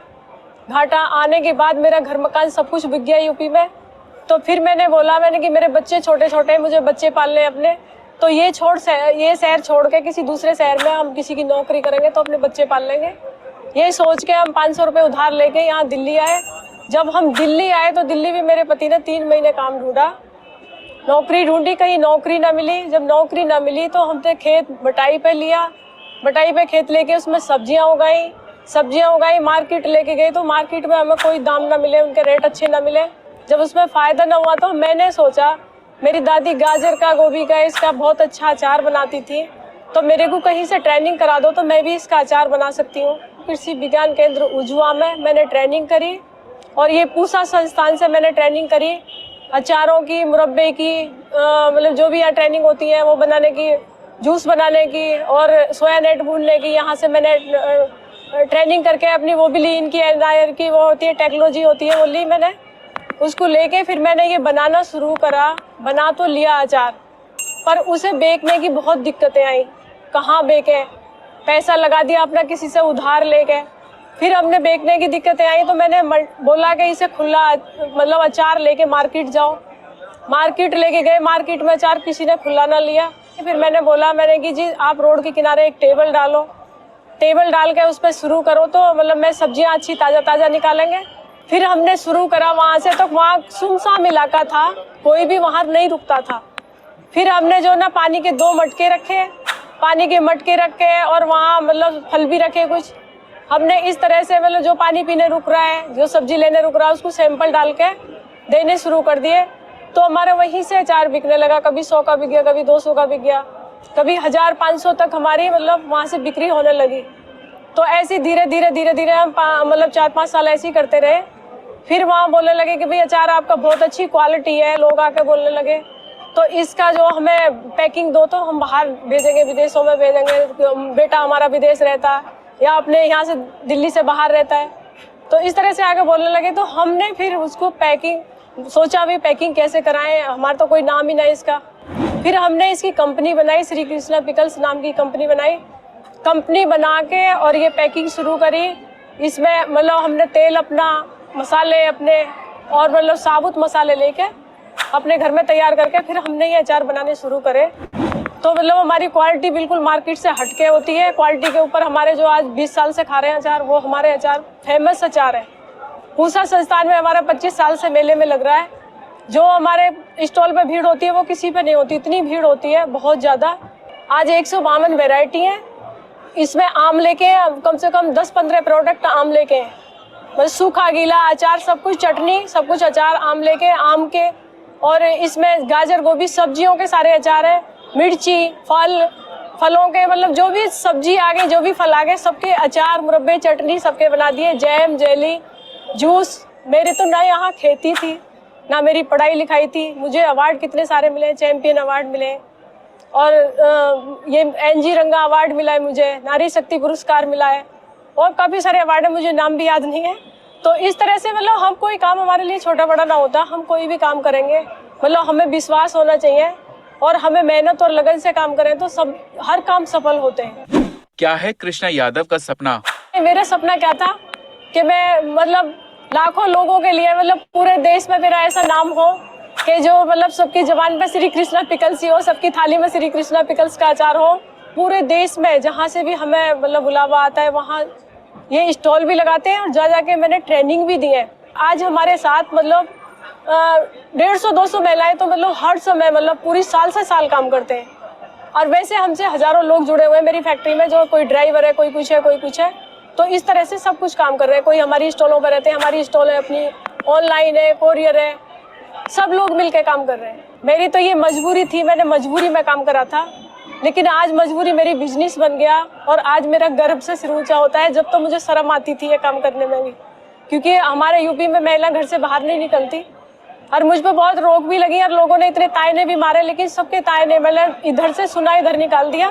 घाटा आने के बाद मेरा घर मकान सब कुछ बिक गया यूपी में। तो फिर मैंने कि मेरे बच्चे छोटे छोटे हैं, मुझे बच्चे पालने अपने, तो ये शहर छोड़ के किसी दूसरे शहर में हम किसी की नौकरी करेंगे तो अपने बच्चे पाल लेंगे। ये सोच के हम 500 रुपये उधार लेके यहाँ दिल्ली आए। जब हम दिल्ली आए तो दिल्ली भी मेरे पति ने 3 महीने काम ढूंढा, नौकरी ढूंढी, कहीं नौकरी ना मिली। जब नौकरी ना मिली तो हमने खेत बटाई पे लिया। बटाई पे खेत लेके उसमें सब्जियां उगाई, मार्केट लेके गए तो मार्केट में हमें कोई दाम ना मिले, उनके रेट अच्छे ना मिले। जब उसमें फ़ायदा ना हुआ तो मैंने सोचा, मेरी दादी गाजर का, गोभी का, इसका बहुत अच्छा अचार बनाती थी, तो मेरे को कहीं से ट्रेनिंग करा दो तो मैं भी इसका अचार बना सकती हूँ। कृषि विज्ञान केंद्र उजुआ में मैंने ट्रेनिंग करी और ये पूसा संस्थान से मैंने ट्रेनिंग करी अचारों की, मुरब्बे की, मतलब जो भी यहाँ ट्रेनिंग होती है वो बनाने की, जूस बनाने की और सोया नेट भूनने की। यहाँ से मैंने ट्रेनिंग करके अपनी वो भी ली, इनकी एनआईआर की वो होती है, टेक्नोलॉजी होती है, वो ली मैंने। उसको लेके फिर मैंने ये बनाना शुरू करा। बना तो लिया अचार, पर उसे बेचने की बहुत दिक्कतें आई। कहाँ बेचे, पैसा लगा दिया अपना किसी से उधार लेके, फिर हमने बेचने की दिक्कतें आई तो मैंने बोला कि इसे खुला मतलब अचार लेके मार्केट जाओ। मार्केट लेके गए, मार्केट में अचार किसी ने खुला ना लिया। फिर मैंने कि जी आप रोड के किनारे एक टेबल डालो, टेबल डाल के उस पर शुरू करो तो मतलब मैं सब्जियां अच्छी ताज़ा निकालेंगे। फिर हमने शुरू करा वहाँ से, तो वहाँ सुनसान इलाका था, कोई भी वहाँ नहीं रुकता था। फिर हमने जो ना पानी के 2 मटके रखे, पानी के मटके रखे और वहाँ मतलब फल भी रखे कुछ। हमने इस तरह से मतलब जो पानी पीने रुक रहा है, जो सब्जी लेने रुक रहा है, उसको सैंपल डाल के देने शुरू कर दिए। तो हमारे वहीं से अचार बिकने लगा। कभी 100 का बिक गया, कभी 200 का बिक गया, कभी 1000-500 तक हमारी मतलब वहाँ से बिक्री होने लगी। तो ऐसे धीरे धीरे हम मतलब 4-5 साल ऐसे ही करते रहे। फिर वहाँ बोलने लगे कि भाई अचार आपका बहुत अच्छी क्वालिटी है, लोग आके बोलने लगे तो इसका जो हमें पैकिंग दो तो हम बाहर भेजेंगे, विदेशों में भेजेंगे। बेटा हमारा विदेश रहता है या अपने यहाँ से दिल्ली से बाहर रहता है, तो इस तरह से आके बोलने लगे। तो हमने फिर उसको पैकिंग सोचा, भी पैकिंग कैसे कराएं, हमारा तो कोई नाम ही नहीं इसका। फिर हमने इसकी कंपनी बनाई, श्री कृष्णा पिकल्स नाम की कंपनी बनाई। कंपनी बना के और ये पैकिंग शुरू करी। इसमें मतलब हमने तेल अपना, मसाले अपने और मतलब साबुत मसाले लेके अपने घर में तैयार करके फिर हमने ये अचार बनाने शुरू करे। तो मतलब हमारी क्वालिटी बिल्कुल मार्केट से हटके होती है। क्वालिटी के ऊपर हमारे जो आज 20 साल से खा रहे हैं अचार, वो हमारे अचार फेमस अचार है। पूसा संस्थान में हमारा 25 साल से मेले में लग रहा है। जो हमारे स्टॉल पे भीड़ होती है वो किसी पे नहीं होती, इतनी भीड़ होती है बहुत ज़्यादा। आज 152 वेराइटी है। इसमें आमले के कम से कम 10-15 प्रोडक्ट आमले के हैं, मतलब सूखा गीला अचार सब कुछ, चटनी सब कुछ अचार आमले के, आम के। और इसमें गाजर गोभी सब्जियों के सारे अचार हैं, मिर्ची, फलों के, मतलब जो भी सब्जी आ गई, जो भी फल आ गए, सबके अचार, मुरब्बे, चटनी सबके बना दिए, जैम, जेली, जूस। मेरे तो ना यहाँ खेती थी ना मेरी पढ़ाई लिखाई थी। मुझे अवार्ड कितने सारे मिले, चैंपियन अवार्ड मिले और ये एनजी रंगा अवार्ड मिला है मुझे, नारी शक्ति पुरस्कार मिला है और काफ़ी सारे अवार्ड है, मुझे नाम भी याद नहीं है। तो इस तरह से मतलब हम कोई काम हमारे लिए छोटा बड़ा ना होता, हम कोई भी काम करेंगे मतलब हमें विश्वास होना चाहिए और हमें मेहनत और लगन से काम करें तो सब हर काम सफल होते हैं। क्या है कृष्णा यादव का सपना? मेरा सपना क्या था कि मैं मतलब लाखों लोगों के लिए, मतलब पूरे देश में मेरा ऐसा नाम हो कि जो मतलब सबकी जुबान पे श्री कृष्णा पिकल्स ही हो, सबकी थाली में श्री कृष्णा पिकल्स का अचार हो पूरे देश में जहाँ से भी हमें मतलब बुलावा आता है वहाँ ये स्टॉल भी लगाते हैं और जा जाके मैंने ट्रेनिंग भी दी है। आज हमारे साथ मतलब 150-200 महिलाएं तो मतलब हर समय मतलब पूरी साल से साल काम करते हैं। और वैसे हमसे हजारों लोग जुड़े हुए हैं मेरी फैक्ट्री में, जो कोई ड्राइवर है, कोई कुछ है, कोई कुछ है। तो इस तरह से सब कुछ काम कर रहे हैं। कोई हमारी स्टॉलों पर रहते हैं, हमारी स्टॉल है अपनी, ऑनलाइन है, कोरियर है, सब लोग मिलकर काम कर रहे हैं। मेरी तो ये मजबूरी थी, मैंने मजबूरी में काम करा था, लेकिन आज मजबूरी मेरी बिजनेस बन गया और आज मेरा गर्व से सिर ऊंचा होता है। जब तो मुझे शर्म आती थी ये काम करने में भी, क्योंकि हमारे यूपी में महिला घर से बाहर नहीं निकलती और मुझ पर बहुत रोक भी लगी और लोगों ने इतने तायने भी मारे, लेकिन सबके तायने मैंने इधर से सुना इधर निकाल दिया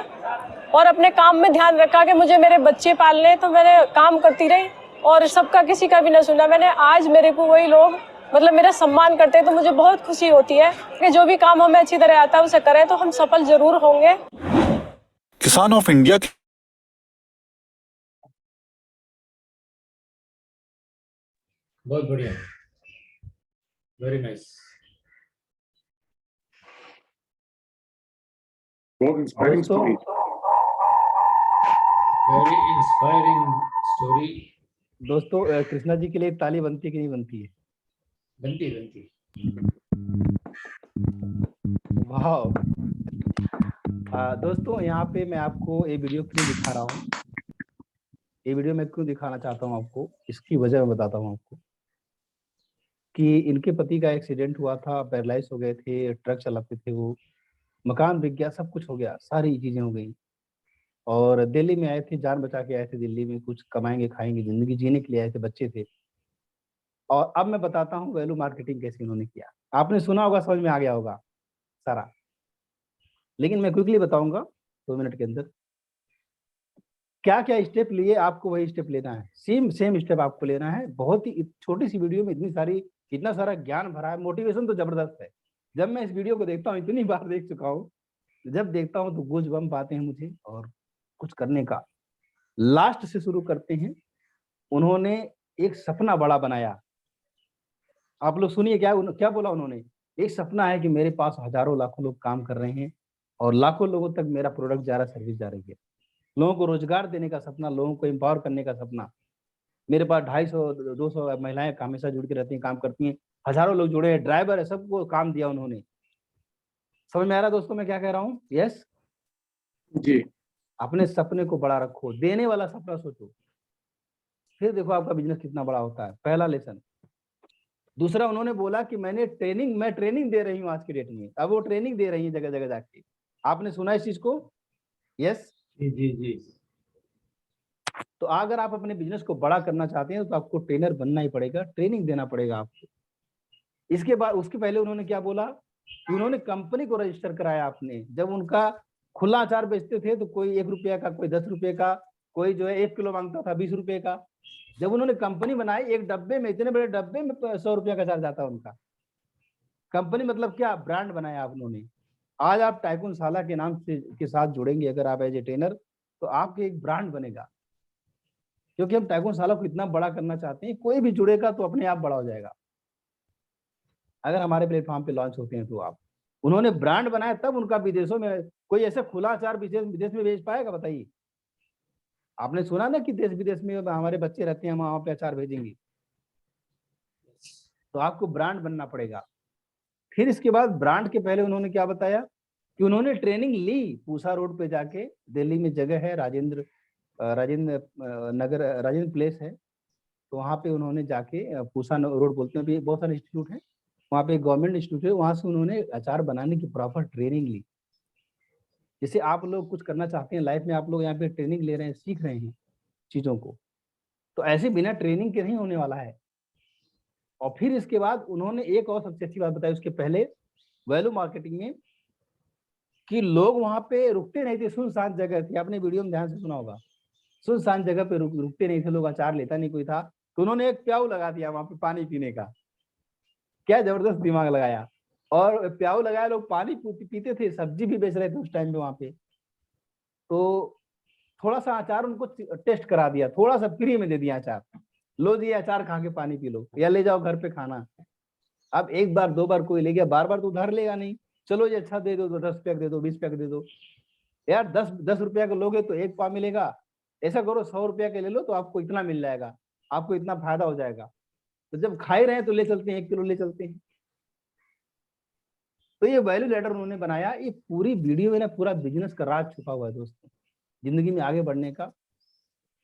और अपने काम में ध्यान रखा कि मुझे मेरे बच्चे पालने, तो मैंने काम करती रही और सबका किसी का भी ना सुना मैंने। आज मेरे को वही लोग मतलब मेरा सम्मान करते हैं, तो मुझे बहुत खुशी होती है कि जो भी काम हमें अच्छी तरह आता है उसे करें तो हम सफल जरूर होंगे। किसान ऑफ इंडिया बहुत बढ़िया, वेरी नाइस। बहुत inspiring story, very inspiring story. दोस्तों कृष्णा जी के लिए ताली बनती है कि नहीं बनती है? बनती। वाह। दोस्तों यहाँ पे मैं आपको ये वीडियो क्यों दिखा रहा हूँ, ये वीडियो मैं क्यों दिखाना चाहता हूँ आपको, इसकी वजह मैं बताता हूँ आपको कि इनके पति का एक्सीडेंट हुआ था, पैरालाइज हो गए थे, ट्रक चलाते थे वो, मकान बिक गया, सब कुछ हो गया, सारी चीजें हो गई और दिल्ली में आए थे, जान बचा के आए थे दिल्ली में, कुछ कमाएंगे खाएंगे, जिंदगी जीने के लिए आए थे, बच्चे थे। और अब मैं बताता हूँ वैल्यू मार्केटिंग कैसे इन्होंने किया। आपने सुना होगा, समझ में आ गया होगा सारा, लेकिन मैं क्विकली बताऊंगा 2 मिनट के अंदर क्या क्या स्टेप लिए। आपको वही स्टेप लेना है, सेम स्टेप आपको लेना है। बहुत ही छोटी सी वीडियो में इतना सारा ज्ञान भरा है, मोटिवेशन तो जबरदस्त है। जब मैं इस वीडियो को देखता हूँ, इतनी बार देख चुका हूँ, जब देखता हूँ तो गूज़बम्प आते हैं मुझे और कुछ करने का। लास्ट से शुरू करते हैं। उन्होंने एक सपना बड़ा बनाया। आप लोग सुनिए क्या बोला उन्होंने। एक सपना है कि मेरे पास हजारों लाखों लोग काम कर रहे हैं और लाखों लोगों तक मेरा प्रोडक्ट जा रहा, सर्विस जा रही है। लोगों को रोजगार देने का सपना, लोगों को एम्पावर करने का सपना। मेरे पास 250-200 महिलाएं हमेशा जुड़ के रहती हैं, काम करती हैं, हजारों लोग जुड़े हैं, ड्राइवर है, सबको काम दिया उन्होंने। समझ में आ रहा दोस्तों मैं क्या कह रहा हूँ? यस जी। अपने सपने को बड़ा रखो, देने वाला सपना सोचो, फिर देखो आपका बिजनेस कितना बड़ा होता है। पहला लेसन। दूसरा उन्होंने बोला कि मैं ट्रेनिंग दे रही हूँ आज की डेट में। अब वो ट्रेनिंग दे रही है जगह जगह जाके। आपने सुना इस चीज को? यस जी। तो अगर आप अपने बिजनेस को बड़ा करना चाहते हैं तो आपको ट्रेनर बनना ही पड़ेगा, ट्रेनिंग देना पड़ेगा आपको। इसके बाद उसके पहले उन्होंने क्या बोला कि उन्होंने कंपनी को रजिस्टर कराया। आपने जब उनका खुला अचार बेचते थे तो कोई 1 रुपये का, कोई 10 रुपये का, कोई जो है 1 किलो मांगता था 20 रुपये का। जब उन्होंने कंपनी बनाई, एक डब्बे में, इतने बड़े डब्बे में 100 रुपया का चार्ज आता है उनका। कंपनी मतलब क्या, ब्रांड बनाया आप उन्होंने। आज आप टाइकून साला के नाम से के साथ जुड़ेंगे अगर आप एज ए ट्रेनर, तो आपके एक ब्रांड बनेगा। क्योंकि हम टाइकून साला को इतना बड़ा करना चाहते हैं, कोई भी जुड़ेगा तो अपने आप बड़ा हो जाएगा अगर हमारे प्लेटफॉर्म पे लॉन्च होते हैं तो। आप उन्होंने ब्रांड बनाया, तब उनका विदेशों में कोई ऐसा खुला अचार विदेश में बेच पाएगा? बताइए। आपने सुना ना कि देश विदेश में हमारे बच्चे रहते हैं, हम वहां पे अचार भेजेंगे। तो आपको ब्रांड बनना पड़ेगा। फिर इसके बाद ब्रांड के पहले उन्होंने क्या बताया कि उन्होंने ट्रेनिंग ली पूसा रोड पे जाके। दिल्ली में जगह है राजेंद्र प्लेस है, तो वहाँ पे उन्होंने जाके, पूसा रोड बोलते हैं, बहुत सारे इंस्टीट्यूट है वहाँ पे, गवर्नमेंट इंस्टीट्यूट है, वहाँ से उन्होंने अचार बनाने की प्रॉपर ट्रेनिंग ली। जैसे आप लोग कुछ करना चाहते हैं लाइफ में, आप लोग यहाँ पे ट्रेनिंग ले रहे हैं, सीख रहे हैं चीजों को, तो ऐसे बिना ट्रेनिंग के नहीं होने वाला है। और फिर इसके बाद उन्होंने एक और सबसे अच्छी बात बताई उसके पहले वैल्यू मार्केटिंग में, कि लोग वहां पे रुकते नहीं थे, सुनसान जगह थी। आपने वीडियो में ध्यान से सुना होगा, सुनसान जगह पे रुकते नहीं थे लोग, अचार लेता नहीं कोई था, तो उन्होंने एक प्याऊ लगा दिया वहां पे पानी पीने का। क्या जबरदस्त दिमाग लगाया। और प्याऊ लगाया, लोग पानी पीते थे, सब्जी भी बेच रहे थे उस टाइम पे वहां पे। तो थोड़ा सा अचार उनको टेस्ट करा दिया, थोड़ा सा फ्री में दे दिया अचार, लो जी अचार खा के पानी पी लो या ले जाओ घर पे खाना। अब 1 बार 2 बार कोई ले गया, बार बार तो उधार लेगा नहीं, चलो जी अच्छा दे दो, 10 पैक दे दो, 20 पैक दे दो। यार 10 रुपया का लोगे तो 1 पाव मिलेगा, ऐसा करो 100 रुपया के ले लो तो आपको इतना मिल जाएगा, आपको इतना फायदा हो जाएगा। तो जब खा ही रहे हैं तो ले चलते हैं, 1 किलो ले चलते हैं। तो ये वैल्यू लैडर उन्होंने बनाया। ये पूरी वीडियो में ना पूरा बिजनेस का राज छुपा हुआ है दोस्तों, जिंदगी में आगे बढ़ने का।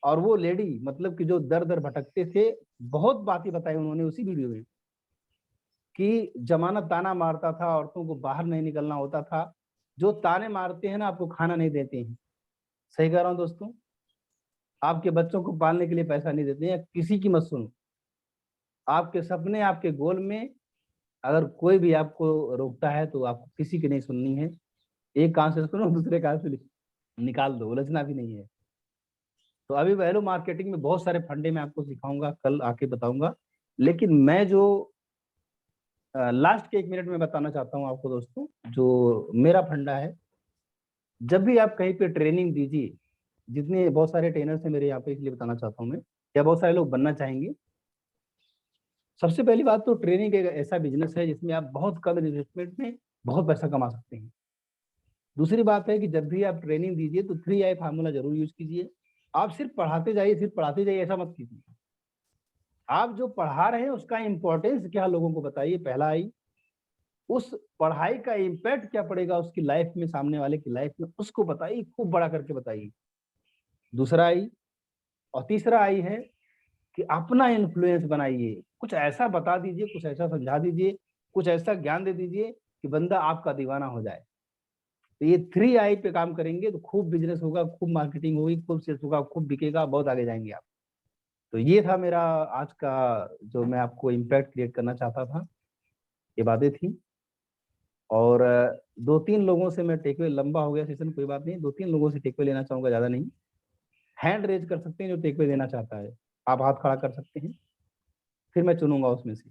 और वो लेडी मतलब कि जो दर दर भटकते थे, बहुत बातें बताई उन्होंने उसी वीडियो में, कि जमाना ताना मारता था, औरतों को बाहर नहीं निकलना होता था। जो ताने मारते हैं ना, आपको खाना नहीं देते हैं। सही कह रहा हूँ दोस्तों, आपके बच्चों को पालने के लिए पैसा नहीं देते हैं। किसी की मत सुनो, आपके सपने, आपके गोल में अगर कोई भी आपको रोकता है तो आपको किसी की नहीं सुननी है। एक कान से सुनो, दूसरे कान से निकाल दो, उलझना भी नहीं है। तो अभी वैल्यू मार्केटिंग में बहुत सारे फंडे मैं आपको सिखाऊंगा, कल आके बताऊंगा। लेकिन मैं जो लास्ट के 1 मिनट में बताना चाहता हूँ आपको दोस्तों, जो मेरा फंडा है, जब भी आप कहीं पे ट्रेनिंग दीजिए, जितने बहुत सारे ट्रेनर्स हैं मेरे यहाँ पे, इसलिए बताना चाहता हूँ मैं, या बहुत सारे लोग बनना चाहेंगे। सबसे पहली बात तो ट्रेनिंग एक ऐसा बिजनेस है जिसमें आप बहुत कम इन्वेस्टमेंट में बहुत पैसा कमा सकते हैं। दूसरी बात है कि जब भी आप ट्रेनिंग दीजिए तो 3I फार्मूला जरूर यूज कीजिए। आप सिर्फ पढ़ाते जाइए, ऐसा मत कीजिए। आप जो पढ़ा रहे हैं उसका इंपॉर्टेंस क्या लोगों को बताइए, पहला आई। उस पढ़ाई का इम्पैक्ट क्या पड़ेगा उसकी लाइफ में, सामने वाले की लाइफ में, उसको बताइए, खूब बड़ा करके बताइए। दूसरा आई। और तीसरा आई है कि अपना इन्फ्लुएंस बनाइए। कुछ ऐसा बता दीजिए, कुछ ऐसा समझा दीजिए, कुछ ऐसा ज्ञान दे दीजिए कि बंदा आपका दीवाना हो जाए। तो ये 3I पे काम करेंगे तो खूब बिजनेस होगा, खूब मार्केटिंग होगी, खूब सेल्स होगा, खूब बिकेगा, बहुत आगे जाएंगे आप। तो ये था मेरा आज का, जो मैं आपको इम्पैक्ट क्रिएट करना चाहता था, ये बातें थी। और 2-3 लोगों से मैं टेकअवे, लंबा हो गया सेशन, कोई बात नहीं, 2-3 लोगों से टेकअवे लेना चाहूंगा, ज्यादा नहीं। हैंड रेज कर सकते हैं जो टेकअवे देना चाहता है, आप हाथ खड़ा कर सकते हैं, फिर मैं चुनूंगा उसमें से।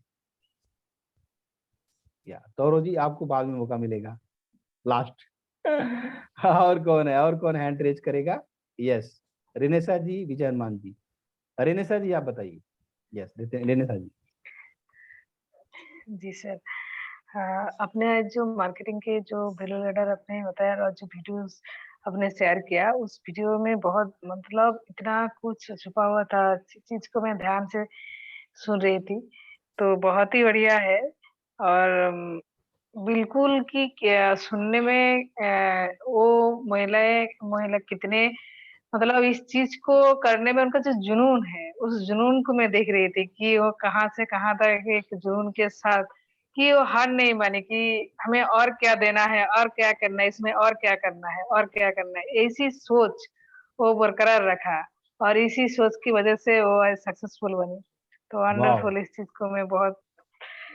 या तौरो जी, आपको बाद में मौका मिलेगा, लास्ट। और कौन हैंड रेज करेगा? यस, रेनेसा जी, विजय हनुमान जी। रेनेसा जी आप बताइए। यस, रेनेसा जी। जी सर, अपने जो मार्केटिंग के जो वैल्यू लैडर आपने बताया और जो वीडियोस आपने शेयर किया, उस वीडियो में बहुत मतलब इतना कुछ छुपा हुआ था, चीज को मैं ध्यान से सुन रही थी, तो बहुत ही बढ़िया है। और बिल्कुल कि क्या सुनने में वो महिला कितने मतलब इस चीज को करने में उनका जो जुनून है, उस जुनून को मैं देख रही थी कि वो कहाँ से कहाँ तक एक जुनून के साथ, कि वो हार नहीं मानी कि हमें और क्या देना है, और क्या करना है, इसमें और क्या करना है, और क्या करना है, ऐसी सोच वो बरकरार रखा। और इसी सोच की वजह से वो आज सक्सेसफुल बनी। तो वंडरफुल, इस चीज को मैं बहुत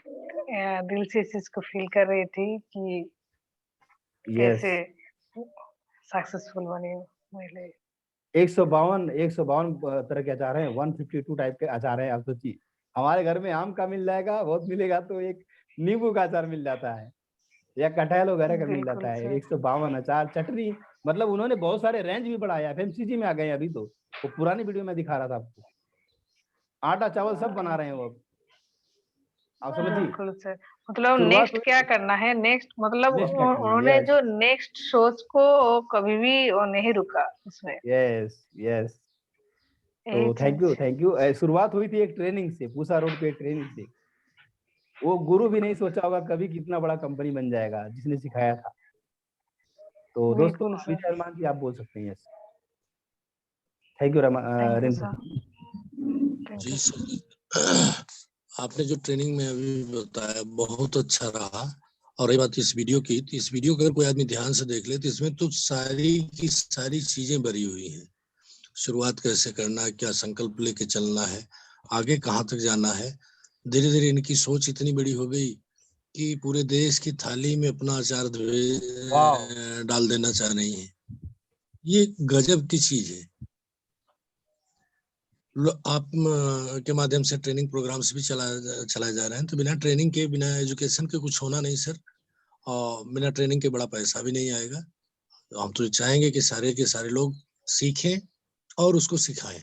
दिल से इस चीज को फील कर रही थी कि कैसे सक्सेसफुल बनी महिला। 152 तरह के अचार हैं, 152 टाइप के अचार हैं। आप सोचिए, हमारे घर में आम का मिल जाएगा, बहुत मिलेगा तो एक नींबू का अचार मिल जाता है, या कटहल वगैरह का मिल जाता है। 152 अचार, चटनी, मतलब उन्होंने बहुत सारे रेंज भी बढ़ाया। FMCG में आ गए अभी तो, वो पुरानी वीडियो में दिखा रहा था आपको। आटा चावल सब बना रहे हैं वो, आप समझिए। बिल्कुल सर, मतलब नेक्स्ट क्या करना है, नेक्स्ट मतलब उन्होंने जो नेक्स्ट सोच को कभी भी वो नहीं रुका उसमें। यस। तो थैंक यू। शुरुआत हुई थी एक ट्रेनिंग से, पूसा रोड पे ट्रेनिंग से। वो गुरु भी नहीं सोचा होगा कभी कितना बड़ा कंपनी बन जाएगा, जिसने सिखाया था। तो दोस्तों, विजय हनुमान जी आप बोल सकते हैं। Yes, thank you ji sir, आपने जो ट्रेनिंग में अभी बताया बहुत अच्छा रहा। और रही बात इस वीडियो की, तो इस वीडियो को अगर कोई आदमी ध्यान से देख ले तो इसमें तो सारी की सारी चीजें भरी हुई हैं। शुरुआत कैसे करना है, क्या संकल्प लेके चलना है, आगे कहाँ तक जाना है। धीरे धीरे इनकी सोच इतनी बड़ी हो गई कि पूरे देश की थाली में अपना अचार डाल देना चाह रही है। ये गजब की चीज है। आप के माध्यम से ट्रेनिंग प्रोग्राम्स भी चलाए जा रहे हैं, तो बिना ट्रेनिंग के, बिना एजुकेशन के कुछ होना नहीं सर, और बिना ट्रेनिंग के बड़ा पैसा भी नहीं आएगा। तो हम तो चाहेंगे कि सारे के सारे लोग सीखें और उसको सिखाएं।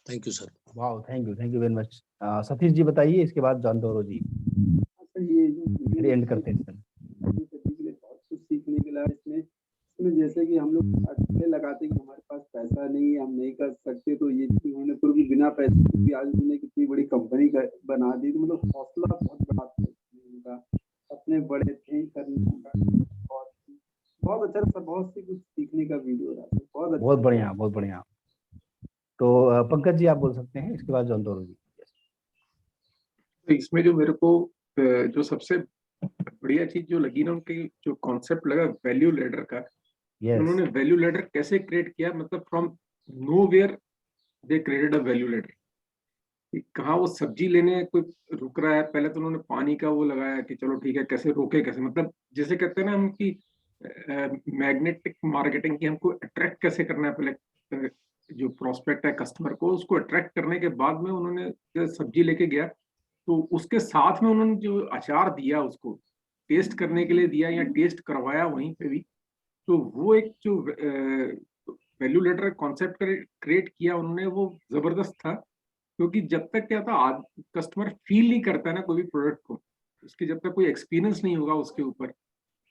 Thank you sir. वाह, thank you very much. Satish ji बताइए, इसके बाद जॉन दोरो जी। ये जो एंड करते हैं सर। बहुत कुछ सीखने के लिए इसमें में जैसे कि हम लोग अटके लगाते कि हमारे पास पैसा नहीं है, हम नहीं कर सकते, तो ये चीज उन्होंने फिर भी बिना पैसे के भी आज उन्होंने कितनी बड़ी कंपनी बना दी। तो मतलब हौसला बहुत बड़ा था उनका, अपने बड़े थे करने का। बहुत अच्छा सर, बहुत सी कुछ सीखने का वीडियो रहा, बहुत अच्छा। बहुत बढ़िया, बहुत बढ़िया। तो पंकज जी आप बोल सकते हैं, इसके बाद जॉन दोरो जी। तो इसमें जो मेरे को जो सबसे बढ़िया चीज जो लगी ना, उनकी जो कॉन्सेप्ट लगा वैल्यू लैडर का, उन्होंने वैल्यू लैडर कैसे क्रिएट किया, मतलब from nowhere they created a value ladder. कहाँ वो सब्जी लेने कोई रुक रहा है, पहले तो उन्होंने पानी का वो लगाया कि चलो ठीक है, कैसे रोके, कैसे, मतलब जैसे कहते हैं ना हम कि मैग्नेटिक मार्केटिंग की, हमको अट्रैक्ट कैसे करना है, पहले जो प्रोस्पेक्ट है कस्टमर को, उसको अट्रैक्ट करने के बाद में उन्होंने सब्जी लेके गया, तो उसके साथ में उन्होंने जो अचार दिया उसको टेस्ट करने के लिए दिया या टेस्ट करवाया वहीं पे भी, तो वो एक जो वैल्यू लेटर कॉन्सेप्ट क्रिएट किया उन्होंने, वो जबरदस्त था। क्योंकि जब तक क्या था, कस्टमर फील नहीं करता है ना कोई भी प्रोडक्ट को, उसकी जब तक कोई एक्सपीरियंस नहीं होगा उसके ऊपर,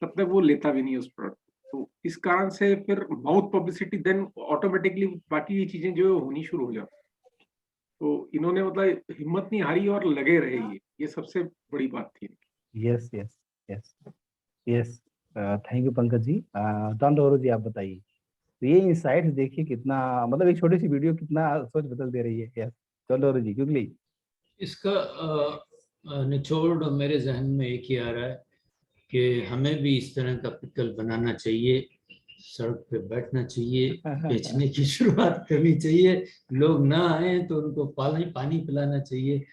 तब तक वो लेता भी नहीं उस प्रोडक्ट। तो इस कारण से फिर माउथ पब्लिसिटी, देन ऑटोमेटिकली बाकी ये चीजें जो होनी शुरू हो जाती। तो इन्होंने मतलब हिम्मत नहीं हारी और लगे रहे, ये सबसे बड़ी बात थी। Yes yes yes yes, thank you Pankaj ji. John Doro ji आप बताइए, तो ये इंसाइट्स देखिए कितना, मतलब एक छोटी सी वीडियो कितना सोच बदल दे रही है। यस जॉन दोरो जी, क्योंकि इसका निचोड़ मेरे जहन में एक ही आ रहा है कि हमें भी इस तरह का पिकल बनाना चाहिए, सड़क पे बैठना चाहिए, बेचने की शुरुआत करनी चाहिए, लोग ना आए तो उनको पानी पिलाना चाहिए।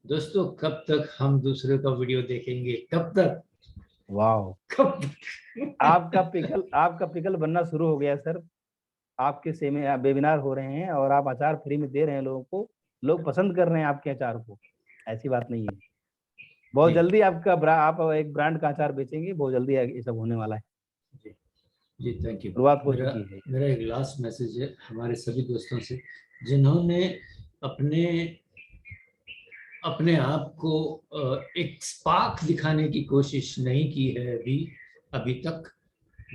दोस्तों, कब तक हम दूसरे का वीडियो देखेंगे, कब तक? वाह, कब आपका पिकल बनना शुरू हो गया सर। आपके वेबिनार हो रहे हैं और आप अचार फ्री में दे रहे हैं लोगों को, लोग पसंद कर रहे हैं आपके अचार को, ऐसी बात नहीं है। बहुत जल्दी आप एक ब्रांड का अचार बेचेंगे, बहुत जल्दी ये सब होने वाला है। जी थैंक यू। शुरुआत हो चुकी है। मेरा एक लास्ट मैसेज है हमारे सभी दोस्तों से, जिन्होंने अपने आप को एक स्पार्क दिखाने की कोशिश नहीं की है अभी तक,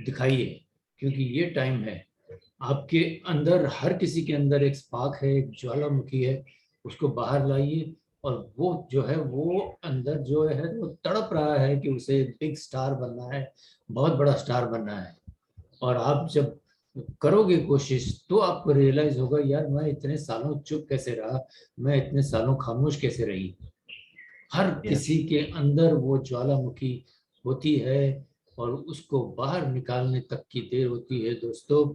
दिखाइए, क्योंकि ये टाइम है। आपके अंदर, हर किसी के अंदर एक स्पार्क है, एक ज्वालामुखी है, उसको बाहर लाइए। और वो जो है, वो अंदर जो है वो तड़प रहा है कि उसे बिग स्टार बनना है, बहुत बड़ा स्टार बनना है। और आप जब करोगे कोशिश, तो आपको रियलाइज होगा, यार मैं इतने सालों चुप कैसे रहा, मैं इतने सालों खामोश कैसे रही। हर किसी के अंदर वो ज्वालामुखी होती है और उसको बाहर निकालने तक की देर होती है। दोस्तों,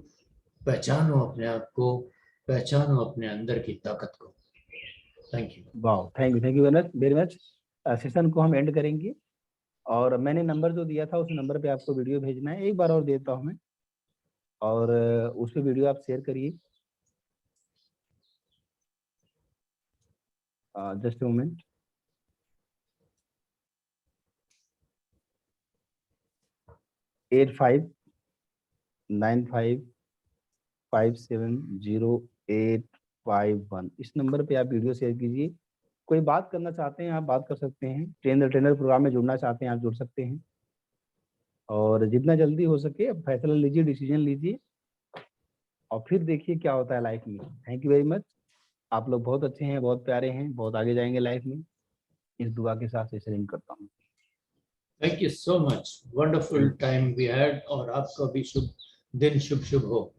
पहचानो अपने आप को, पहचानो अपने अंदर की ताकत को। Thank you. वाह, thank you very much. Session को हम एंड करेंगे और मैंने नंबर जो दिया था उस नंबर पे आपको वीडियो भेजना है, एक बार और देता हूँ मैं, और उस पे वीडियो आप शेयर करिए। Just moment. एट 595570851, इस नंबर पे आप वीडियो शेयर कीजिए। कोई बात करना चाहते हैं आप बात कर सकते हैं, ट्रेनर प्रोग्राम में जुड़ना चाहते हैं आप जुड़ सकते हैं, और जितना जल्दी हो सके आप फैसला लीजिए, डिसीजन लीजिए, और फिर देखिए क्या होता है लाइफ में। Thank you very much. आप लोग बहुत अच्छे हैं, बहुत प्यारे हैं, बहुत आगे जाएंगे लाइफ में, इस दुआ के साथ सेशन एंड करता हूँ। Thank you so much, wonderful time we had, और आपका भी शुभ दिन शुभ हो।